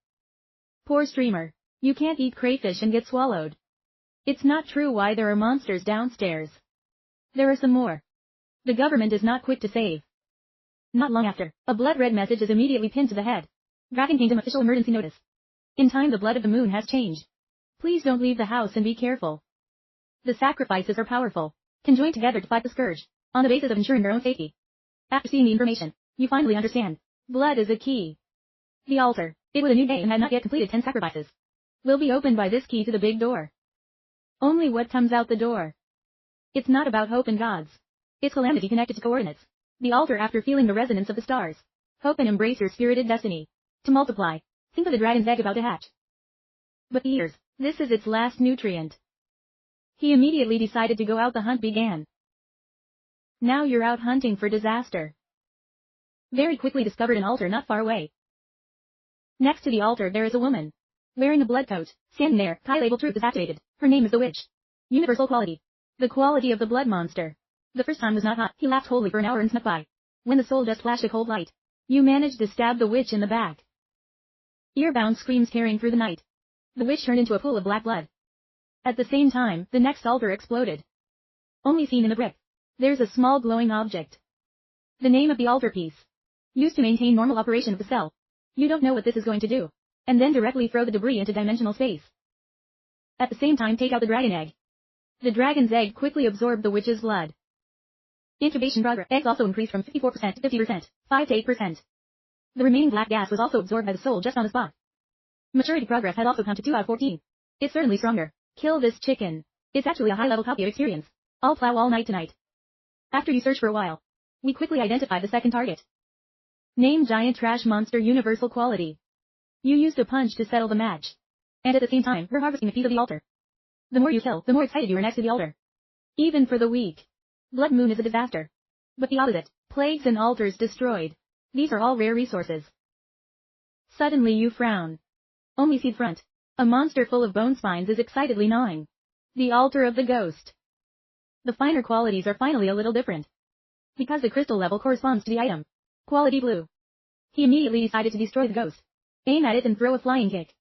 Poor streamer. You can't eat crayfish and get swallowed. It's not true why there are monsters downstairs. There are some more. The government is not quick to save. Not long after, a blood-red message is immediately pinned to the head. Dragon Kingdom official emergency notice. In time the blood of the moon has changed. Please don't leave the house and be careful. The sacrifices are powerful. Can join together to fight the scourge, on the basis of ensuring their own safety. After seeing the information, you finally understand. Blood is a key. The altar, it was a new day and had not yet completed 10 sacrifices. Will be opened by this key to the big door. Only what comes out the door. It's not about hope and gods. It's calamity connected to coordinates. The altar after feeling the resonance of the stars. Hope and embrace your spirited destiny. To multiply. Think of the dragon's egg about to hatch. But ears, this is its last nutrient. He immediately decided to go out. The hunt began. Now you're out hunting for disaster. Very quickly discovered an altar not far away. Next to the altar there is a woman. Wearing a blood coat, standing there, Kai label truth is activated. Her name is the witch. Universal quality. The quality of the blood monster. The first time was not hot. He laughed coldly for an hour and snuck by. When the soul just flashed a cold light. You managed to stab the witch in the back. Earbound screams tearing through the night. The witch turned into a pool of black blood. At the same time, the next altar exploded. Only seen in the brick. There's a small glowing object. The name of the altar piece. Used to maintain normal operation of the cell. You don't know what this is going to do. And then directly throw the debris into dimensional space. At the same time take out the dragon egg. The dragon's egg quickly absorbed the witch's blood. Incubation progress. Eggs also increased from 54% to 50%, 5 to 8%. The remaining black gas was also absorbed by the soul just on the spot. Maturity progress had also come to 2 out of 14. It's certainly stronger. Kill this chicken. It's actually a high-level copy of experience. I'll plow all night tonight. After you search for a while, we quickly identify the second target. Name giant trash monster universal quality. You used a punch to settle the match. And at the same time, we're harvesting a piece of the altar. The more you kill, the more excited you are next to the altar. Even for the weak. Blood moon is a disaster. But the opposite, plagues and altars destroyed. These are all rare resources. Suddenly you frown. Only see the front. A monster full of bone spines is excitedly gnawing. The altar of the ghost. The finer qualities are finally a little different. Because the crystal level corresponds to the item. Quality blue. He immediately decided to destroy the ghost. Aim at it and throw a flying kick.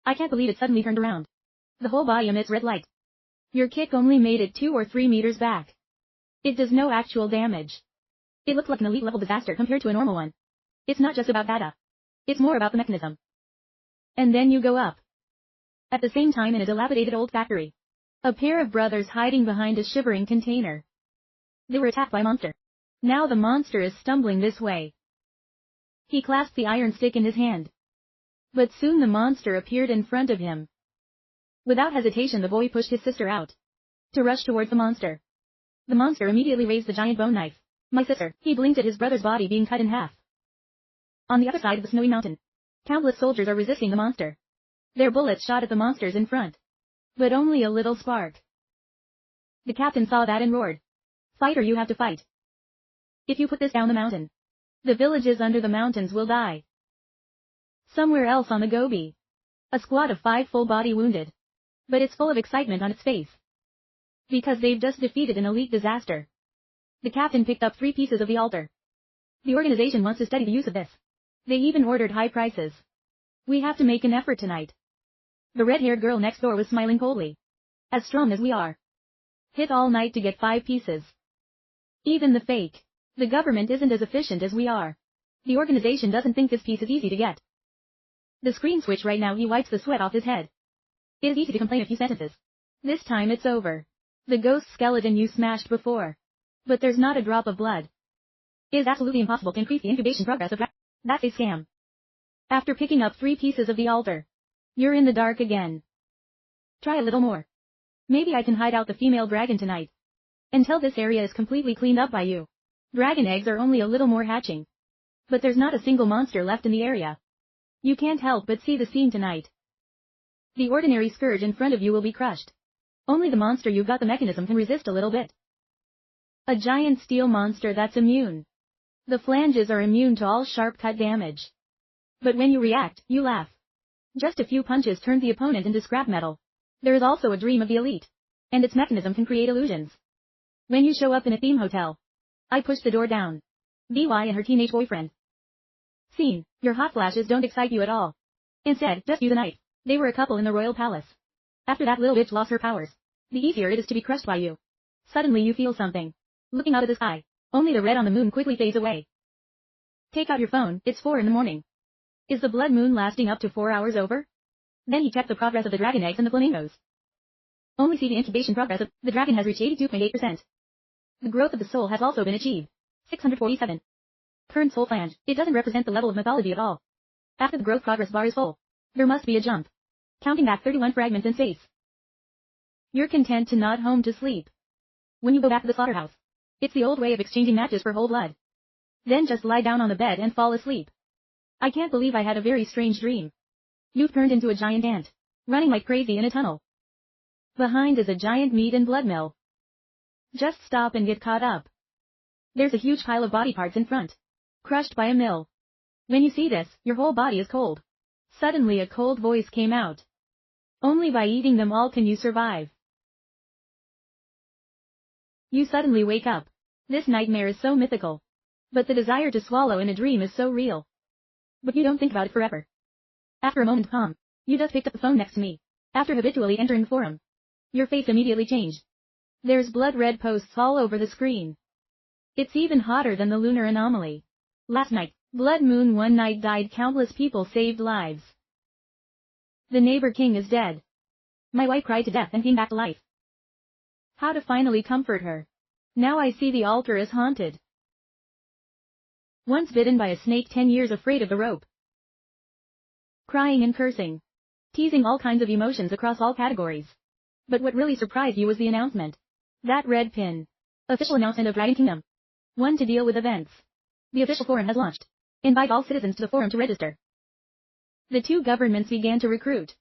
I can't believe it suddenly turned around. The whole body emits red light. Your kick only made it 2 or 3 meters back. It does no actual damage. It looks like an elite level disaster compared to a normal one. It's not just about data. It's more about the mechanism. And then you go up. At the same time in a dilapidated old factory. A pair of brothers hiding behind a shivering container. They were attacked by a monster. Now the monster is stumbling this way. He clasped the iron stick in his hand. But soon the monster appeared in front of him. Without hesitation the boy pushed his sister out. To rush towards the monster. The monster immediately raised the giant bone knife. My sister, he blinked at his brother's body being cut in half. On the other side of the snowy mountain. Countless soldiers are resisting the monster. Their bullets shot at the monsters in front. But only a little spark. The captain saw that and roared. Fighter, you have to fight. If you put this down the mountain, the villages under the mountains will die. Somewhere else on the Gobi. A squad of 5 full body wounded. But it's full of excitement on its face. Because they've just defeated an elite disaster. The captain picked up 3 pieces of the altar. The organization wants to study the use of this. They even ordered high prices. We have to make an effort tonight. The red-haired girl next door was smiling coldly. As strong as we are. Hit all night to get 5 pieces. Even the fake. The government isn't as efficient as we are. The organization doesn't think this piece is easy to get. The screen switch right now. He wipes the sweat off his head. It is easy to complain a few sentences. This time it's over. The ghost skeleton you smashed before. But there's not a drop of blood. It is absolutely impossible to increase the incubation progress of That's a scam. After picking up 3 pieces of the altar. You're in the dark again. Try a little more. Maybe I can hide out the female dragon tonight. Until this area is completely cleaned up by you. Dragon eggs are only a little more hatching. But there's not a single monster left in the area. You can't help but see the scene tonight. The ordinary scourge in front of you will be crushed. Only the monster you've got the mechanism can resist a little bit. A giant steel monster that's immune. The flanges are immune to all sharp cut damage. But when you react, you laugh. Just a few punches turned the opponent into scrap metal. There is also a dream of the elite. And its mechanism can create illusions. When you show up in a theme hotel, I push the door down. VY and her teenage boyfriend. Scene. Your hot flashes don't excite you at all. Instead, just use a knife. They were a couple in the royal palace. After that little bitch lost her powers, the easier it is to be crushed by you. Suddenly you feel something. Looking out of the sky. Only the red on the moon quickly fades away. Take out your phone, it's 4 in the morning. Is the blood moon lasting up to 4 hours over? Then he checked the progress of the dragon eggs and the flamingos. Only see the incubation progress of the dragon has reached 82.8%. The growth of the soul has also been achieved. 647. Current soul flange, it doesn't represent the level of mythology at all. After the growth progress bar is full, there must be a jump. Counting back 31 fragments in space. You're content to not home to sleep. When you go back to the slaughterhouse, it's the old way of exchanging matches for whole blood. Then just lie down on the bed and fall asleep. I can't believe I had a very strange dream. You've turned into a giant ant, running like crazy in a tunnel. Behind is a giant meat and blood mill. Just stop and get caught up. There's a huge pile of body parts in front, crushed by a mill. When you see this, your whole body is cold. Suddenly a cold voice came out. Only by eating them all can you survive. You suddenly wake up. This nightmare is so mythical. But the desire to swallow in a dream is so real. But you don't think about it forever. After a moment of calm, you just picked up the phone next to me. After habitually entering the forum, your face immediately changed. There's blood red posts all over the screen. It's even hotter than the lunar anomaly. Last night, blood moon one night died, countless people saved lives. The neighbor king is dead. My wife cried to death and came back to life. How to finally comfort her. Now I see the altar is haunted. Once bitten by a snake, 10 years afraid of the rope. Crying and cursing. Teasing all kinds of emotions across all categories. But what really surprised you was the announcement. That red pin. Official announcement of Dragon Kingdom. 1 to deal with events. The official forum has launched. Invite all citizens to the forum to register. The two governments began to recruit.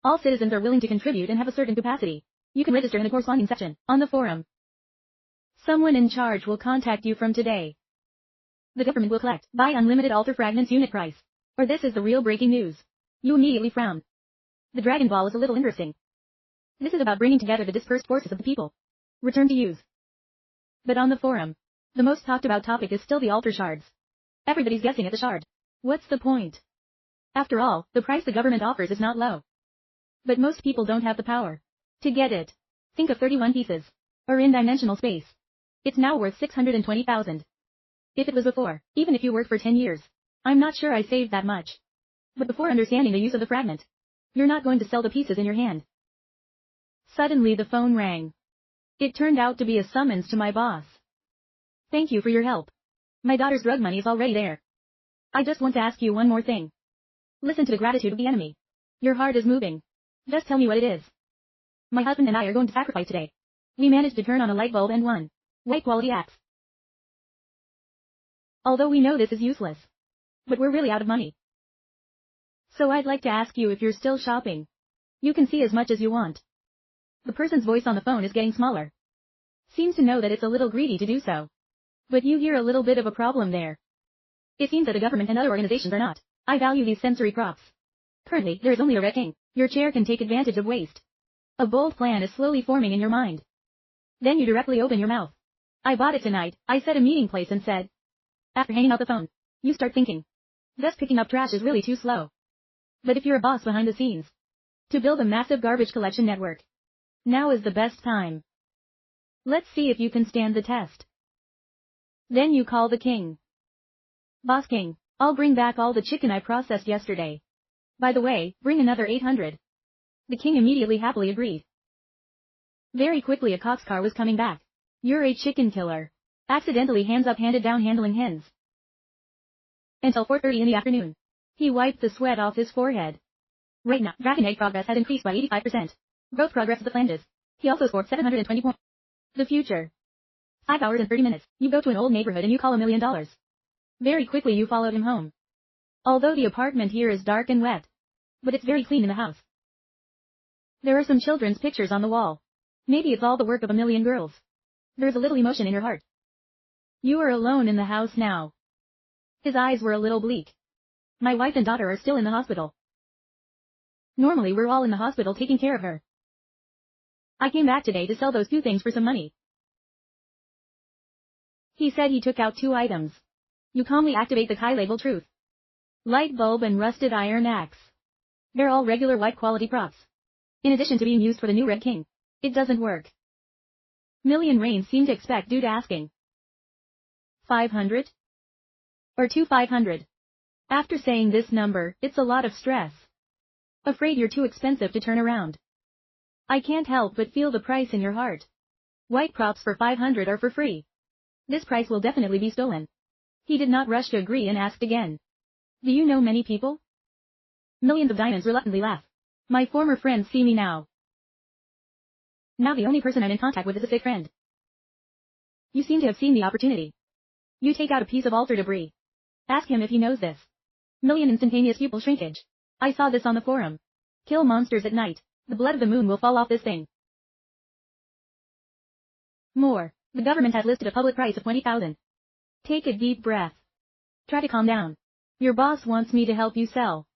All citizens are willing to contribute and have a certain capacity. You can register in the corresponding section, on the forum. Someone in charge will contact you from today. The government will collect, buy unlimited altar fragments unit price. Or this is the real breaking news. You immediately frown. The Dragon Ball is a little interesting. This is about bringing together the dispersed forces of the people. Return to use. But on the forum, the most talked about topic is still the altar shards. Everybody's guessing at the shard. What's the point? After all, the price the government offers is not low. But most people don't have the power to get it. Think of 31 pieces. Or in dimensional space. It's now worth 620,000. If it was before, even if you worked for 10 years, I'm not sure I saved that much. But before understanding the use of the fragment, you're not going to sell the pieces in your hand. Suddenly the phone rang. It turned out to be a summons to my boss. Thank you for your help. My daughter's drug money is already there. I just want to ask you one more thing. Listen to the gratitude of the enemy. Your heart is moving. Just tell me what it is. My husband and I are going to sacrifice today. We managed to turn on a light bulb and 1 white quality axe. Although we know this is useless. But we're really out of money. So I'd like to ask you if you're still shopping. You can see as much as you want. The person's voice on the phone is getting smaller. Seems to know that it's a little greedy to do so. But you hear a little bit of a problem there. It seems that the government and other organizations are not. I value these sensory props. Currently, there is only a red king. Your chair can take advantage of waste. A bold plan is slowly forming in your mind. Then you directly open your mouth. I bought it tonight, I set a meeting place and said. After hanging up the phone, you start thinking. Just picking up trash is really too slow. But if you're a boss behind the scenes, to build a massive garbage collection network, now is the best time. Let's see if you can stand the test. Then you call the king. Boss king, I'll bring back all the chicken I processed yesterday. By the way, bring another 800. The king immediately happily agreed. Very quickly a cox car was coming back. You're a chicken killer. Accidentally hands up, handed down handling hens. Until 4:30 in the afternoon. He wiped the sweat off his forehead. Right now, dragon egg progress has increased by 85%. Growth progress of the flanges. He also scored 720 points. The future. 5 hours and 30 minutes. You go to an old neighborhood and you call $1 million. Very quickly you followed him home. Although the apartment here is dark and wet. But it's very clean in the house. There are some children's pictures on the wall. Maybe it's all the work of a million girls. There's a little emotion in your heart. You are alone in the house now. His eyes were a little bleak. My wife and daughter are still in the hospital. Normally we're all in the hospital taking care of her. I came back today to sell those two things for some money. He said he took out 2 items. You calmly activate the Kai label truth. Light bulb and rusted iron axe. They're all regular white quality props. In addition to being used for the new Red King. It doesn't work. Million Rain seemed to expect dude asking. 500? Or 500? After saying this number, it's a lot of stress. Afraid you're too expensive to turn around. I can't help but feel the price in your heart. White props for 500 are for free. This price will definitely be stolen. He did not rush to agree and asked again. Do you know many people? Millions of diamonds reluctantly laugh. My former friends see me now. Now the only person I'm in contact with is a sick friend. You seem to have seen the opportunity. You take out a piece of altar debris. Ask him if he knows this. Million instantaneous pupil shrinkage. I saw this on the forum. Kill monsters at night. The blood of the moon will fall off this thing. More. The government has listed a public price of 20,000. Take a deep breath. Try to calm down. Your boss wants me to help you sell.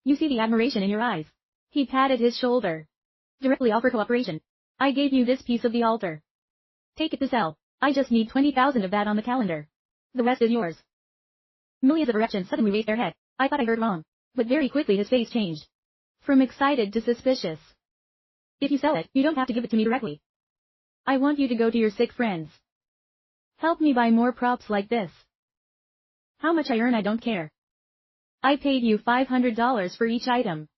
You see the admiration in your eyes. He patted his shoulder. Directly offer cooperation. I gave you this piece of the altar. Take it to sell. I just need 20,000 of that on the calendar. The rest is yours. Millions of erections suddenly raised their head. I thought I heard wrong. But very quickly his face changed. From excited to suspicious. If you sell it, you don't have to give it to me directly. I want you to go to your sick friends. Help me buy more props like this. How much I earn I don't care. I paid you $500 for each item.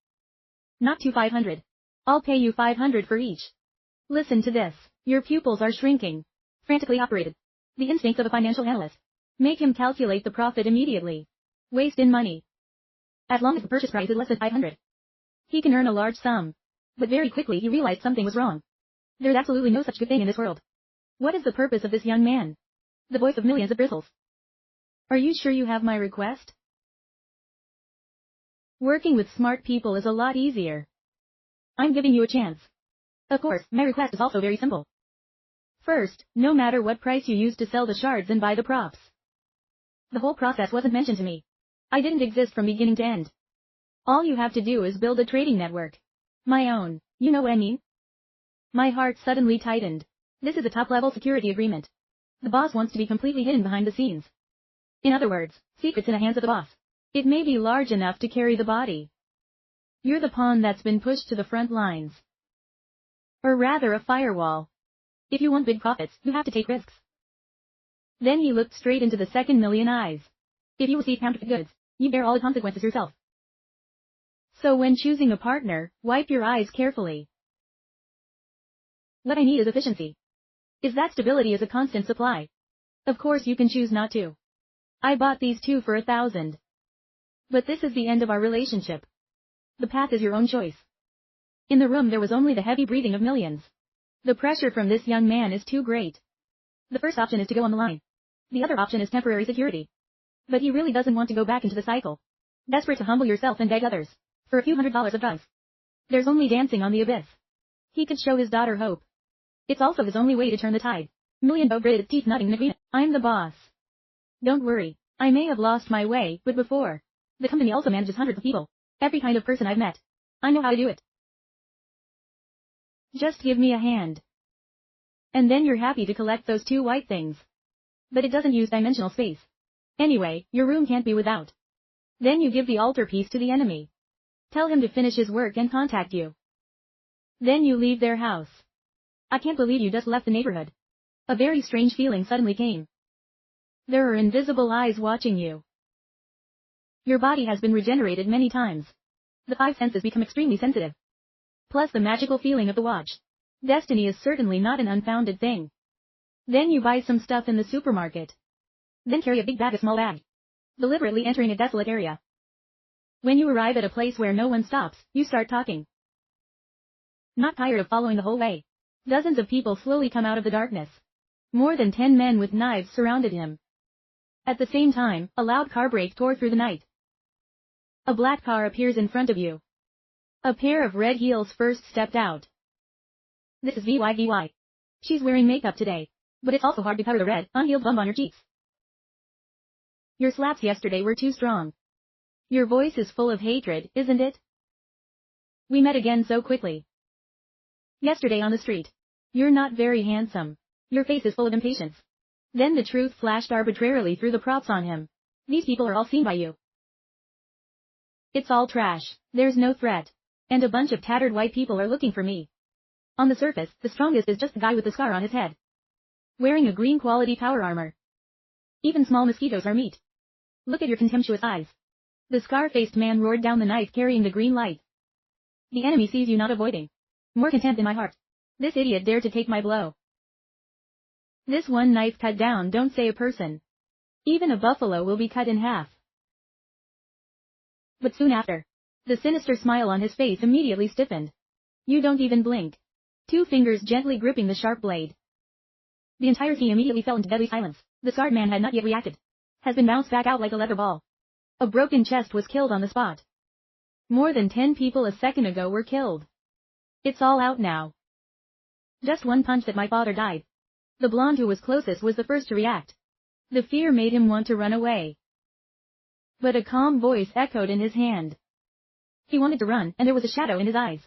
Not 500. I'll pay you 500 for each. Listen to this. Your pupils are shrinking. Frantically operated. The instincts of a financial analyst. Make him calculate the profit immediately. Waste in money. As long as the purchase price is less than 500. He can earn a large sum. But very quickly he realized something was wrong. There's absolutely no such good thing in this world. What is the purpose of this young man? The voice of millions of bristles. Are you sure you have my request? Working with smart people is a lot easier. I'm giving you a chance. Of course, my request is also very simple. First, no matter what price you use to sell the shards and buy the props. The whole process wasn't mentioned to me. I didn't exist from beginning to end. All you have to do is build a trading network. My own, you know what I mean? My heart suddenly tightened. This is a top-level security agreement. The boss wants to be completely hidden behind the scenes. In other words, secrets in the hands of the boss. It may be large enough to carry the body. You're the pawn that's been pushed to the front lines. Or rather a firewall. If you want big profits, you have to take risks. Then he looked straight into the second million eyes. If you receive counterfeit goods, you bear all the consequences yourself. So when choosing a partner, wipe your eyes carefully. What I need is efficiency. Is that stability is a constant supply? Of course you can choose not to. I bought these 2 for 1,000. But this is the end of our relationship. The path is your own choice. In the room there was only the heavy breathing of millions. The pressure from this young man is too great. The first option is to go on the line. The other option is temporary security. But he really doesn't want to go back into the cycle. Desperate to humble yourself and beg others. For a few $100s of drugs. There's only dancing on the abyss. He could show his daughter hope. It's also his only way to turn the tide. Million gritted its teeth nodding in agreement. I'm the boss. Don't worry. I may have lost my way, but before. The company also manages hundreds of people. Every kind of person I've met. I know how to do it. Just give me a hand. And then you're happy to collect those 2 white things. But it doesn't use dimensional space. Anyway, your room can't be without. Then you give the altar piece to the enemy. Tell him to finish his work and contact you. Then you leave their house. I can't believe you just left the neighborhood. A very strange feeling suddenly came. There are invisible eyes watching you. Your body has been regenerated many times. The 5 senses become extremely sensitive. Plus the magical feeling of the watch. Destiny is certainly not an unfounded thing. Then you buy some stuff in the supermarket. Then carry a big bag, a small bag. Deliberately entering a desolate area. When you arrive at a place where no one stops, you start talking. Not tired of following the whole way. Dozens of people slowly come out of the darkness. More than 10 men with knives surrounded him. At the same time, a loud car brake tore through the night. A black car appears in front of you. A pair of red heels first stepped out. This is VY. She's wearing makeup today. But it's also hard to cover the red, unhealed bump on your cheeks. Your slaps yesterday were too strong. Your voice is full of hatred, isn't it? We met again so quickly. Yesterday on the street. You're not very handsome. Your face is full of impatience. Then the truth flashed arbitrarily through the props on him. These people are all seen by you. It's all trash. There's no threat. And a bunch of tattered white people are looking for me. On the surface, the strongest is just the guy with the scar on his head. Wearing a green quality power armor. Even small mosquitoes are meat. Look at your contemptuous eyes. The scar-faced man roared down the knife carrying the green light. The enemy sees you not avoiding. More contempt in my heart. This idiot dared to take my blow. This one knife cut down, don't say a person. Even a buffalo will be cut in half. But soon after, the sinister smile on his face immediately stiffened. You don't even blink. 2 fingers gently gripping the sharp blade. The entire team immediately fell into deadly silence. The scarred man had not yet reacted. Has been bounced back out like a leather ball. A broken chest was killed on the spot. More than 10 people a second ago were killed. It's all out now. Just one punch that my father died. The blonde who was closest was the first to react. The fear made him want to run away. But a calm voice echoed in his hand. He wanted to run, and there was a shadow in his eyes.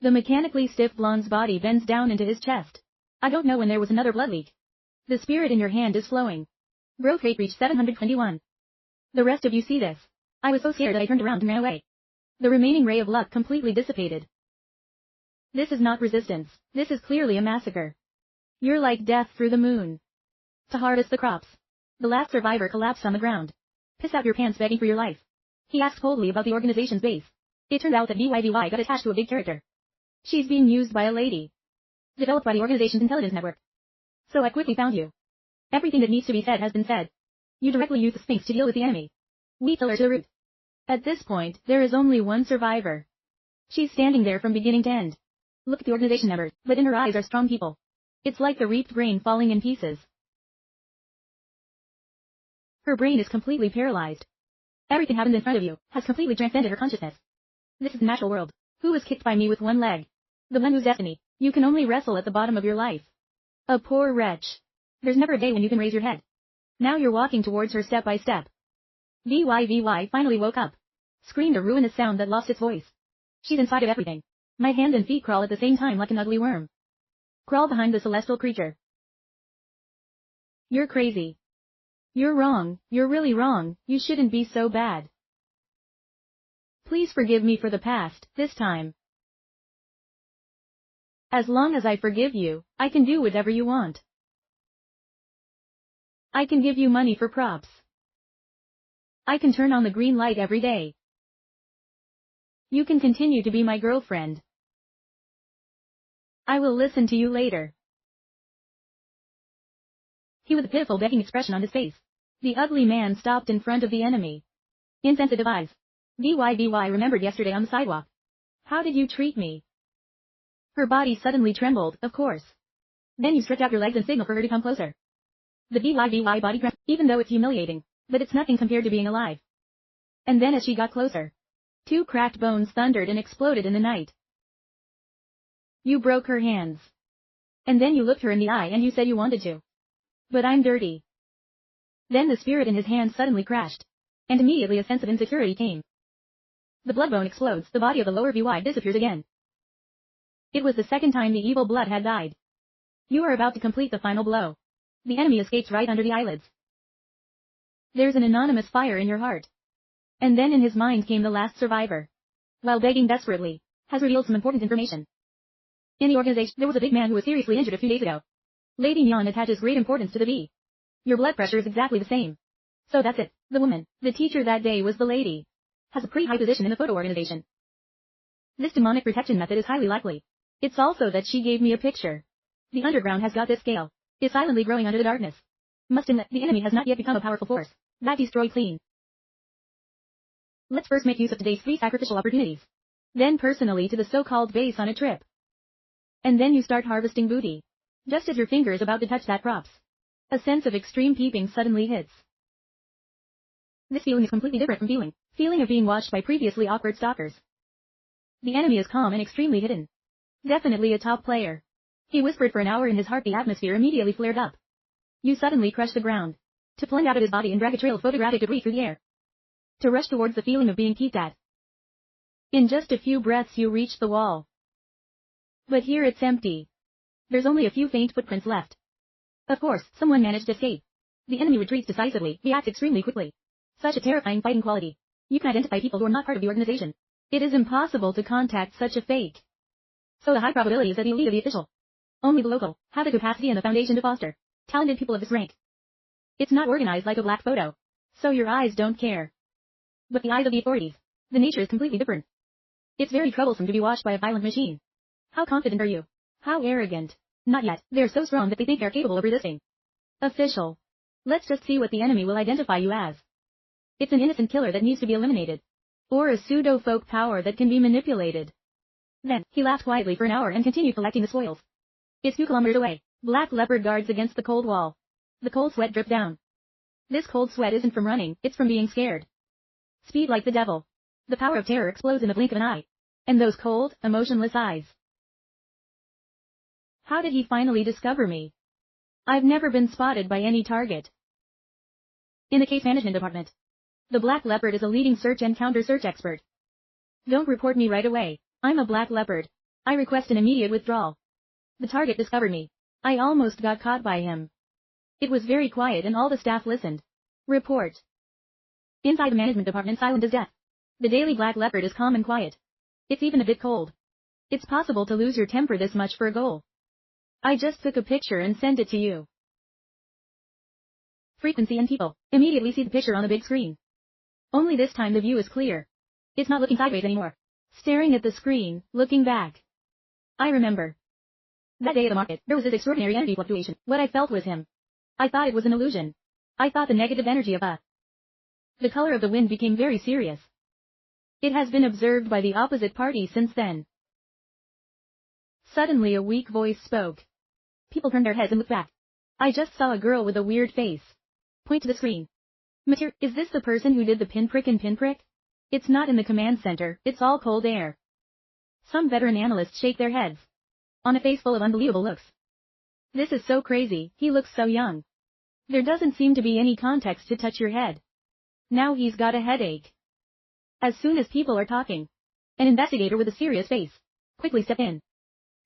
The mechanically stiff blonde's body bends down into his chest. I don't know when there was another blood leak. The spirit in your hand is flowing. Growth rate reached 721. The rest of you see this. I was so scared that I turned around and ran away. The remaining ray of luck completely dissipated. This is not resistance. This is clearly a massacre. You're like death through the moon. To harvest the crops. The last survivor collapsed on the ground. Piss out your pants begging for your life. He asked coldly about the organization's base. It turned out that VYVY got attached to a big character. She's being used by a lady. Developed by the organization's intelligence network. So I quickly found you. Everything that needs to be said has been said. You directly use the Sphinx to deal with the enemy. We kill her to the root. At this point, there is only one survivor. She's standing there from beginning to end. Look at the organization members, but in her eyes are strong people. It's like the reaped grain falling in pieces. Her brain is completely paralyzed. Everything happened in front of you, has completely transcended her consciousness. This is the natural world. Who was kicked by me with one leg? The one whose destiny. You can only wrestle at the bottom of your life. A poor wretch. There's never a day when you can raise your head. Now you're walking towards her step by step. VYVY finally woke up. Screamed a ruinous sound that lost its voice. She's inside of everything. My hands and feet crawl at the same time like an ugly worm. Crawl behind the celestial creature. You're crazy. You're wrong, you're really wrong, you shouldn't be so bad. Please forgive me for the past, this time. As long as I forgive you, I can do whatever you want. I can give you money for props. I can turn on the green light every day. You can continue to be my girlfriend. I will listen to you later. He with a pitiful begging expression on his face. The ugly man stopped in front of the enemy. Insensitive eyes. VYVY remembered yesterday on the sidewalk. How did you treat me? Her body suddenly trembled, of course. Then you stretch out your legs and signal for her to come closer. The VYVY body trembled, even though it's humiliating, but it's nothing compared to being alive. And then as she got closer, 2 cracked bones thundered and exploded in the night. You broke her hands. And then you looked her in the eye and you said you wanted to. But I'm dirty. Then the spirit in his hand suddenly crashed. And immediately a sense of insecurity came. The blood bone explodes, the body of the lower VY disappears again. It was the second time the evil blood had died. You are about to complete the final blow. The enemy escapes right under the eyelids. There's an anonymous fire in your heart. And then in his mind came the last survivor. While begging desperately, has revealed some important information. In the organization, there was a big man who was seriously injured a few days ago. Lady Nyan attaches great importance to the V. Your blood pressure is exactly the same. So that's it. The woman, the teacher that day was the lady. Has a pretty high position in the photo organization. This demonic protection method is highly likely. It's also that she gave me a picture. The underground has got this scale. Is silently growing under the darkness. Must in that the enemy has not yet become a powerful force. That destroyed clean. Let's first make use of today's 3 sacrificial opportunities. Then personally to the so-called base on a trip. And then you start harvesting booty. Just as your finger is about to touch that props. A sense of extreme peeping suddenly hits. This feeling is completely different from feeling of being watched by previously awkward stalkers. The enemy is calm and extremely hidden. Definitely a top player. He whispered for an hour in his heart. The atmosphere immediately flared up. You suddenly crush the ground. To plunge out of his body and drag a trail of photographic debris through the air. To rush towards the feeling of being peeked at. In just a few breaths you reach the wall. But here it's empty. There's only a few faint footprints left. Of course, someone managed to escape. The enemy retreats decisively, he acts extremely quickly. Such a terrifying fighting quality. You can identify people who are not part of the organization. It is impossible to contact such a fake. So the high probability is that the elite of the official, only the local, have the capacity and the foundation to foster talented people of this rank. It's not organized like a black photo. So your eyes don't care. But the eyes of the authorities. The nature is completely different. It's very troublesome to be watched by a violent machine. How confident are you? How arrogant? Not yet. They're so strong that they think they're capable of resisting. Official. Let's just see what the enemy will identify you as. It's an innocent killer that needs to be eliminated. Or a pseudo-folk power that can be manipulated. Then, he laughed quietly for an hour and continued collecting the spoils. It's 2 kilometers away. Black leopard guards against the cold wall. The cold sweat dripped down. This cold sweat isn't from running, it's from being scared. Speed like the devil. The power of terror explodes in the blink of an eye. And those cold, emotionless eyes. How did he finally discover me? I've never been spotted by any target. In the case management department. The Black Leopard is a leading search and counter-search expert. Don't report me right away. I'm a Black Leopard. I request an immediate withdrawal. The target discovered me. I almost got caught by him. It was very quiet and all the staff listened. Report. Inside the management department, silent as death. The Daily Black Leopard is calm and quiet. It's even a bit cold. It's possible to lose your temper this much for a goal. I just took a picture and sent it to you. Frequency and people immediately see the picture on the big screen. Only this time the view is clear. It's not looking sideways anymore. Staring at the screen, looking back. I remember. That day at the market, there was this extraordinary energy fluctuation. What I felt was him. I thought it was an illusion. I thought the negative energy of The color of the wind became very serious. It has been observed by the opposite party since then. Suddenly a weak voice spoke. People turned their heads and looked back. I just saw a girl with a weird face. Point to the screen. Is this the person who did the pinprick and pinprick? It's not in the command center, it's all cold air. Some veteran analysts shake their heads. On a face full of unbelievable looks. This is so crazy, he looks so young. There doesn't seem to be any context to touch your head. Now he's got a headache. As soon as people are talking, an investigator with a serious face quickly stepped in.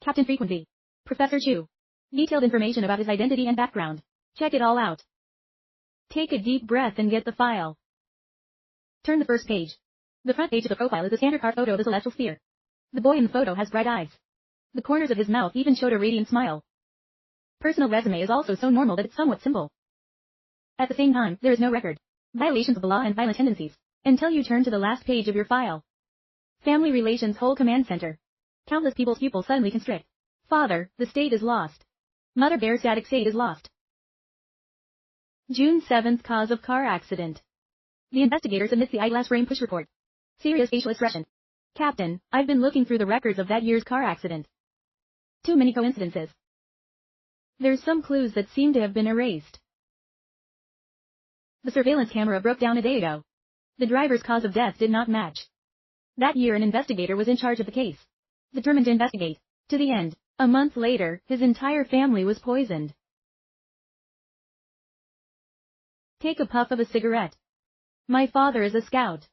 Captain Frequency. Professor Chu. Detailed information about his identity and background. Check it all out. Take a deep breath and get the file. Turn the first page. The front page of the profile is a standard card photo of the celestial sphere. The boy in the photo has bright eyes. The corners of his mouth even showed a radiant smile. Personal resume is also so normal that it's somewhat simple. At the same time, there is no record. Violations of the law and violent tendencies. Until you turn to the last page of your file. Family Relations Whole Command Center. Countless people's pupils suddenly constrict. Father, the state is lost. Mother bear static state is lost. June 7th cause of car accident. The investigator submits the eyeglass frame push report. Serious facial expression. Captain, I've been looking through the records of that year's car accident. Too many coincidences. There's some clues that seem to have been erased. The surveillance camera broke down a day ago. The driver's cause of death did not match. That year an investigator was in charge of the case. Determined to investigate. To the end. A month later, his entire family was poisoned. Take a puff of a cigarette. My father is a scout.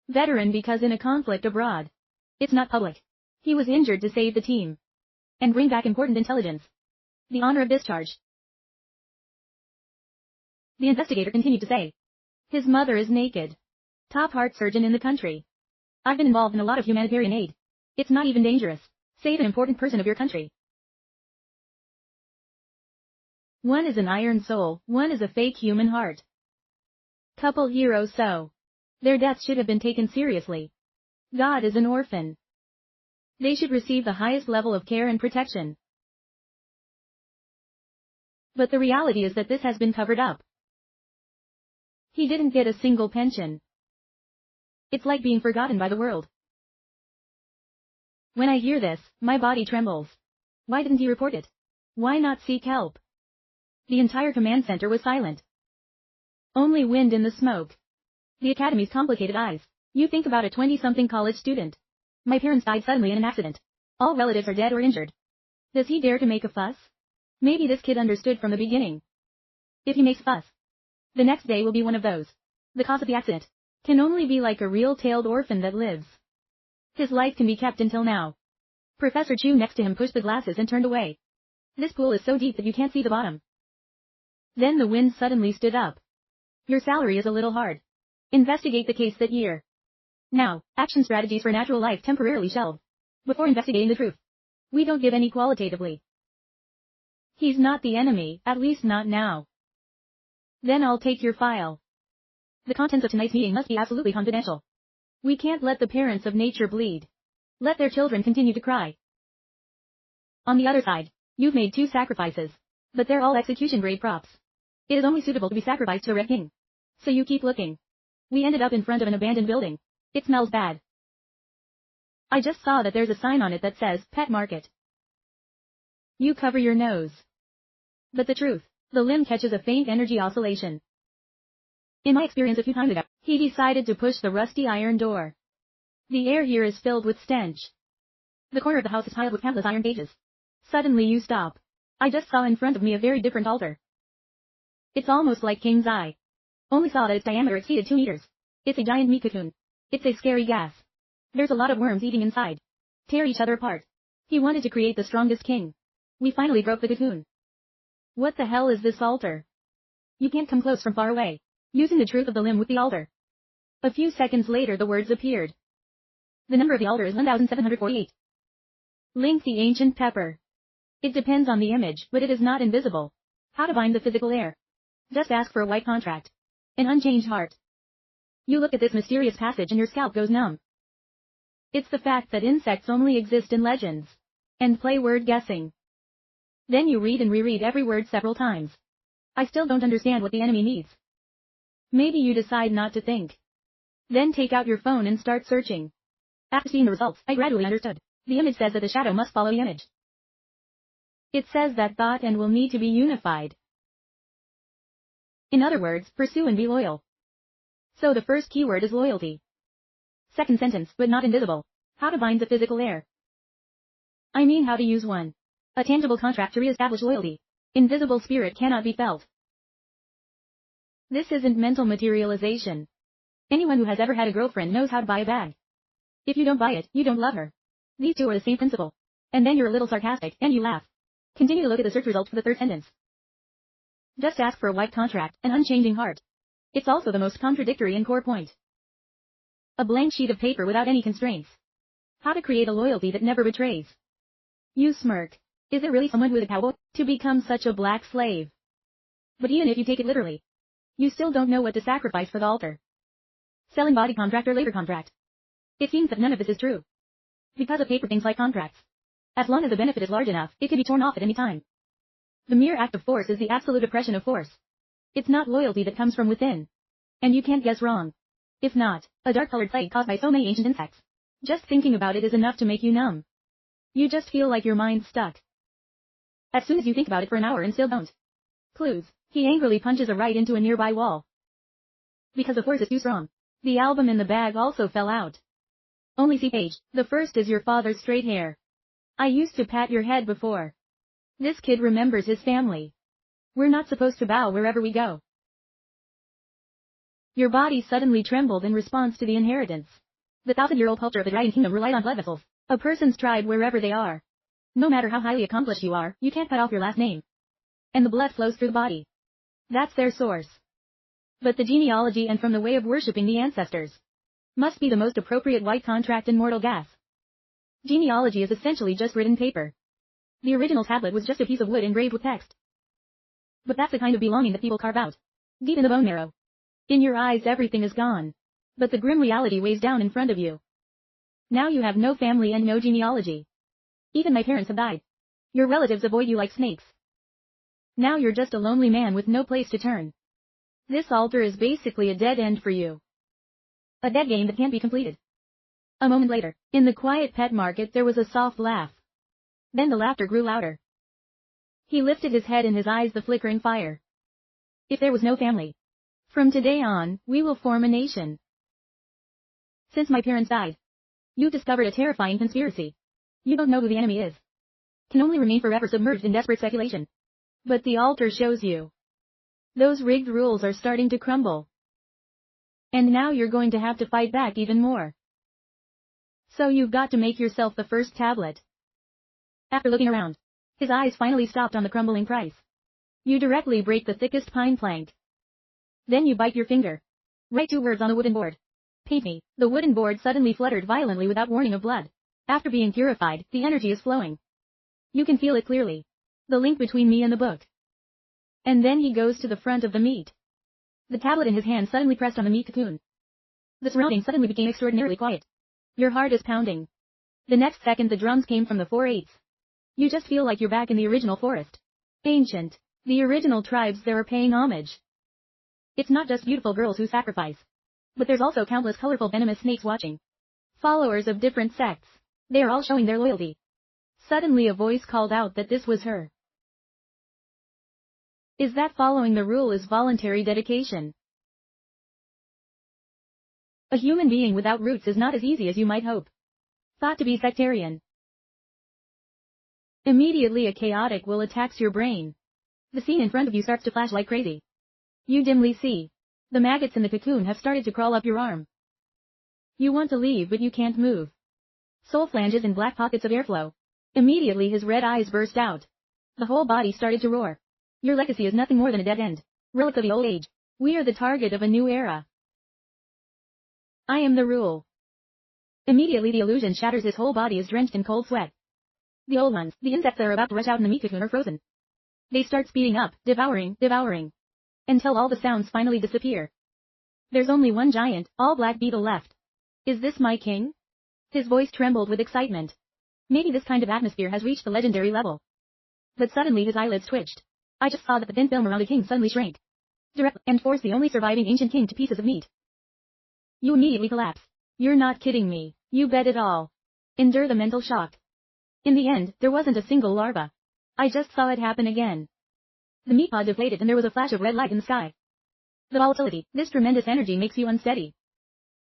Veteran because in a conflict abroad. It's not public. He was injured to save the team. And bring back important intelligence. The honor of discharge. The investigator continued to say. His mother is naked. Top heart surgeon in the country. I've been involved in a lot of humanitarian aid. It's not even dangerous. Save an important person of your country. One is an iron soul, one is a fake human heart. Couple heroes so. Their deaths should have been taken seriously. God is an orphan. They should receive the highest level of care and protection. But the reality is that this has been covered up. He didn't get a single pension. It's like being forgotten by the world. When I hear this, my body trembles. Why didn't he report it? Why not seek help? The entire command center was silent. Only wind in the smoke. The academy's complicated eyes. You think about a 20-something college student. My parents died suddenly in an accident. All relatives are dead or injured. Does he dare to make a fuss? Maybe this kid understood from the beginning. If he makes a fuss, the next day will be one of those. The cause of the accident can only be like a real tailed orphan that lives. His life can be kept until now. Professor Chu next to him pushed the glasses and turned away. This pool is so deep that you can't see the bottom. Then the wind suddenly stood up. Your salary is a little hard. Investigate the case that year. Now, action strategies for natural life temporarily shelved. Before investigating the truth. We don't give any qualitatively. He's not the enemy, at least not now. Then I'll take your file. The contents of tonight's meeting must be absolutely confidential. We can't let the parents of nature bleed. Let their children continue to cry. On the other side, you've made 2 sacrifices. But they're all execution-grade props. It is only suitable to be sacrificed to a red king. So you keep looking. We ended up in front of an abandoned building. It smells bad. I just saw that there's a sign on it that says, Pet Market. You cover your nose. But the truth, the limb catches a faint energy oscillation. In my experience a few times ago, he decided to push the rusty iron door. The air here is filled with stench. The corner of the house is piled with countless iron cages. Suddenly you stop. I just saw in front of me a very different altar. It's almost like King's Eye. Only saw that its diameter exceeded 2 meters. It's a giant meat cocoon. It's a scary gas. There's a lot of worms eating inside. Tear each other apart. He wanted to create the strongest king. We finally broke the cocoon. What the hell is this altar? You can't come close from far away. Using the truth of the limb with the altar. A few seconds later the words appeared. The number of the altar is 1748. Link the ancient pepper. It depends on the image, but it is not invisible. How to bind the physical air. Just ask for a white contract. An unchanged heart. You look at this mysterious passage and your scalp goes numb. It's the fact that insects only exist in legends. And play word guessing. Then you read and reread every word several times. I still don't understand what the enemy needs. Maybe you decide not to think. Then take out your phone and start searching. After seeing the results, I gradually understood. The image says that the shadow must follow the image. It says that thought and will need to be unified. In other words, pursue and be loyal. So the first keyword is loyalty. Second sentence, but not invisible. How to bind the physical air. I mean how to use one. A tangible contract to re-establish loyalty. Invisible spirit cannot be felt. This isn't mental materialization. Anyone who has ever had a girlfriend knows how to buy a bag. If you don't buy it, you don't love her. These two are the same principle. And then you're a little sarcastic, and you laugh. Continue to look at the search results for the third sentence. Just ask for a white contract, an unchanging heart. It's also the most contradictory and core point. A blank sheet of paper without any constraints. How to create a loyalty that never betrays. You smirk. Is there really someone who is a cowboy to become such a black slave? But even if you take it literally, you still don't know what to sacrifice for the altar. Selling body contract or labor contract. It seems that none of this is true. Because of paper things like contracts. As long as the benefit is large enough, it can be torn off at any time. The mere act of force is the absolute oppression of force. It's not loyalty that comes from within. And you can't guess wrong. If not, a dark-colored plague caused by so many ancient insects. Just thinking about it is enough to make you numb. You just feel like your mind's stuck. As soon as you think about it for an hour and still don't. Clues. He angrily punches a right into a nearby wall. Because the force is too strong. The album in the bag also fell out. Only see page. The first is your father's straight hair. I used to pat your head before. This kid remembers his family. We're not supposed to bow wherever we go. Your body suddenly trembled in response to the inheritance. The 1,000-year-old culture of the Dragon Kingdom relied on blood vessels. A person's tribe wherever they are. No matter how highly accomplished you are, you can't cut off your last name. And the blood flows through the body. That's their source. But the genealogy and from the way of worshipping the ancestors must be the most appropriate white contract in mortal gas. Genealogy is essentially just written paper. The original tablet was just a piece of wood engraved with text. But that's the kind of belonging that people carve out. Deep in the bone marrow. In your eyes everything is gone. But the grim reality weighs down in front of you. Now you have no family and no genealogy. Even my parents have died. Your relatives avoid you like snakes. Now you're just a lonely man with no place to turn. This altar is basically a dead end for you. A dead game that can't be completed. A moment later, in the quiet pet market there was a soft laugh. Then the laughter grew louder. He lifted his head and his eyes the flickering fire. If there was no family. From today on, we will form a nation. Since my parents died. You discovered a terrifying conspiracy. You don't know who the enemy is. Can only remain forever submerged in desperate speculation. But the altar shows you. Those rigged rules are starting to crumble. And now you're going to have to fight back even more. So you've got to make yourself the first tablet. After looking around, his eyes finally stopped on the crumbling price. You directly break the thickest pine plank. Then you bite your finger. Write 2 words on the wooden board. Paint me. The wooden board suddenly fluttered violently without warning of blood. After being purified, the energy is flowing. You can feel it clearly. The link between me and the book. And then he goes to the front of the meat. The tablet in his hand suddenly pressed on the meat cocoon. The surroundings suddenly became extraordinarily quiet. Your heart is pounding. The next second the drums came from the 4/8. You just feel like you're back in the original forest. Ancient. The original tribes there are paying homage. It's not just beautiful girls who sacrifice. But there's also countless colorful venomous snakes watching. Followers of different sects. They are all showing their loyalty. Suddenly a voice called out that this was her. Is that following the rule is voluntary dedication? A human being without roots is not as easy as you might hope. Thought to be sectarian. Immediately a chaotic will attacks your brain. The scene in front of you starts to flash like crazy. You dimly see. The maggots in the cocoon have started to crawl up your arm. You want to leave but you can't move. Soul flanges in black pockets of airflow. Immediately his red eyes burst out. The whole body started to roar. Your legacy is nothing more than a dead end. Relic of the old age. We are the target of a new era. I am the rule. Immediately the illusion shatters, his whole body is drenched in cold sweat. The old ones, the insects that are about to rush out in the meat cocoon are frozen. They start speeding up, devouring, until all the sounds finally disappear. There's only one giant, all-black beetle left. Is this my king? His voice trembled with excitement. Maybe this kind of atmosphere has reached the legendary level. But suddenly his eyelids twitched. I just saw that the thin film around the king suddenly shrank. Directly, and forced the only surviving ancient king to pieces of meat. You immediately collapse. You're not kidding me. You bet it all. Endure the mental shock. In the end, there wasn't a single larva. I just saw it happen again. The meat pod deflated and there was a flash of red light in the sky. The volatility, this tremendous energy makes you unsteady.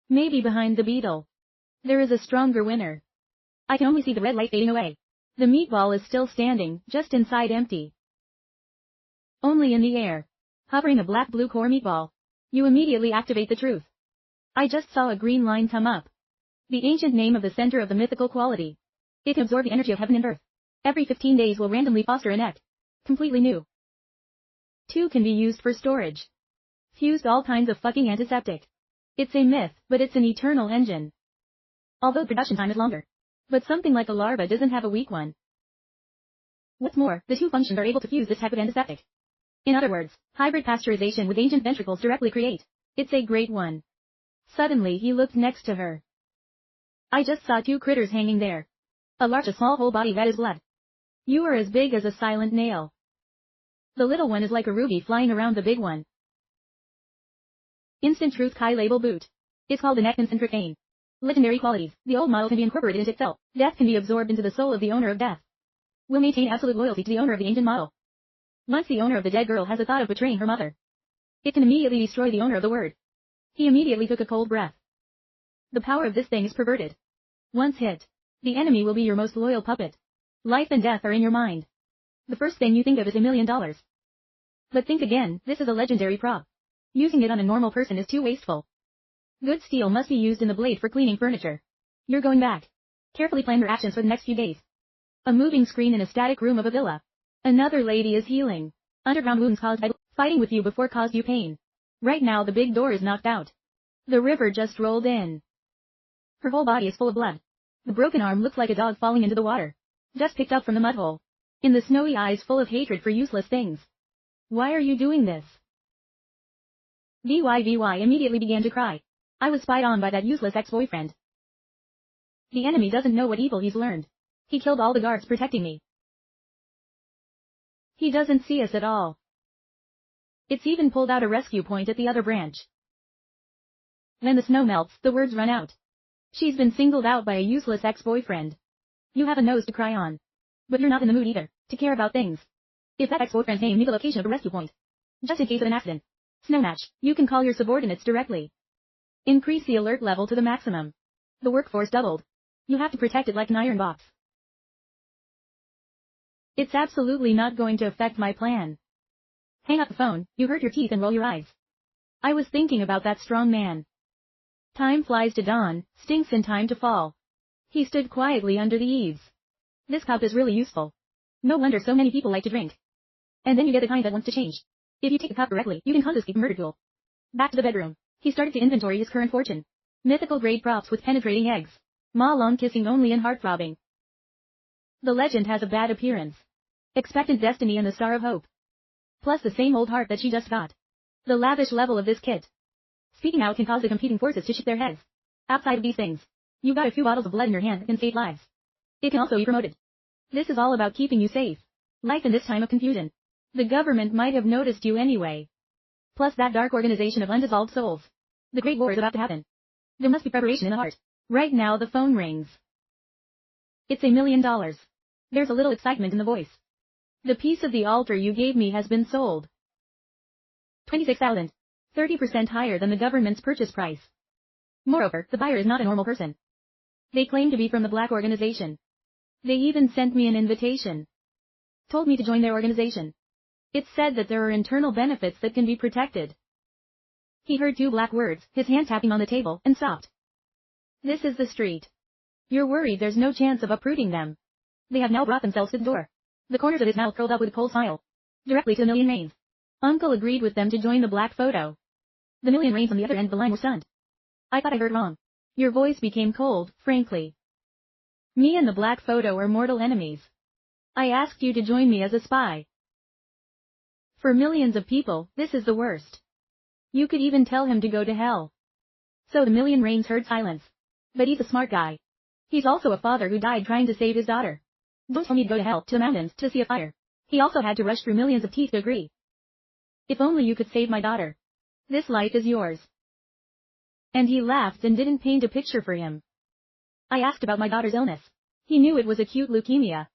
Maybe behind the beetle. There is a stronger winner. I can only see the red light fading away. The meatball is still standing, just inside empty. Only in the air. Hovering a black-blue core meatball. You immediately activate the truth. I just saw a green line come up. The ancient name of the center of the mythical quality. It can absorb the energy of heaven and earth. Every 15 days will randomly foster a net. Completely new. 2 can be used for storage. Fused all kinds of fucking antiseptic. It's a myth, but it's an eternal engine. Although production time is longer. But something like a larva doesn't have a weak one. What's more, the 2 functions are able to fuse this type of antiseptic. In other words, hybrid pasteurization with ancient ventricles directly create. It's a great one. Suddenly he looked next to her. I just saw 2 critters hanging there. A large, a small, whole body red as blood. You are as big as a silent nail. The little one is like a ruby flying around the big one. Instant Truth Kai Label Boot. It's called the Net Concentric Vein. Legendary qualities. The old model can be incorporated into itself. Death can be absorbed into the soul of the owner of death. Will maintain absolute loyalty to the owner of the ancient model. Once the owner of the dead girl has a thought of betraying her mother, it can immediately destroy the owner of the word. He immediately took a cold breath. The power of this thing is perverted. Once hit, the enemy will be your most loyal puppet. Life and death are in your mind. The first thing you think of is $1 million. But think again, this is a legendary prop. Using it on a normal person is too wasteful. Good steel must be used in the blade for cleaning furniture. You're going back. Carefully plan your actions for the next few days. A moving screen in a static room of a villa. Another lady is healing. Underground wounds caused by fighting with you before caused you pain. Right now the big door is knocked out. The river just rolled in. Her whole body is full of blood. The broken arm looks like a dog falling into the water. Just picked up from the mud hole. In the snowy eyes full of hatred for useless things. Why are you doing this? VY immediately began to cry. I was spied on by that useless ex-boyfriend. The enemy doesn't know what evil he's learned. He killed all the guards protecting me. He doesn't see us at all. It's even pulled out a rescue point at the other branch. When the snow melts, the words run out. She's been singled out by a useless ex-boyfriend. You have a nose to cry on. But you're not in the mood either, to care about things. If that ex-boyfriend's name needs the location of a rescue point. Just in case of an accident. Snowmatch, you can call your subordinates directly. Increase the alert level to the maximum. The workforce doubled. You have to protect it like an iron box. It's absolutely not going to affect my plan. Hang up the phone, you hurt your teeth and roll your eyes. I was thinking about that strong man. Time flies to dawn, stinks in time to fall. He stood quietly under the eaves. This cup is really useful. No wonder so many people like to drink. And then you get the kind that wants to change. If you take the cup correctly, you can confiscate the murder tool. Back to the bedroom. He started to inventory his current fortune. Mythical grade props with penetrating eggs. Ma long kissing only and heart-throbbing. The legend has a bad appearance. Expectant destiny and the star of hope. Plus the same old heart that she just got. The lavish level of this kit. Speaking out can cause the competing forces to shake their heads. Outside of these things, you got a few bottles of blood in your hand that can save lives. It can also be promoted. This is all about keeping you safe. Life in this time of confusion. The government might have noticed you anyway. Plus that dark organization of undissolved souls. The Great War is about to happen. There must be preparation in the heart. Right now the phone rings. It's $1 million. There's a little excitement in the voice. The piece of the altar you gave me has been sold. 26,000. 30% higher than the government's purchase price. Moreover, the buyer is not a normal person. They claim to be from the black organization. They even sent me an invitation. Told me to join their organization. It said that there are internal benefits that can be protected. He heard two black words, his hand tapping on the table, and stopped. This is the street. You're worried there's no chance of uprooting them. They have now brought themselves to the door. The corners of his mouth curled up with a cold smile. Directly to the million rains. Uncle agreed with them to join the black photo. The million rains on the other end of the line were stunned. I thought I heard wrong. Your voice became cold, frankly. Me and the black photo are mortal enemies. I asked you to join me as a spy. For millions of people, this is the worst. You could even tell him to go to hell. So the million rains heard silence. But he's a smart guy. He's also a father who died trying to save his daughter. Don't tell me to go to hell, to the mountains, to see a fire. He also had to rush through millions of teeth to agree. If only you could save my daughter. This life is yours. And he laughed and didn't paint a picture for him. I asked about my daughter's illness. He knew it was acute leukemia.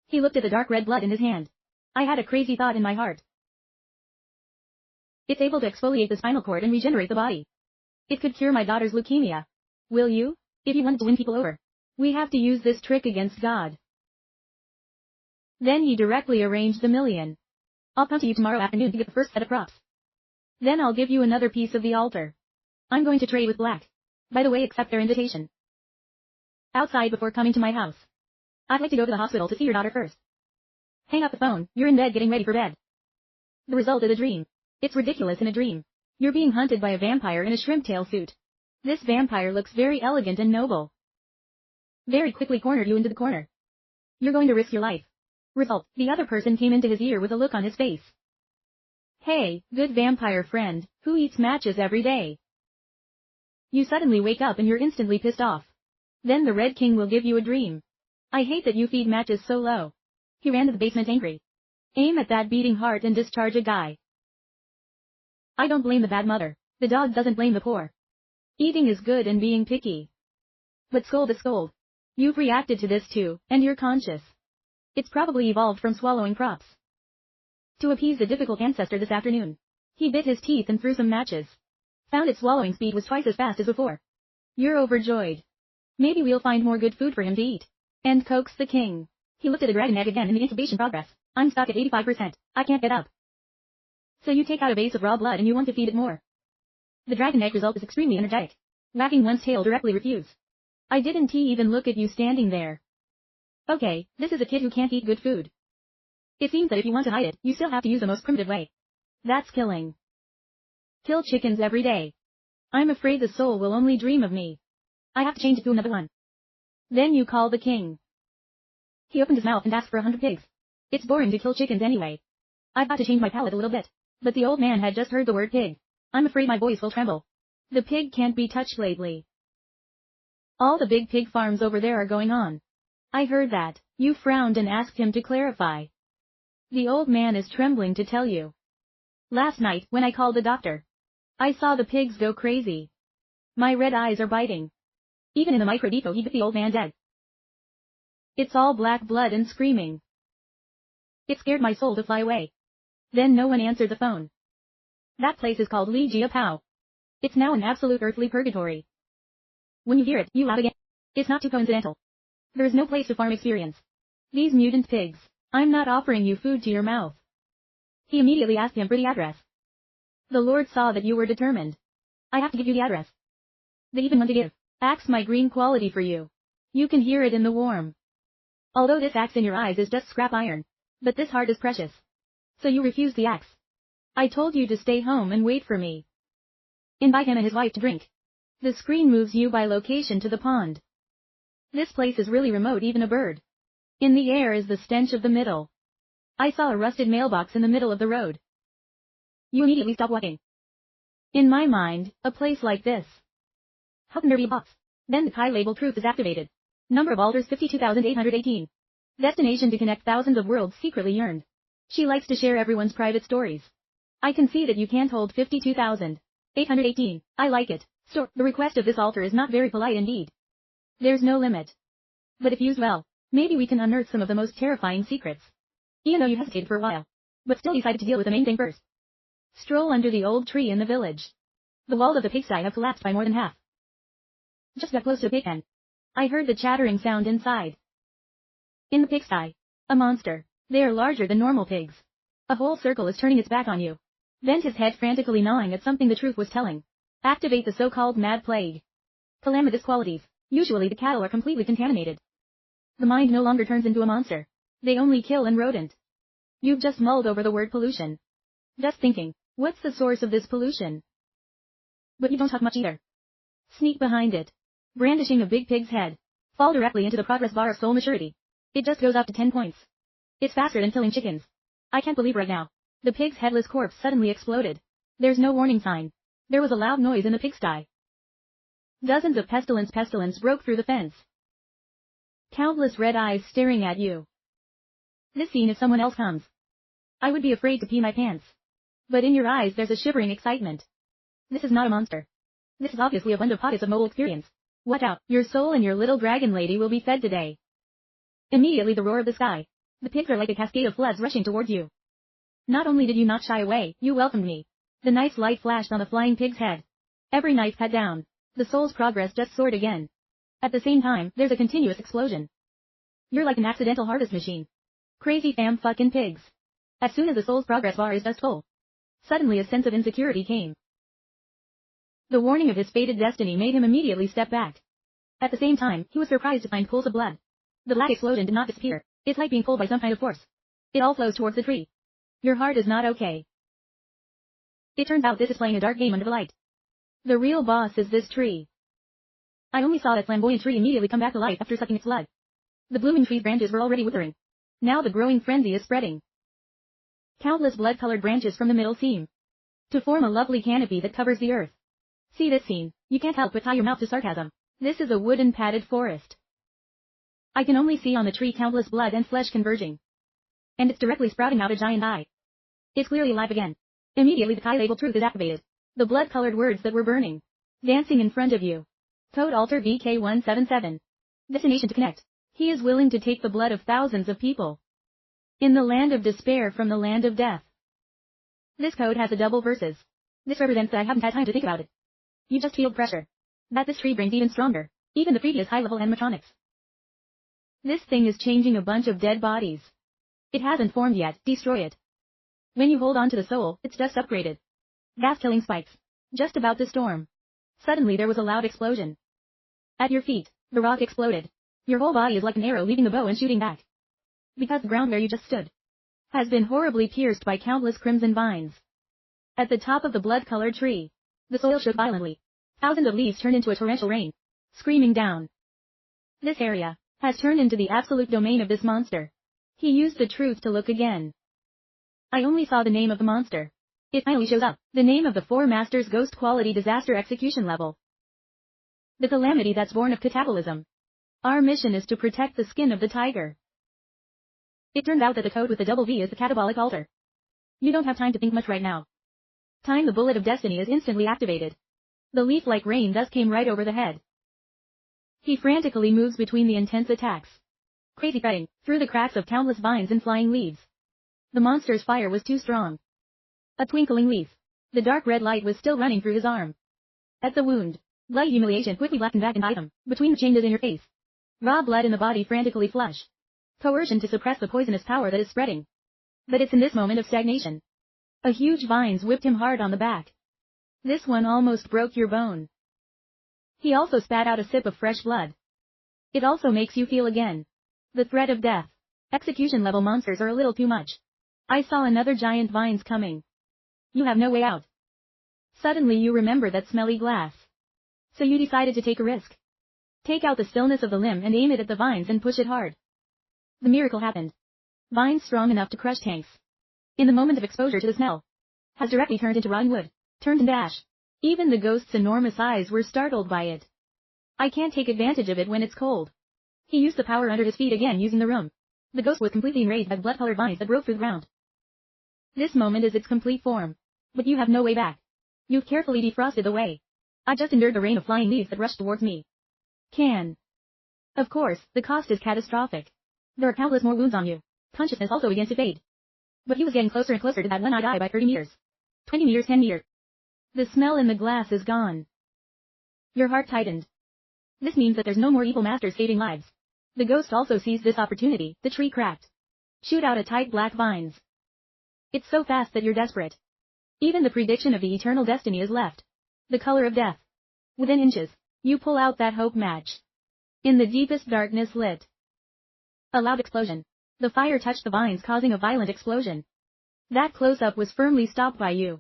He looked at the dark red blood in his hand. I had a crazy thought in my heart. It's able to exfoliate the spinal cord and regenerate the body. It could cure my daughter's leukemia. Will you? If you want to win people over. We have to use this trick against God. Then he directly arranged the million. I'll come to you tomorrow afternoon to get the first set of props. Then I'll give you another piece of the altar. I'm going to trade with Black. By the way, accept their invitation. Outside before coming to my house. I'd like to go to the hospital to see your daughter first. Hang up the phone, you're in bed getting ready for bed. The result is a dream. It's ridiculous in a dream. You're being hunted by a vampire in a shrimp tail suit. This vampire looks very elegant and noble. Very quickly cornered you into the corner. You're going to risk your life. Result, the other person came into his ear with a look on his face. Hey, good vampire friend, who eats matches every day? You suddenly wake up and you're instantly pissed off. Then the Red King will give you a dream. I hate that you feed matches so low. He ran to the basement angry. Aim at that beating heart and discharge a guy. I don't blame the bad mother. The dog doesn't blame the poor. Eating is good and being picky. But scold is scold. You've reacted to this too, and you're conscious. It's probably evolved from swallowing props. To appease the difficult ancestor this afternoon. He bit his teeth and threw some matches. Found its swallowing speed was twice as fast as before. You're overjoyed. Maybe we'll find more good food for him to eat. And coax the king. He looked at the dragon egg again in the incubation progress. I'm stuck at 85%. I can't get up. So you take out a vase of raw blood and you want to feed it more. The dragon egg result is extremely energetic. Wagging one's tail directly refuse. I didn't even look at you standing there. Okay, this is a kid who can't eat good food. It seems that if you want to hide it, you still have to use the most primitive way. That's killing. Kill chickens every day. I'm afraid the soul will only dream of me. I have to change it to another one. Then you call the king. He opened his mouth and asked for 100 pigs. It's boring to kill chickens anyway. I've got to change my palate a little bit. But the old man had just heard the word pig. I'm afraid my voice will tremble. The pig can't be touched lately. All the big pig farms over there are going on. I heard that. You frowned and asked him to clarify. The old man is trembling to tell you. Last night, when I called the doctor, I saw the pigs go crazy. My red eyes are biting. Even in the micro depot he bit the old man dead. It's all black blood and screaming. It scared my soul to fly away. Then no one answered the phone. That place is called Li Jia Pao. It's now an absolute earthly purgatory. When you hear it, you laugh again. It's not too coincidental. There is no place to farm experience. These mutant pigs. I'm not offering you food to your mouth. He immediately asked him for the address. The Lord saw that you were determined. I have to give you the address. They even want to give Axe my green quality for you. You can hear it in the warm. Although this axe in your eyes is just scrap iron. But this heart is precious. So you refuse the axe. I told you to stay home and wait for me. Invite him and his wife to drink. The screen moves you by location to the pond. This place is really remote, even a bird. In the air is the stench of the middle. I saw a rusted mailbox in the middle of the road. You immediately stop walking. In my mind, a place like this. How can there be a box? Then the Kai label truth is activated. Number of altars 52,818. Destination to connect thousands of worlds secretly yearned. She likes to share everyone's private stories. I can see that you can't hold 52,818. I like it. The request of this altar is not very polite indeed. There's no limit. But if used well, maybe we can unearth some of the most terrifying secrets. Even though you hesitated for a while, but still decided to deal with the main thing first. Stroll under the old tree in the village. The walls of the pigsty have collapsed by more than half. Just got close to a pig pen. I heard the chattering sound inside. In the pigsty, a monster. They are larger than normal pigs. A whole circle is turning its back on you. Bent his head frantically gnawing at something the truth was telling. Activate the so-called mad plague. Calamitous qualities. Usually the cattle are completely contaminated. The mind no longer turns into a monster. They only kill and rodent. You've just mulled over the word pollution. Just thinking, what's the source of this pollution? But you don't talk much either. Sneak behind it. Brandishing a big pig's head. Fall directly into the progress bar of soul maturity. It just goes up to 10 points. It's faster than killing chickens. I can't believe right now. The pig's headless corpse suddenly exploded. There's no warning sign. There was a loud noise in the pigsty. Dozens of pestilence broke through the fence. Countless red eyes staring at you. This scene if someone else comes. I would be afraid to pee my pants. But in your eyes there's a shivering excitement. This is not a monster. This is obviously a bunch of pockets of mobile experience. Watch out, your soul and your little dragon lady will be fed today. Immediately the roar of the sky. The pigs are like a cascade of floods rushing towards you. Not only did you not shy away, you welcomed me. The knife's light flashed on the flying pig's head. Every knife cut down. The soul's progress just soared again. At the same time, there's a continuous explosion. You're like an accidental harvest machine. Crazy fucking pigs. As soon as the soul's progress bar is just full. Suddenly a sense of insecurity came. The warning of his fated destiny made him immediately step back. At the same time, he was surprised to find pools of blood. The black explosion did not disappear. It's like being pulled by some kind of force. It all flows towards the tree. Your heart is not okay. It turns out this is playing a dark game under the light. The real boss is this tree. I only saw that flamboyant tree immediately come back to life after sucking its blood. The blooming tree's branches were already withering. Now the growing frenzy is spreading. Countless blood-colored branches from the middle seem to form a lovely canopy that covers the earth. See this scene, you can't help but tie your mouth to sarcasm. This is a wooden padded forest. I can only see on the tree countless blood and flesh converging. And it's directly sprouting out a giant eye. It's clearly alive again. Immediately the Kai label truth is activated. The blood-colored words that were burning. Dancing in front of you. Code altar VK177. Destination to connect. He is willing to take the blood of thousands of people. In the land of despair from the land of death. This code has a double verses. This represents that I haven't had time to think about it. You just feel pressure. That this tree brings even stronger. Even the previous high-level animatronics. This thing is changing a bunch of dead bodies. It hasn't formed yet, destroy it. When you hold on to the soul, it's just upgraded. Gas-killing spikes. Just about to storm. Suddenly there was a loud explosion. At your feet, the rock exploded. Your whole body is like an arrow leaving the bow and shooting back. Because the ground where you just stood has been horribly pierced by countless crimson vines. At the top of the blood-colored tree, the soil shook violently. Thousands of leaves turned into a torrential rain, screaming down. This area has turned into the absolute domain of this monster. He used the truth to look again. I only saw the name of the monster. It finally shows up. The name of the Four Masters Ghost Quality Disaster Execution Level. The calamity that's born of catabolism. Our mission is to protect the skin of the tiger. It turns out that the code with the double V is the catabolic altar. You don't have time to think much right now. Time the bullet of destiny is instantly activated. The leaf-like rain thus came right over the head. He frantically moves between the intense attacks. Crazy cutting, through the cracks of countless vines and flying leaves. The monster's fire was too strong. A twinkling leaf. The dark red light was still running through his arm. At the wound, bloody humiliation quickly blackened back and bite him, between the changes in your face. Raw blood in the body frantically flush. Coercion to suppress the poisonous power that is spreading. But it's in this moment of stagnation. A huge vines whipped him hard on the back. This one almost broke your bone. He also spat out a sip of fresh blood. It also makes you feel again. The threat of death. Execution level monsters are a little too much. I saw another giant vines coming. You have no way out. Suddenly you remember that smelly glass. So you decided to take a risk. Take out the stillness of the limb and aim it at the vines and push it hard. The miracle happened. Vines strong enough to crush tanks. In the moment of exposure to the smell. Has directly turned into rotten wood. Turned into ash. Even the ghost's enormous eyes were startled by it. I can't take advantage of it when it's cold. He used the power under his feet again using the room. The ghost was completely enraged by the blood-colored vines that broke through the ground. This moment is its complete form. But you have no way back. You've carefully defrosted the way. I just endured the rain of flying leaves that rushed towards me. Of course, the cost is catastrophic. There are countless more wounds on you. Consciousness also begins to fade. But he was getting closer and closer to that one-eyed eye by 30 meters. 20 meters, 10 meters. The smell in the glass is gone. Your heart tightened. This means that there's no more evil masters saving lives. The ghost also seized this opportunity. The tree cracked. Shoot out a tight black vines. It's so fast that you're desperate. Even the prediction of the eternal destiny is left. The color of death. Within inches, you pull out that hope match. In the deepest darkness lit. A loud explosion. The fire touched the vines causing a violent explosion. That close-up was firmly stopped by you.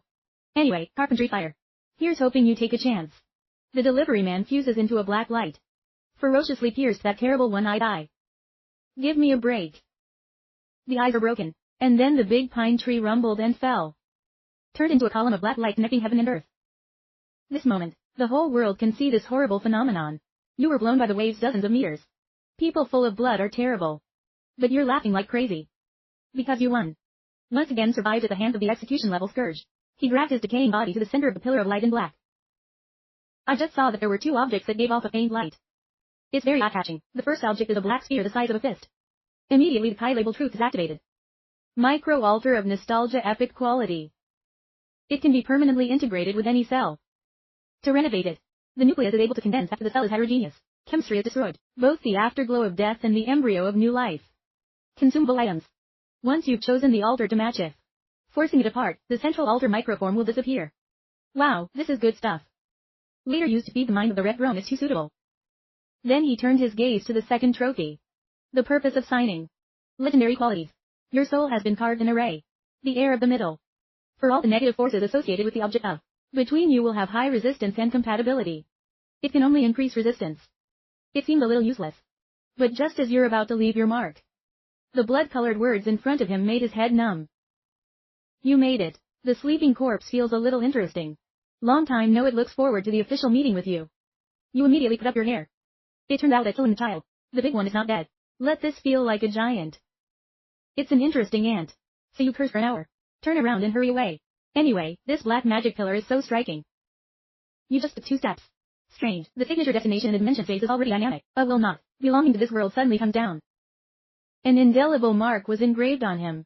Anyway, carpentry fire. Here's hoping you take a chance. The delivery man fuses into a black light. Ferociously pierced that terrible one-eyed eye. Give me a break. The eyes are broken. And then the big pine tree rumbled and fell. Turned into a column of black light connecting heaven and earth. This moment, the whole world can see this horrible phenomenon. You were blown by the waves dozens of meters. People full of blood are terrible. But you're laughing like crazy. Because you won. Once again survived at the hands of the execution level scourge. He dragged his decaying body to the center of the pillar of light in black. I just saw that there were two objects that gave off a faint light. It's very eye-catching. The first object is a black sphere the size of a fist. Immediately the Kai label truth is activated. Micro-alter of nostalgia epic quality. It can be permanently integrated with any cell. To renovate it, the nucleus is able to condense after the cell is heterogeneous. Chemistry is destroyed. Both the afterglow of death and the embryo of new life. Consumable items. Once you've chosen the altar to match it, forcing it apart, the central altar microform will disappear. Wow, this is good stuff. Later used to feed the mind of the red drone is too suitable. Then he turned his gaze to the second trophy. The purpose of signing. Legendary qualities. Your soul has been carved in a ray. The air of the middle. For all the negative forces associated with the object of. Between you will have high resistance and compatibility. It can only increase resistance. It seemed a little useless. But just as you're about to leave your mark. The blood-colored words in front of him made his head numb. You made it. The sleeping corpse feels a little interesting. Long time no it looks forward to the official meeting with you. You immediately put up your hair. It turned out that killing the child, the big one, is not dead. Let this feel like a giant. It's an interesting ant. So you curse for an hour. Turn around and hurry away. Anyway, this black magic pillar is so striking. You just took 2 steps. Strange, the signature destination in the dimension space is already dynamic. A will not, belonging to this world suddenly comes down. An indelible mark was engraved on him.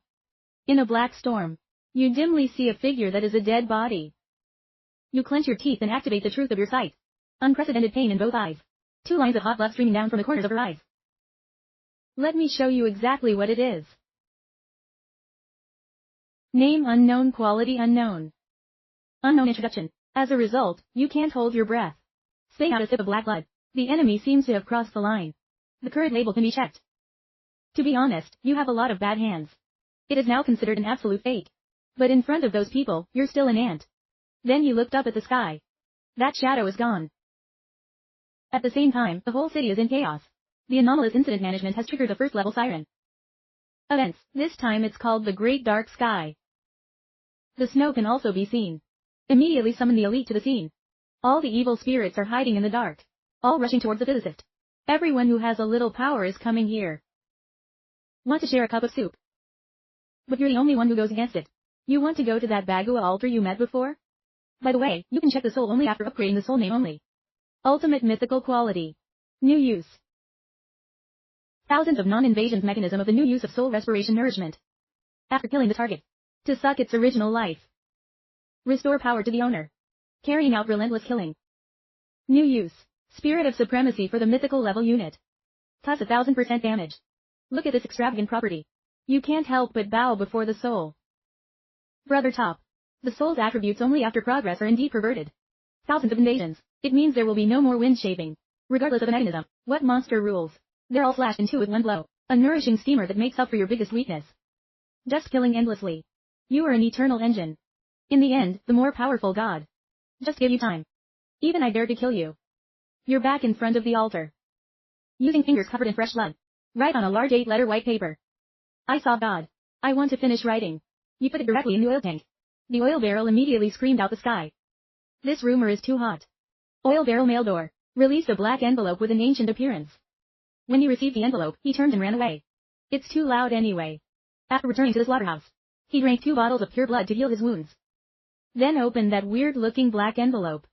In a black storm, you dimly see a figure that is a dead body. You clench your teeth and activate the truth of your sight. Unprecedented pain in both eyes. 2 lines of hot blood streaming down from the corners of her eyes. Let me show you exactly what it is. Name unknown, quality unknown. Unknown introduction. As a result, you can't hold your breath. Spitting out a sip of black blood. The enemy seems to have crossed the line. The current label can be checked. To be honest, you have a lot of bad hands. It is now considered an absolute fate. But in front of those people, you're still an ant. Then he looked up at the sky. That shadow is gone. At the same time, the whole city is in chaos. The anomalous incident management has triggered the first level siren. Events. This time it's called the Great Dark Sky. The snow can also be seen. Immediately summon the elite to the scene. All the evil spirits are hiding in the dark. All rushing towards the physicist. Everyone who has a little power is coming here. Want to share a cup of soup? But you're the only one who goes against it. You want to go to that Bagua altar you met before? By the way, you can check the soul only after upgrading the soul name only. Ultimate mythical quality. New use. Thousands of non-invasions mechanism of the new use of soul respiration nourishment. After killing the target. To suck its original life. Restore power to the owner. Carrying out relentless killing. New use. Spirit of supremacy for the mythical level unit. Plus 1000% damage. Look at this extravagant property. You can't help but bow before the soul. Brother Top. The soul's attributes only after progress are indeed perverted. Thousands of invasions. It means there will be no more wind shaping. Regardless of antagonism. What monster rules? They're all slashed in 2 with 1 blow. A nourishing steamer that makes up for your biggest weakness. Just killing endlessly. You are an eternal engine. In the end, the more powerful God. Just give you time. Even I dare to kill you. You're back in front of the altar. Using fingers covered in fresh blood. Write on a large 8-letter white paper. I saw God. I want to finish writing. You put it directly in the oil tank. The oil barrel immediately screamed out the sky. This rumor is too hot. Oil barrel mail door. Released a black envelope with an ancient appearance. When he received the envelope, he turned and ran away. It's too loud anyway. After returning to the slaughterhouse, he drank 2 bottles of pure blood to heal his wounds. Then opened that weird-looking black envelope.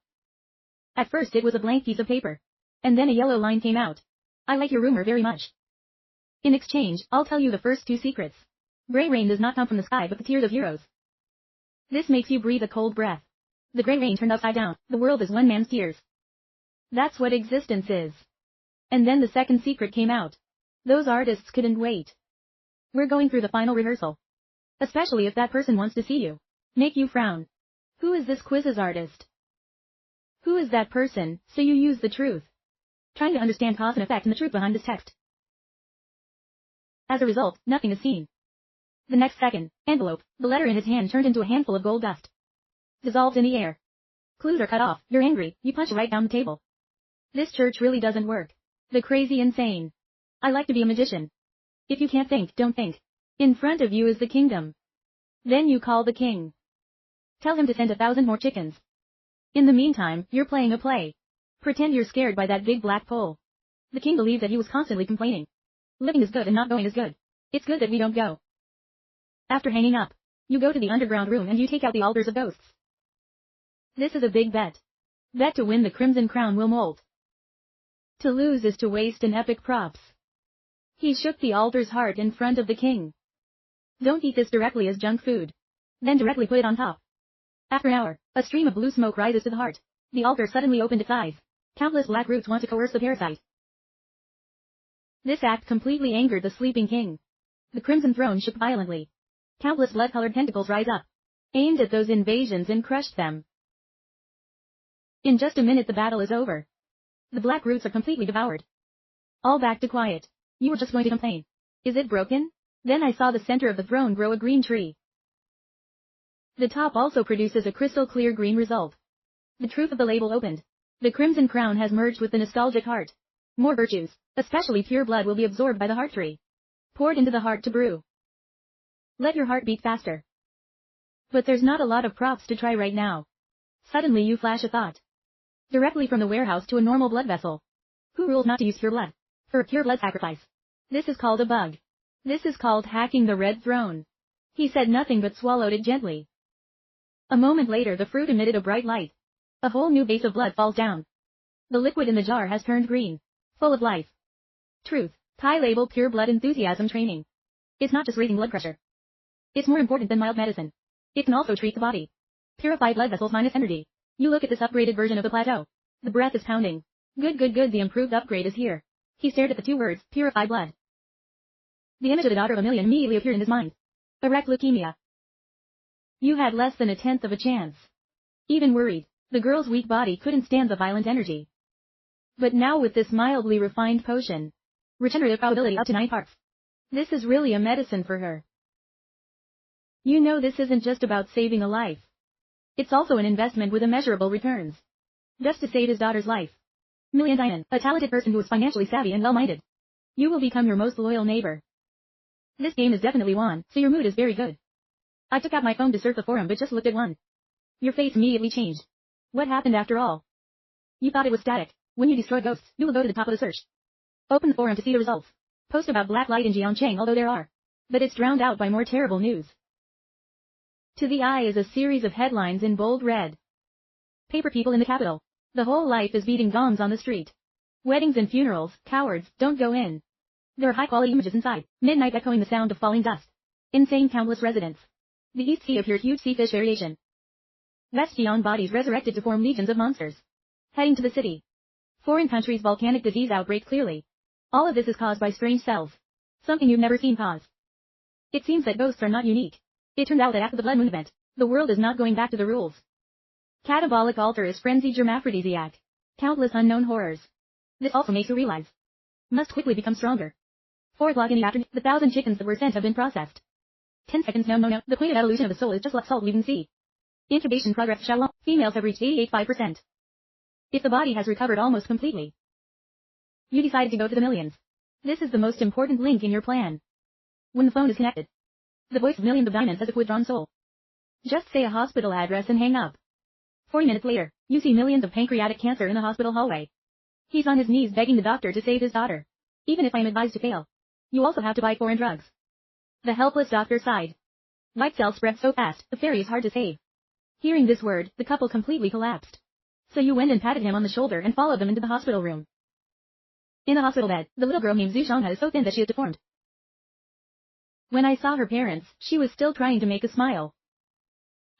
At first it was a blank piece of paper. And then a yellow line came out. I like your rumor very much. In exchange, I'll tell you the first 2 secrets. Gray rain does not come from the sky but the tears of heroes. This makes you breathe a cold breath. The gray rain turned upside down. The world is one man's tears. That's what existence is. And then the second secret came out. Those artists couldn't wait. We're going through the final rehearsal. Especially if that person wants to see you. Make you frown. Who is this quizzes artist? Who is that person, so you use the truth. Trying to understand cause and effect and the truth behind this text. As a result, nothing is seen. The next second, envelope, the letter in his hand turned into a handful of gold dust. Dissolved in the air. Clues are cut off, you're angry, you punch right down the table. This church really doesn't work. The crazy insane. I like to be a magician. If you can't think, don't think. In front of you is the kingdom. Then you call the king. Tell him to send 1,000 more chickens. In the meantime, you're playing a play. Pretend you're scared by that big black pole. The king believed that he was constantly complaining. Living is good and not going is good. It's good that we don't go. After hanging up, you go to the underground room and you take out the altars of ghosts. This is a big bet. Bet to win the Crimson Crown will molt. To lose is to waste an epic props. He shook the altar's heart in front of the king. Don't eat this directly as junk food. Then directly put it on top. After an hour, a stream of blue smoke rises to the heart. The altar suddenly opened its eyes. Countless black roots want to coerce the parasite. This act completely angered the sleeping king. The crimson throne shook violently. Countless blood-colored tentacles rise up, aimed at those invasions and crushed them. In just a minute the battle is over. The black roots are completely devoured. All back to quiet. You were just going to complain. Is it broken? Then I saw the center of the throne grow a green tree. The top also produces a crystal clear green result. The truth of the label opened. The crimson crown has merged with the nostalgic heart. More virtues, especially pure blood, will be absorbed by the heart tree. Poured into the heart to brew. Let your heart beat faster. But there's not a lot of props to try right now. Suddenly you flash a thought. Directly from the warehouse to a normal blood vessel. Who ruled not to use pure blood? For a pure blood sacrifice. This is called a bug. This is called hacking the red throne. He said nothing but swallowed it gently. A moment later the fruit emitted a bright light. A whole new base of blood falls down. The liquid in the jar has turned green. Full of life. Truth. Thai label pure blood enthusiasm training. It's not just raising blood pressure. It's more important than mild medicine. It can also treat the body. Purify blood vessels minus energy. You look at this upgraded version of the plateau. The breath is pounding. Good, the improved upgrade is here. He stared at the 2 words, purify blood. The image of the daughter of a million immediately appeared in his mind. Erect leukemia. You had less than 1/10 of a chance. Even worried, the girl's weak body couldn't stand the violent energy. But now with this mildly refined potion, regenerative probability up to 9 parts. This is really a medicine for her. You know this isn't just about saving a life. It's also an investment with immeasurable returns. Just to save his daughter's life. Million Diamond, a talented person who is financially savvy and well-minded. You will become your most loyal neighbor. This game is definitely won, so your mood is very good. I took out my phone to surf the forum but just looked at one. Your face immediately changed. What happened after all? You thought it was static. When you destroy ghosts, you will go to the top of the search. Open the forum to see the results. Post about black light in Jiangcheng, although there are. But it's drowned out by more terrible news. To the eye is a series of headlines in bold red. Paper people in the capital. The whole life is beating gongs on the street. Weddings and funerals, cowards, don't go in. There are high-quality images inside, midnight echoing the sound of falling dust. Insane countless residents. The East Sea appears huge sea fish variation. West Jiang bodies resurrected to form legions of monsters. Heading to the city. Foreign countries volcanic disease outbreak clearly. All of this is caused by strange cells. Something you've never seen cause. It seems that ghosts are not unique. It turned out that after the Blood Moon event, the world is not going back to the rules. Catabolic altar is frenzied germaphrodisiac. Countless unknown horrors. This also makes you realize. Must quickly become stronger. 4 o'clock in the afternoon, the 1,000 chickens that were sent have been processed. 10 seconds. No. The point of evolution of the soul is just like salt leaving the sea. Incubation progress. Shalom. Females have reached 88.5%. If the body has recovered almost completely, you decide to go to the millions. This is the most important link in your plan. When the phone is connected, the voice of millions of diamonds has a withdrawn soul. Just say a hospital address and hang up. 40 minutes later, you see millions of pancreatic cancer in the hospital hallway. He's on his knees begging the doctor to save his daughter. Even if I am advised to fail, you also have to buy foreign drugs. The helpless doctor sighed. White cells spread so fast, the fairy is hard to save. Hearing this word, the couple completely collapsed. So you went and patted him on the shoulder and followed them into the hospital room. In the hospital bed, the little girl named Zhu Shangha is so thin that she is deformed. When I saw her parents, she was still trying to make a smile.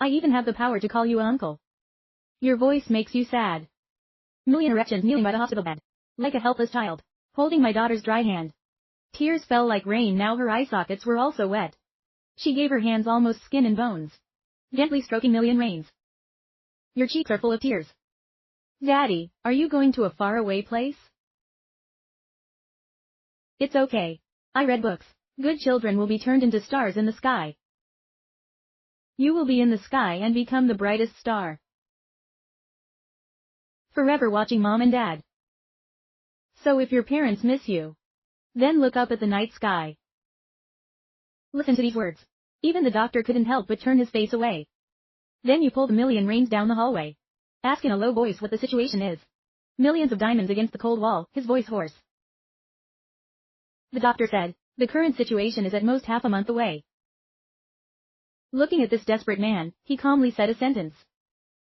I even have the power to call you uncle. Your voice makes you sad. Million erections kneeling by the hospital bed, like a helpless child, holding my daughter's dry hand. Tears fell like rain. Now her eye sockets were also wet. She gave her hands almost skin and bones, gently stroking Million Rains. Your cheeks are full of tears. Daddy, are you going to a faraway place? It's okay. I read books. Good children will be turned into stars in the sky. You will be in the sky and become the brightest star. Forever watching Mom and Dad. So if your parents miss you, then look up at the night sky. Listen to these words. Even the doctor couldn't help but turn his face away. Then you pull the Million Rains down the hallway. Ask in a low voice what the situation is. Millions of diamonds against the cold wall, his voice hoarse. The doctor said, the current situation is at most half a month away. Looking at this desperate man, he calmly said a sentence.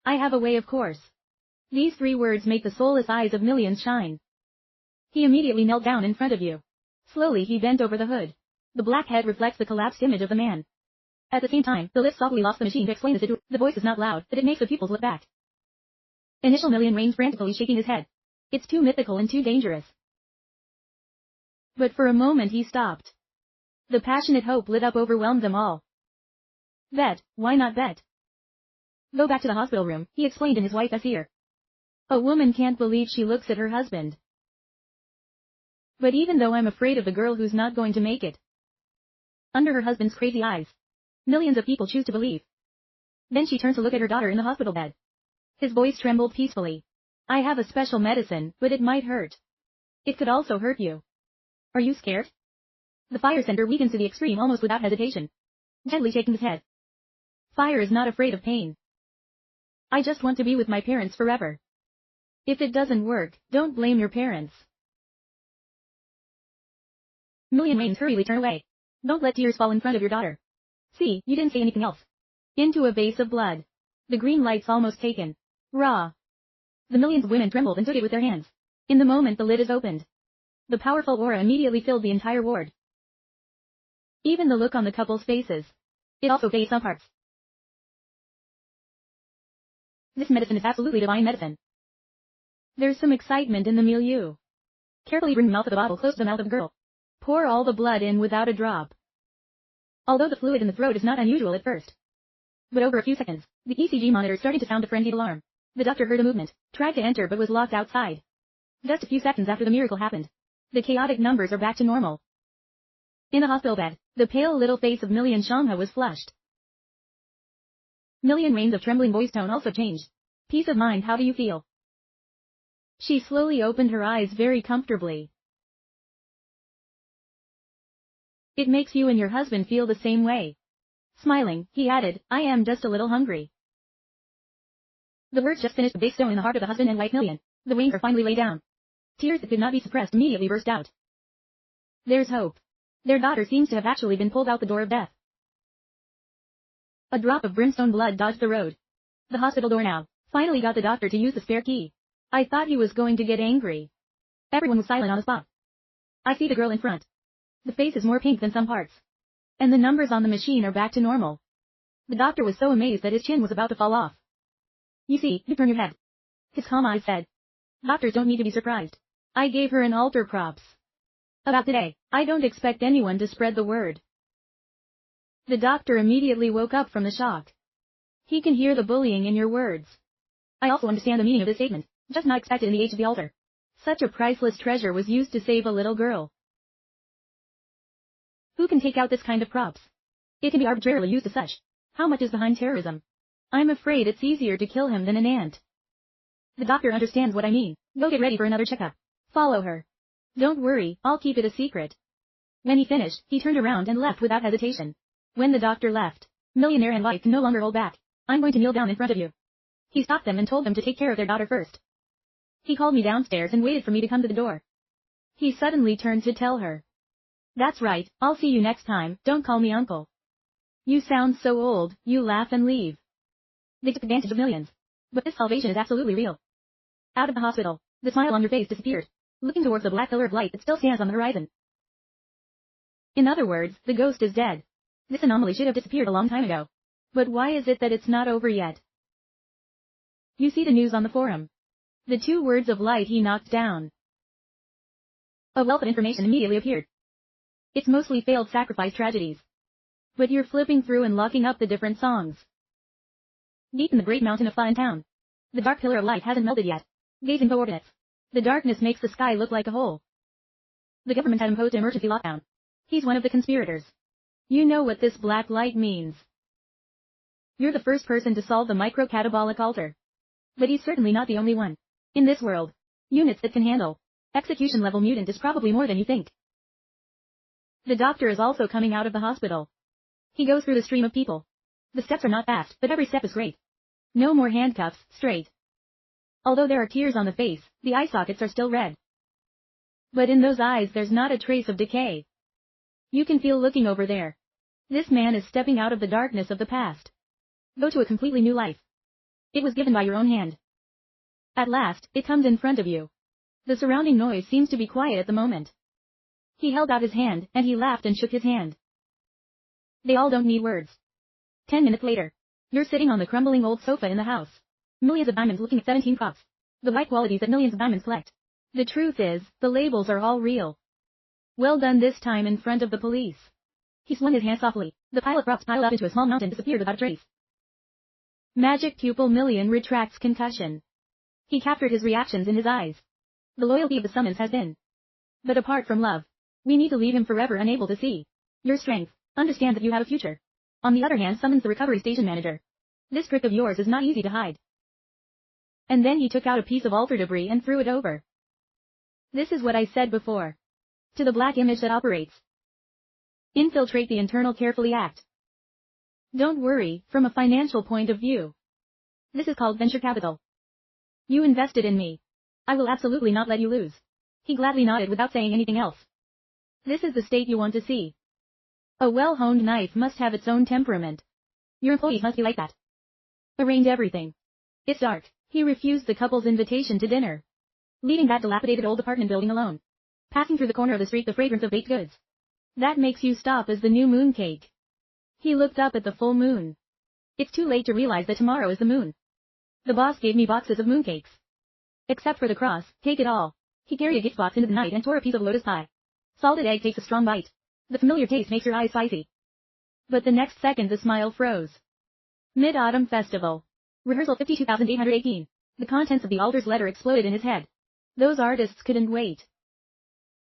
I have a way, of course. These 3 words make the soulless eyes of millions shine. He immediately knelt down in front of you. Slowly he bent over the hood. The black head reflects the collapsed image of the man. At the same time, the lips softly lost the machine to explain the situation. The voice is not loud, but it makes the pupils look back. Initial Million Rains frantically shaking his head. It's too mythical and too dangerous. But for a moment he stopped. The passionate hope lit up overwhelmed them all. Bet, why not bet? Go back to the hospital room, he explained in his wife's ear. A woman can't believe she looks at her husband. But even though I'm afraid of the girl who's not going to make it. Under her husband's crazy eyes, millions of people choose to believe. Then she turns to look at her daughter in the hospital bed. His voice trembled peacefully. I have a special medicine, but it might hurt. It could also hurt you. Are you scared? The fire sender weakens to the extreme almost without hesitation, gently shaking his head. Fire is not afraid of pain. I just want to be with my parents forever. If it doesn't work, don't blame your parents. Million Rains hurriedly turn away. Don't let tears fall in front of your daughter. See, you didn't say anything else. Into a vase of blood. The green light's almost taken. Raw. The millions of women trembled and took it with their hands. In the moment the lid is opened, the powerful aura immediately filled the entire ward. Even the look on the couple's faces. It also fades some parts. This medicine is absolutely divine medicine. There's some excitement in the milieu. Carefully bring the mouth of the bottle close to the mouth of the girl. Pour all the blood in without a drop. Although the fluid in the throat is not unusual at first. But over a few seconds, the ECG monitor is starting to sound a frenzied alarm. The doctor heard a movement, tried to enter but was locked outside. Just a few seconds after the miracle happened, the chaotic numbers are back to normal. In the hospital bed, the pale little face of Million Shangha was flushed. Million Rains of trembling voice tone also changed. Peace of mind, how do you feel? She slowly opened her eyes very comfortably. It makes you and your husband feel the same way. Smiling, he added, I am just a little hungry. The words just finished the big stone in the heart of the husband and wife Million. The wings are finally laid down. Tears that could not be suppressed immediately burst out. There's hope. Their daughter seems to have actually been pulled out the door of death. A drop of brimstone blood dodged the road. The hospital door now finally got the doctor to use the spare key. I thought he was going to get angry. Everyone was silent on the spot. I see the girl in front. The face is more pink than some parts. And the numbers on the machine are back to normal. The doctor was so amazed that his chin was about to fall off. You see, you turn your head. His calm eyes said. Doctors don't need to be surprised. I gave her an altar props. About today, I don't expect anyone to spread the word. The doctor immediately woke up from the shock. He can hear the bullying in your words. I also understand the meaning of this statement, just not expected in the age of the altar. Such a priceless treasure was used to save a little girl. Who can take out this kind of props? It can be arbitrarily used as such. How much is behind terrorism? I'm afraid it's easier to kill him than an ant. The doctor understands what I mean. Go get ready for another checkup. Follow her. Don't worry, I'll keep it a secret. When he finished, he turned around and left without hesitation. When the doctor left, millionaire and wife can no longer hold back. I'm going to kneel down in front of you. He stopped them and told them to take care of their daughter first. He called me downstairs and waited for me to come to the door. He suddenly turned to tell her. That's right, I'll see you next time, don't call me uncle. You sound so old, you laugh and leave. They took advantage of millions. But this salvation is absolutely real. Out of the hospital, the smile on your face disappeared, looking towards the black pillar of light that still stands on the horizon. In other words, the ghost is dead. This anomaly should have disappeared a long time ago. But why is it that it's not over yet? You see the news on the forum. The 2 words of light he knocked down. A wealth of information immediately appeared. It's mostly failed sacrifice tragedies. But you're flipping through and locking up the different songs. Deep in the great mountain of Fun Town, the dark pillar of light hasn't melted yet. Gazing coordinates. The darkness makes the sky look like a hole. The government had imposed an emergency lockdown. He's one of the conspirators. You know what this black light means. You're the first person to solve the micro-catabolic altar. But he's certainly not the only one. In this world, units that can handle execution-level mutant is probably more than you think. The doctor is also coming out of the hospital. He goes through the stream of people. The steps are not fast, but every step is great. No more handcuffs, straight. Although there are tears on the face, the eye sockets are still red. But in those eyes there's not a trace of decay. You can feel looking over there. This man is stepping out of the darkness of the past. Go to a completely new life. It was given by your own hand. At last, it comes in front of you. The surrounding noise seems to be quiet at the moment. He held out his hand, and he laughed and shook his hand. They all don't need words. 10 minutes later, you're sitting on the crumbling old sofa in the house. Millions of diamonds looking at 17 props. The white qualities that millions of diamonds collect. The truth is, the labels are all real. Well done this time in front of the police. He swung his hand softly. The pile of props piled up into a small mountain disappeared without a trace. Magic pupil million retracts concussion. He captured his reactions in his eyes. The loyalty of the summons has been. But apart from love, we need to leave him forever unable to see your strength. Understand that you have a future. On the other hand, summons the recovery station manager. This trick of yours is not easy to hide. And then he took out a piece of altar debris and threw it over. This is what I said before. To the black image that operates. Infiltrate the internal carefully act. Don't worry, from a financial point of view. This is called venture capital. You invested in me. I will absolutely not let you lose. He gladly nodded without saying anything else. This is the state you want to see. A well-honed knife must have its own temperament. Your employees must be like that. Arrange everything. It's dark. He refused the couple's invitation to dinner. Leaving that dilapidated old apartment building alone. Passing through the corner of the street the fragrance of baked goods. That makes you stop as the new moon cake. He looked up at the full moon. It's too late to realize that tomorrow is the moon. The boss gave me boxes of mooncakes. Except for the cross, take it all. He carried a gift box into the night and tore a piece of lotus pie. Salted egg takes a strong bite. The familiar taste makes your eyes spicy. But the next second the smile froze. Mid-Autumn Festival. Rehearsal 52,818. The contents of the altar's letter exploded in his head. Those artists couldn't wait.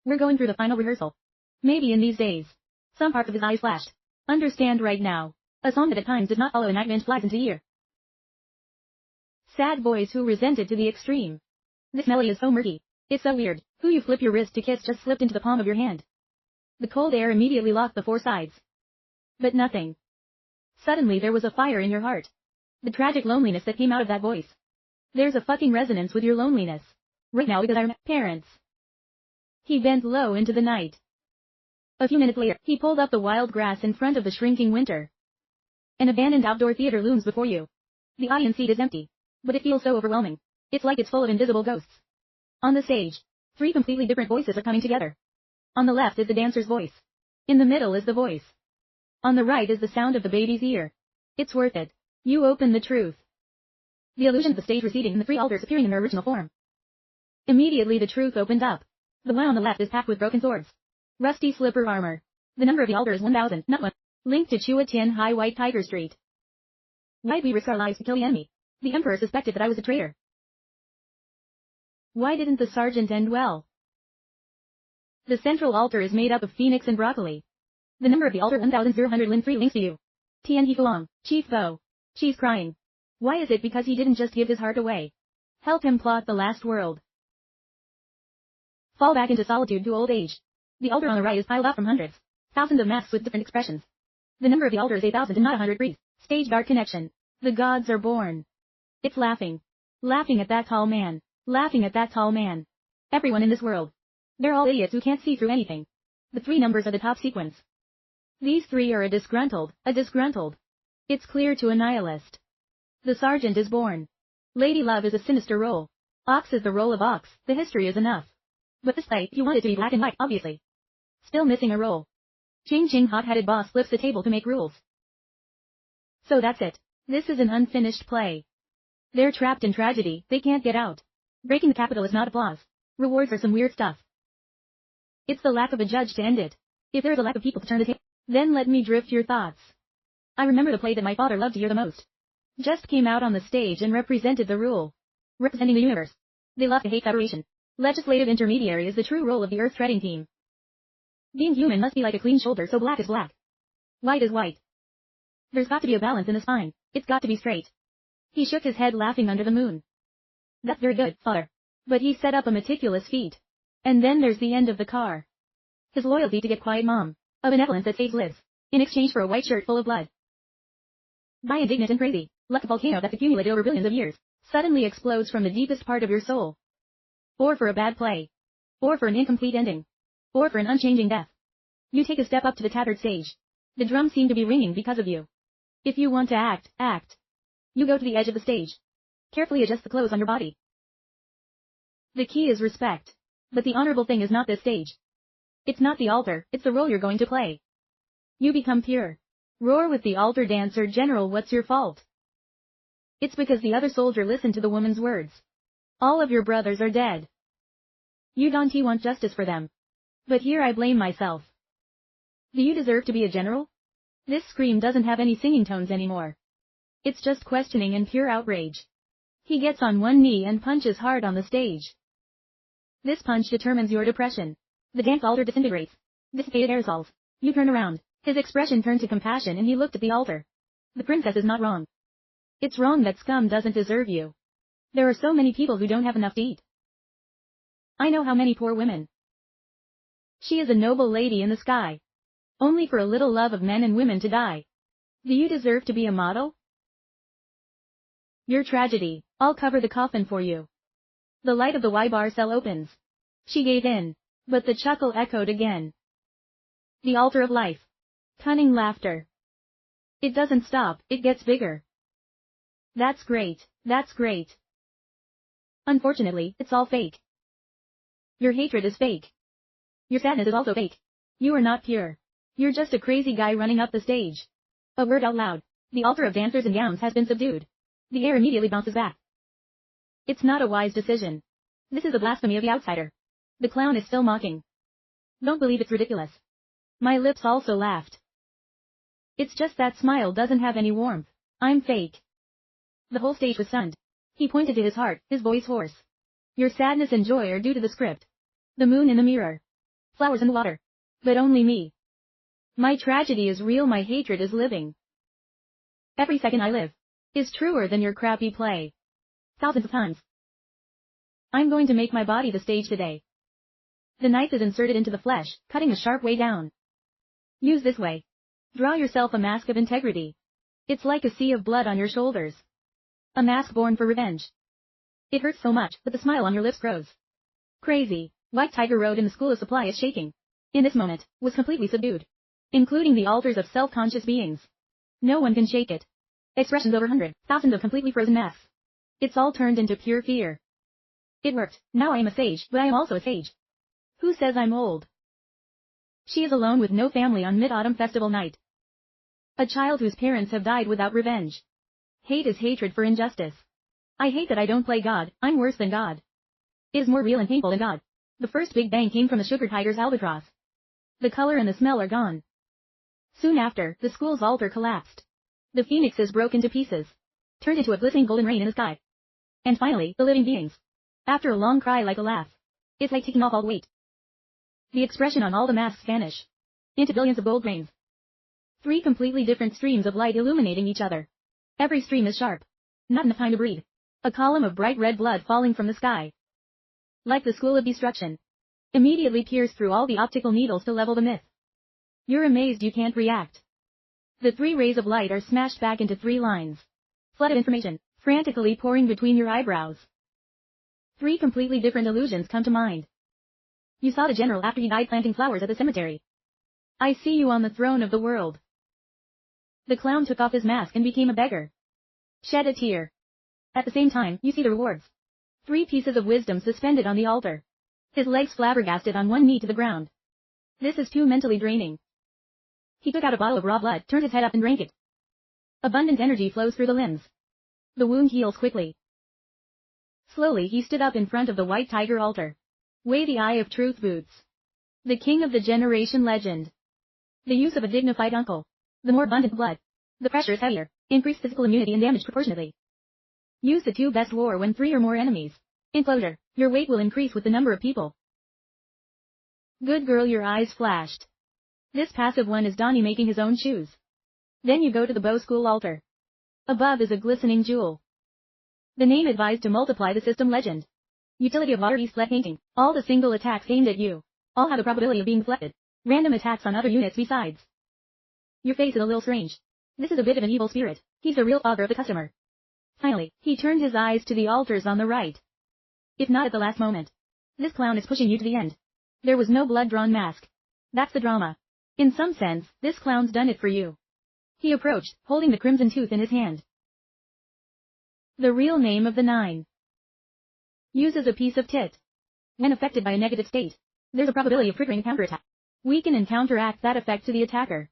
We're going through the final rehearsal. Maybe in these days. Some parts of his eyes flashed. Understand right now. A song that at times did not follow a night wind flies into the ear. Sad boys who resented to the extreme. This melody is so murky. It's so weird. Who you flip your wrist to kiss just slipped into the palm of your hand. The cold air immediately locked the four sides. But nothing. Suddenly there was a fire in your heart. The tragic loneliness that came out of that voice. There's a fucking resonance with your loneliness. Right now because I'm parents. He bent low into the night. A few minutes later, he pulled up the wild grass in front of the shrinking winter. An abandoned outdoor theater looms before you. The audience seat is empty. But it feels so overwhelming. It's like it's full of invisible ghosts. On the stage, 3 completely different voices are coming together. On the left is the dancer's voice. In the middle is the voice. On the right is the sound of the baby's ear. It's worth it. You open the truth. The illusion of the stage receding and the 3 altars appearing in their original form. Immediately the truth opened up. The one on the left is packed with broken swords. Rusty slipper armor. The number of the altar is 1000, not 1. Linked to Chua Tin High White Tiger Street. Why'd we risk our lives to kill the enemy? The Emperor suspected that I was a traitor. Why didn't the sergeant end well? The central altar is made up of phoenix and broccoli. The number of the altar 1003 links to you. Tian Huang, Chief Bo. She's crying. Why is it because he didn't just give his heart away? Help him plot the last world. Fall back into solitude to old age. The altar on the right is piled up from hundreds, thousands of masks with different expressions. The number of the altar is 8,000 and not 100 breathe. Stage dark connection. The gods are born. It's laughing. Laughing at that tall man. Laughing at that tall man. Everyone in this world. They're all idiots who can't see through anything. The three numbers are the top sequence. These three are a disgruntled. It's clear to a nihilist. The sergeant is born. Lady Love is a sinister role. Ox is the role of Ox, the history is enough. But this fight, you want it to be black and white, obviously. Still missing a role. Ching Ching hot-headed boss flips the table to make rules. So that's it. This is an unfinished play. They're trapped in tragedy, they can't get out. Breaking the capital is not applause. Rewards are some weird stuff. It's the lack of a judge to end it. If there's a lack of people to turn the table, then let me drift your thoughts. I remember the play that my father loved to hear the most. Just came out on the stage and represented the rule. Representing the universe. They love to hate federation. Legislative intermediary is the true role of the earth-threading team. Being human must be like a clean shoulder, so black is black. White is white. There's got to be a balance in the spine. It's got to be straight. He shook his head laughing under the moon. That's very good, father. But he set up a meticulous feat. And then there's the end of the car. His loyalty to get quiet mom. A benevolence that saves lives. In exchange for a white shirt full of blood. By indignant and crazy, like a volcano that's accumulated over billions of years, suddenly explodes from the deepest part of your soul. Or for a bad play. Or for an incomplete ending. Or for an unchanging death. You take a step up to the tattered stage. The drums seem to be ringing because of you. If you want to act, act. You go to the edge of the stage. Carefully adjust the clothes on your body. The key is respect. But the honorable thing is not this stage. It's not the altar, it's the role you're going to play. You become pure. Roar with the altar dancer. General, what's your fault? It's because the other soldier listened to the woman's words. All of your brothers are dead. You don't want justice for them. But here I blame myself. Do you deserve to be a general? This scream doesn't have any singing tones anymore. It's just questioning and pure outrage. He gets on one knee and punches hard on the stage. This punch determines your depression. The dance altar disintegrates. Dissipated aerosols. You turn around. His expression turned to compassion and he looked at the altar. The princess is not wrong. It's wrong that scum doesn't deserve you. There are so many people who don't have enough to eat. I know how many poor women. She is a noble lady in the sky. Only for a little love of men and women to die. Do you deserve to be a model? Your tragedy. I'll cover the coffin for you. The light of the Y-bar cell opens. She gave in. But the chuckle echoed again. The altar of life. Cunning laughter. It doesn't stop, it gets bigger. That's great, that's great. Unfortunately, it's all fake. Your hatred is fake. Your sadness is also fake. You are not pure. You're just a crazy guy running up the stage. A word out loud. The altar of dancers in gowns has been subdued. The air immediately bounces back. It's not a wise decision. This is a blasphemy of the outsider. The clown is still mocking. Don't believe it's ridiculous. My lips also laughed. It's just that smile doesn't have any warmth. I'm fake. The whole stage was stunned. He pointed to his heart, his voice hoarse. Your sadness and joy are due to the script. The moon in the mirror. Flowers in the water. But only me. My tragedy is real, my hatred is living. Every second I live is truer than your crappy play. Thousands of times. I'm going to make my body the stage today. The knife is inserted into the flesh, cutting a sharp way down. Use this way. Draw yourself a mask of integrity. It's like a sea of blood on your shoulders. A mask born for revenge. It hurts so much, but the smile on your lips grows. Crazy. White Tiger Road in the school of supply is shaking. In this moment, was completely subdued. Including the altars of self-conscious beings. No one can shake it. Expressions over 100,000 of completely frozen masks. It's all turned into pure fear. It worked. Now I am a sage, but I am also a sage. Who says I'm old? She is alone with no family on Mid-Autumn Festival night. A child whose parents have died without revenge. Hate is hatred for injustice. I hate that I don't play God, I'm worse than God. It is more real and painful than God. The first big bang came from the sugar tiger's albatross. The color and the smell are gone. Soon after, the school's altar collapsed. The phoenixes broke into pieces. Turned into a glistening golden rain in the sky. And finally, the living beings. After a long cry like a laugh. It's like taking off all the weight. The expression on all the masks vanish. into billions of gold grains. 3 completely different streams of light illuminating each other. Every stream is sharp. Not enough time to breathe. A column of bright red blood falling from the sky. Like the school of destruction. Immediately pierced through all the optical needles to level the myth. You're amazed you can't react. The 3 rays of light are smashed back into 3 lines. Flood of information, frantically pouring between your eyebrows. 3 completely different illusions come to mind. You saw the general after he died planting flowers at the cemetery. I see you on the throne of the world. The clown took off his mask and became a beggar. Shed a tear. At the same time, you see the rewards. 3 pieces of wisdom suspended on the altar. His legs flabbergasted on one knee to the ground. This is too mentally draining. He took out a bottle of raw blood, turned his head up and drank it. Abundant energy flows through the limbs. The wound heals quickly. Slowly he stood up in front of the white tiger altar. Weigh the eye of truth boots. The king of the generation legend. The use of a dignified uncle. The more abundant blood. The pressure is heavier. Increased physical immunity and damage proportionately. Use the 2 best war when 3 or more enemies. Enclosure. Your weight will increase with the number of people. Good girl, your eyes flashed. This passive one is Donnie making his own shoes. Then you go to the bow school altar. Above is a glistening jewel. The name advised to multiply the system legend. Utility of water east left painting. All the single attacks aimed at you. All have the probability of being deflected. Random attacks on other units besides. Your face is a little strange. This is a bit of an evil spirit. He's the real father of the customer. Finally, he turned his eyes to the altars on the right. If not at the last moment. This clown is pushing you to the end. There was no blood-drawn mask. That's the drama. In some sense, this clown's done it for you. He approached, holding the crimson tooth in his hand. The real name of the 9. Uses a piece of tit. When affected by a negative state, there's a probability of triggering a counterattack. Weaken and counteract that effect to the attacker.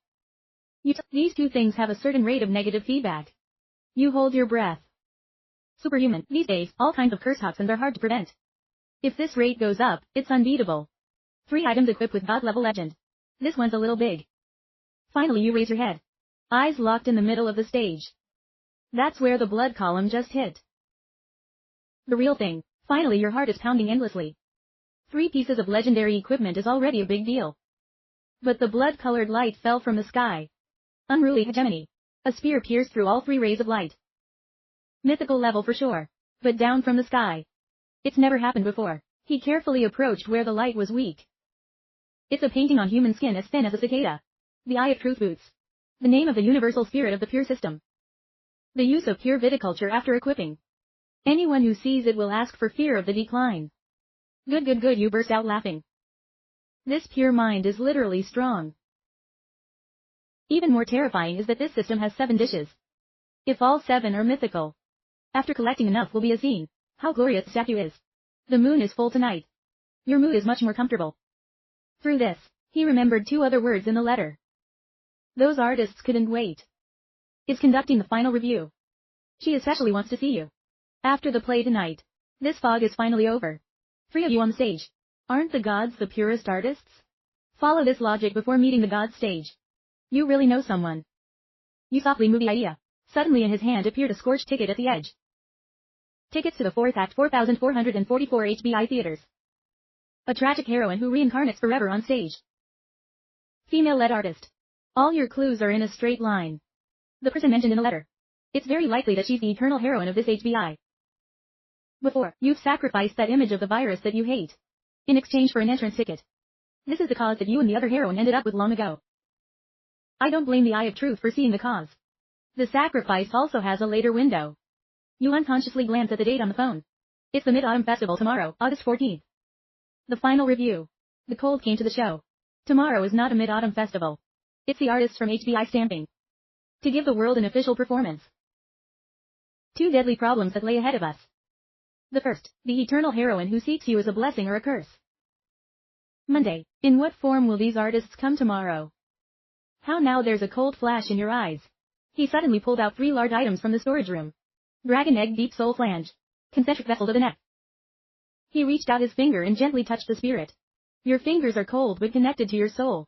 These 2 things have a certain rate of negative feedback. You hold your breath. Superhuman. These days, all kinds of curse toxins are hard to prevent. If this rate goes up, it's unbeatable. 3 items equipped with God-level legend. This one's a little big. Finally you raise your head. Eyes locked in the middle of the stage. That's where the blood column just hit. The real thing. Finally your heart is pounding endlessly. 3 pieces of legendary equipment is already a big deal. But the blood-colored light fell from the sky. Unruly hegemony. A spear pierced through all 3 rays of light. Mythical level for sure. But down from the sky. It's never happened before. He carefully approached where the light was weak. It's a painting on human skin as thin as a cicada. The eye of truth boots. The name of the universal spirit of the pure system. The use of pure viticulture after equipping. Anyone who sees it will ask for fear of the decline. Good, you burst out laughing. This pure mind is literally strong. Even more terrifying is that this system has 7 dishes. If all 7 are mythical. After collecting enough will be a scene. How glorious the statue is. The moon is full tonight. Your mood is much more comfortable. Through this, he remembered 2 other words in the letter. Those artists couldn't wait. Is conducting the final review. She especially wants to see you. After the play tonight. This fog is finally over. 3 of you on the stage. Aren't the gods the purest artists? Follow this logic before meeting the gods stage. You really know someone. You softly move the idea. Suddenly in his hand appeared a scorched ticket at the edge. Tickets to the 4th Act 4,444 HBI theaters. A tragic heroine who reincarnates forever on stage. Female-led artist. All your clues are in a straight line. The person mentioned in the letter. It's very likely that she's the eternal heroine of this HBI. Before, you've sacrificed that image of the virus that you hate. In exchange for an entrance ticket. This is the cause that you and the other heroine ended up with long ago. I don't blame the Eye of Truth for seeing the cause. The sacrifice also has a later window. You unconsciously glance at the date on the phone. It's the Mid-Autumn Festival tomorrow, August 14th. The final review. The cold came to the show. Tomorrow is not a Mid-Autumn Festival. It's the artists from HBI stamping. To give the world an official performance. 2 deadly problems that lay ahead of us. The first, the eternal heroine who seeks you as a blessing or a curse. Monday, in what form will these artists come tomorrow? How now there's a cold flash in your eyes. He suddenly pulled out 3 large items from the storage room. Dragon egg deep soul flange. Concentric vessel to the neck. He reached out his finger and gently touched the spirit. Your fingers are cold but connected to your soul.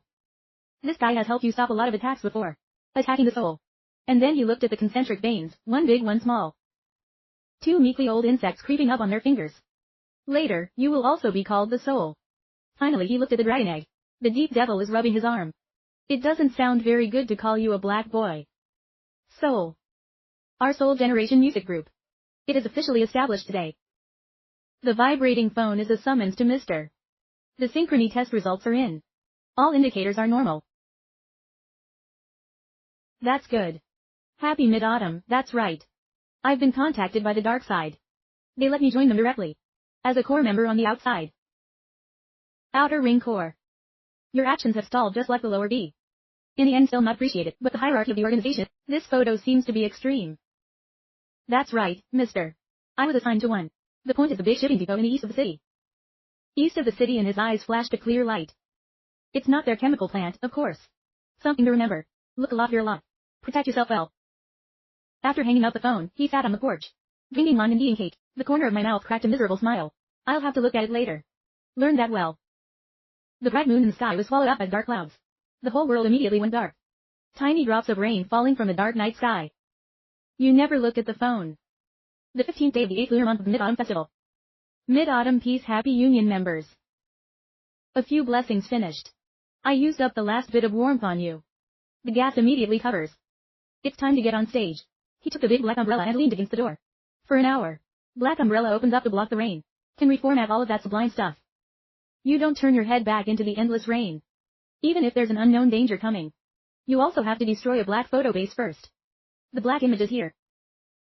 This guy has helped you stop a lot of attacks before. Attacking the soul. And then he looked at the concentric veins, one big one small. 2 meekly old insects creeping up on their fingers. Later, you will also be called the soul. Finally he looked at the dragon egg. The deep devil is rubbing his arm. It doesn't sound very good to call you a black boy. Soul. Our Soul Generation music group. It is officially established today. The vibrating phone is a summons to Mr. The synchrony test results are in. All indicators are normal. That's good. Happy mid-autumn, that's right. I've been contacted by the dark side. They let me join them directly. As a core member on the outside. Outer Ring Core. Your actions have stalled just like the lower B. In the end still not appreciated, but the hierarchy of the organization, this photo seems to be extreme. That's right, mister. I was assigned to one. The point is the big shipping depot in the east of the city. East of the city, and his eyes flashed a clear light. It's not their chemical plant, of course. Something to remember. Look a lot, hear a lot. Protect yourself well. After hanging up the phone, he sat on the porch. Drinking wine and eating cake. The corner of my mouth cracked a miserable smile. I'll have to look at it later. Learn that well. The bright moon in the sky was swallowed up by dark clouds. The whole world immediately went dark. Tiny drops of rain falling from the dark night sky. You never look at the phone. The 15th day of the 8th lunar month of the Mid-Autumn Festival. Mid-Autumn Peace Happy Union members. A few blessings finished. I used up the last bit of warmth on you. The gas immediately covers. It's time to get on stage. He took the big black umbrella and leaned against the door. For an hour. Black umbrella opens up to block the rain. Can reformat all of that sublime stuff. You don't turn your head back into the endless rain. Even if there's an unknown danger coming. You also have to destroy a black photo base first. The black image is here.